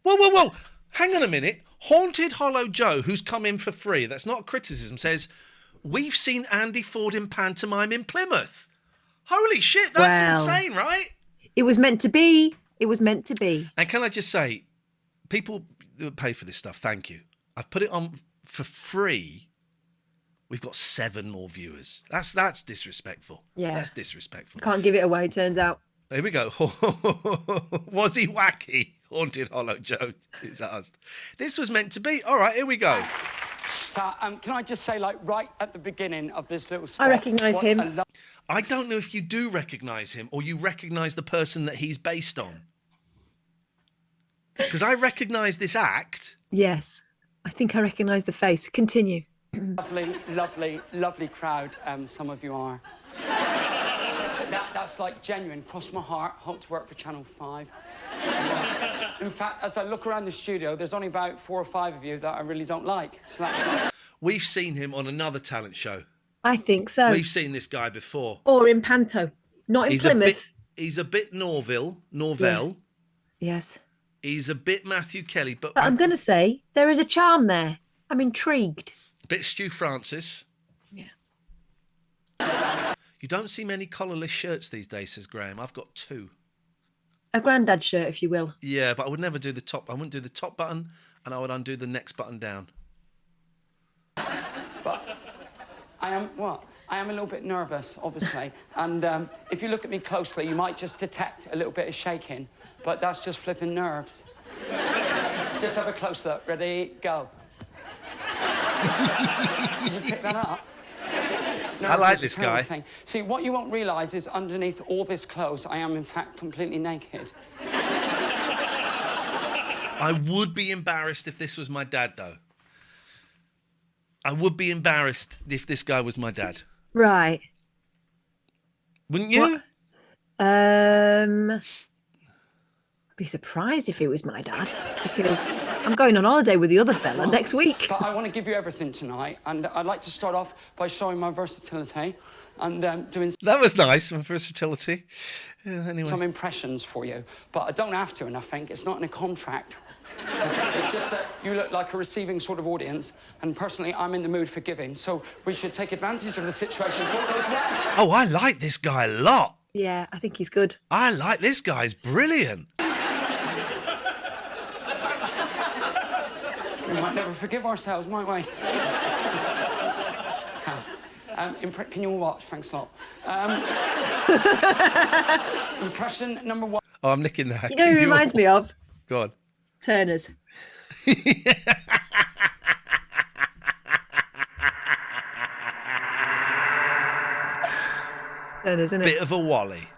Whoa. Hang on a minute. Haunted Hollow Joe, who's come in for free, that's not a criticism, says, we've seen Andy Ford in pantomime in Plymouth. Holy shit, that's insane, right? It was meant to be. It was meant to be. And can I just say, people that pay for this stuff, thank you. I've put it on for free. We've got 7 more viewers. That's disrespectful. Yeah. That's disrespectful. Can't give it away, turns out. Here we go. Was he wacky? Haunted Hollow Joe is asked. This was meant to be. All right, here we go. So, can I just say, like, right at the beginning of this little spot... I recognise him. I don't know if you do recognise him or you recognise the person that he's based on. Because I recognise this act. Yes. I think I recognise the face. Continue. Lovely crowd, some of you are. That's like genuine, cross my heart, hope to work for Channel 5. In fact, as I look around the studio, there's only about 4 or 5 of you that I really don't like. So that's... We've seen him on another talent show. I think so. We've seen this guy before. Or in Panto. Not in Plymouth. He's a bit Norvell. Yeah. Yes. He's a bit Matthew Kelly. But I'm going to say, there is a charm there. I'm intrigued. Bit Stu Francis. Yeah. You don't see many collarless shirts these days, says Graham. I've got 2. A granddad shirt, if you will. Yeah, but I would never do the top. I wouldn't do the top button, and I would undo the next button down. But I am a little bit nervous, obviously. And if you look at me closely, you might just detect a little bit of shaking. But that's just flipping nerves. Just have a close look. Ready? Go. Did you pick that up? I like this guy. Thing. See, what you won't realise is underneath all this clothes, I am, in fact, completely naked. I would be embarrassed if this was my dad, though. I would be embarrassed if this guy was my dad. Right. Wouldn't you? I'd be surprised if it was my dad, because I'm going on holiday with the other fella next week. But I want to give you everything tonight, and I'd like to start off by showing my versatility and doing... That was nice, my versatility. Yeah, anyway. Some impressions for you, but I don't have to, and I think it's not in a contract. It's just that you look like a receiving sort of audience, and personally, I'm in the mood for giving, so we should take advantage of the situation before it goes well. Oh, I like this guy a lot. Yeah, I think he's good. I like this guy. He's brilliant. We might never forgive ourselves, might we? Can you all watch? Thanks a lot. Impression number 1. Oh, I'm licking that. You know who he reminds me of? Go on. Turner's. Turner's, isn't it? Bit of a Wally.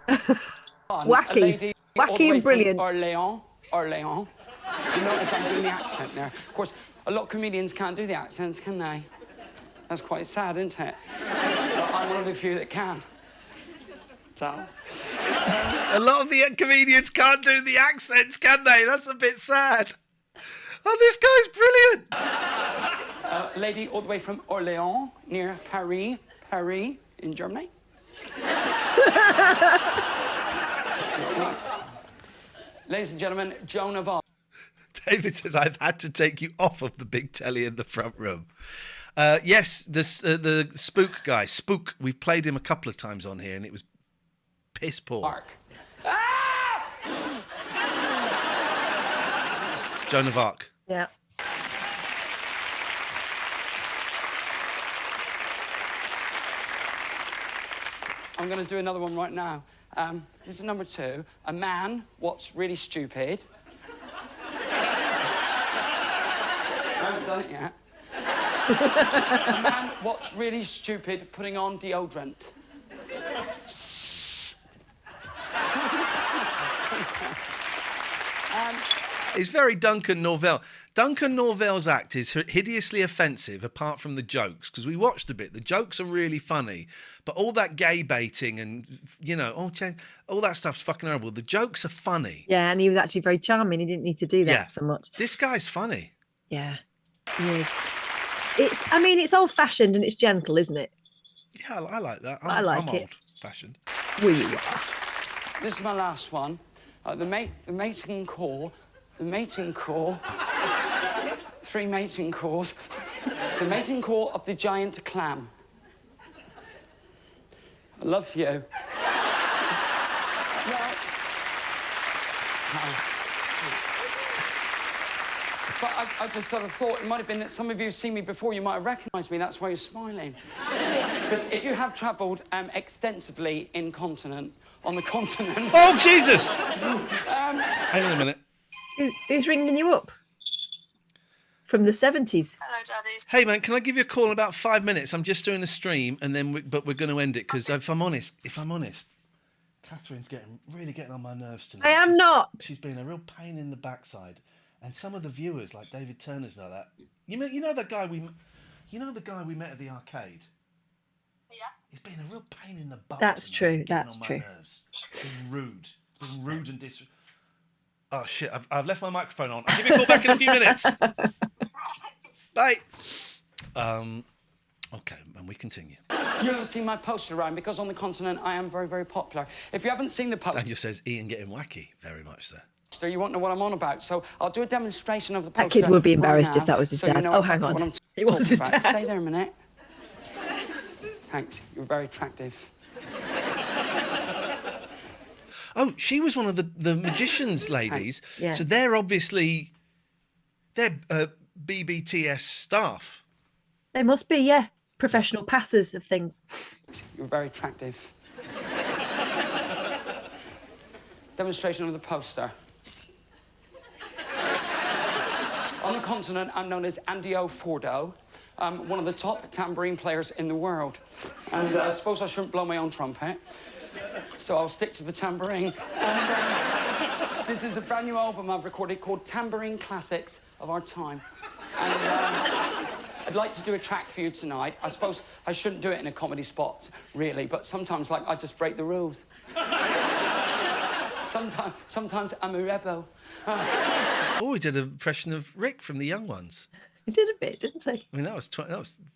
Wacky. Wacky and brilliant. Orléans. You notice I'm doing the accent there. Of course, a lot of comedians can't do the accents, can they? That's quite sad, isn't it? But I'm one of the few that can. So... A lot of the comedians can't do the accents, can they? That's a bit sad. Oh, this guy's brilliant. Lady all the way from Orléans, near Paris, in Germany. Ladies and gentlemen, Joan of Arc. David says, I've had to take you off of the big telly in the front room. Yes, the Spook guy. Spook, we've played him a couple of times on here, and it was piss poor. Joan of Arc. Yeah. I'm going to do another one right now. This is number 2. A man, what's really stupid. I haven't done it yet. A man, what's really stupid, putting on deodorant. It's very Duncan Norvell. Duncan Norvell's act is hideously offensive, apart from the jokes, because we watched a bit. The jokes are really funny, but all that gay baiting and, all that stuff's fucking horrible. The jokes are funny. Yeah, and he was actually very charming. He didn't need to do that so much. This guy's funny. Yeah, he is. It's old-fashioned and it's gentle, isn't it? Yeah, I like that. I like I'm it. old-fashioned. Well, you are. This is my last one. The mating call. The mating call. 3 mating calls. The mating call of the giant clam. I love you. But I just sort of thought it might have been that some of you have seen me before. You might have recognised me. That's why you're smiling. Because if you have travelled extensively on the continent... Oh, Jesus! Hang on a minute. Who's ringing you up? From the 70s. Hello, Daddy. Hey, man, can I give you a call in about 5 minutes? I'm just doing a stream, and then but we're going to end it, because if I'm honest, Catherine's really getting on my nerves tonight. I am not. She's been a real pain in the backside. And some of the viewers, like David Turner's like that. You know the guy we met at the arcade? Yeah. He's been a real pain in the butt. That's true. That's true. Being rude and Oh shit! I've left my microphone on. I'll give you a call back in a few minutes. Bye. Okay, and we continue. You'll have seen my poster around because on the continent I am very, very popular. If you haven't seen the poster... Daniel says Iain getting wacky. Very much so. You won't know what I'm on about, so I'll do a demonstration of the poster. That kid would be embarrassed right if that was his so dad. You know Oh, exactly hang on. what I'm It was his talking about. dad. Stay there a minute. Thanks. You're very attractive. Oh, she was one of the magicians ladies. Yeah. So they're BBTS staff. They must be, yeah. Professional passers of things. You're very attractive. Demonstration of the poster. On the continent, I'm known as Andy O'Fordo. I'm one of the top tambourine players in the world. And I suppose I shouldn't blow my own trumpet. So I'll stick to the tambourine. And this is a brand new album I've recorded called Tambourine Classics of Our Time. And I'd like to do a track for you tonight. I suppose I shouldn't do it in a comedy spot, really, but sometimes, I just break the rules. Sometimes I'm a rebel. Oh, he did an impression of Rick from The Young Ones. He did a bit, didn't he? I mean, that was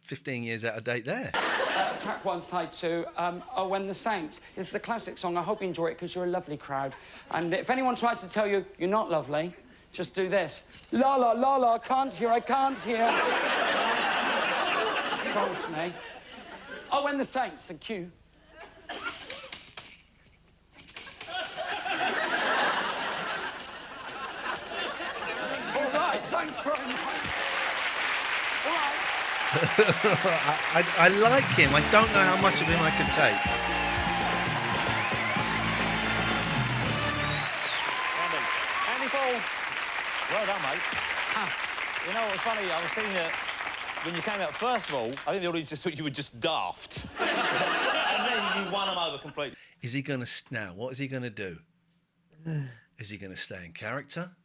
15 years out of date there. Track 1, side 2, Oh When the Saints. It's a classic song. I hope you enjoy it because you're a lovely crowd. And if anyone tries to tell you you're not lovely, just do this. La la la la, can't hear, I can't hear. Promise me. Oh When the Saints, thank you. All right, thanks very much. All right. I like him. I don't know how much of him I can take. Andy Paul. Well done, mate. You know what's funny? I was seeing that when you came out, first of all, I think the audience just thought you were just daft. And then you won them over completely. Is he going to... Now, what is he going to do? Is he going to stay in character?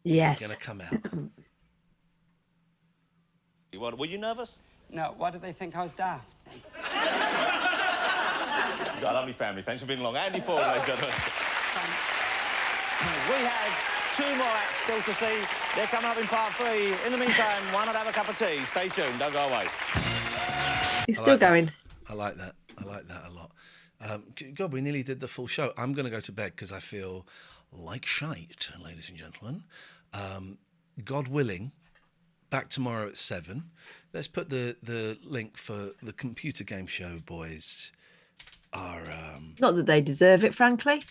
Yes. Is he going to come out? Were you nervous? No, why did they think I was daft? You've got a lovely family. Thanks for being along. Andy Ford, ladies and gentlemen. We have 2 more acts still to see. They're coming up in part 3. In the meantime, why not have a cup of tea? Stay tuned. Don't go away. He's still going. I like that. I like that a lot. God, we nearly did the full show. I'm going to go to bed because I feel like shite, ladies and gentlemen. God willing, back tomorrow at 7. Let's put the link for the computer game show boys are... Not that they deserve it, frankly.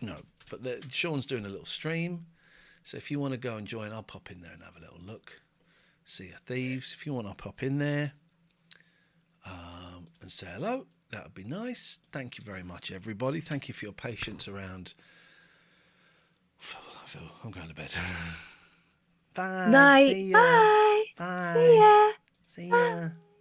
No, but Sean's doing a little stream. So if you want to go and join, I'll pop in there and have a little look. Sea of Thieves. If you want to pop in there and say hello, that would be nice. Thank you very much, everybody. Thank you for your patience around... I'm going to bed. Bye. Night. See ya. Bye. Bye. See ya. See ya.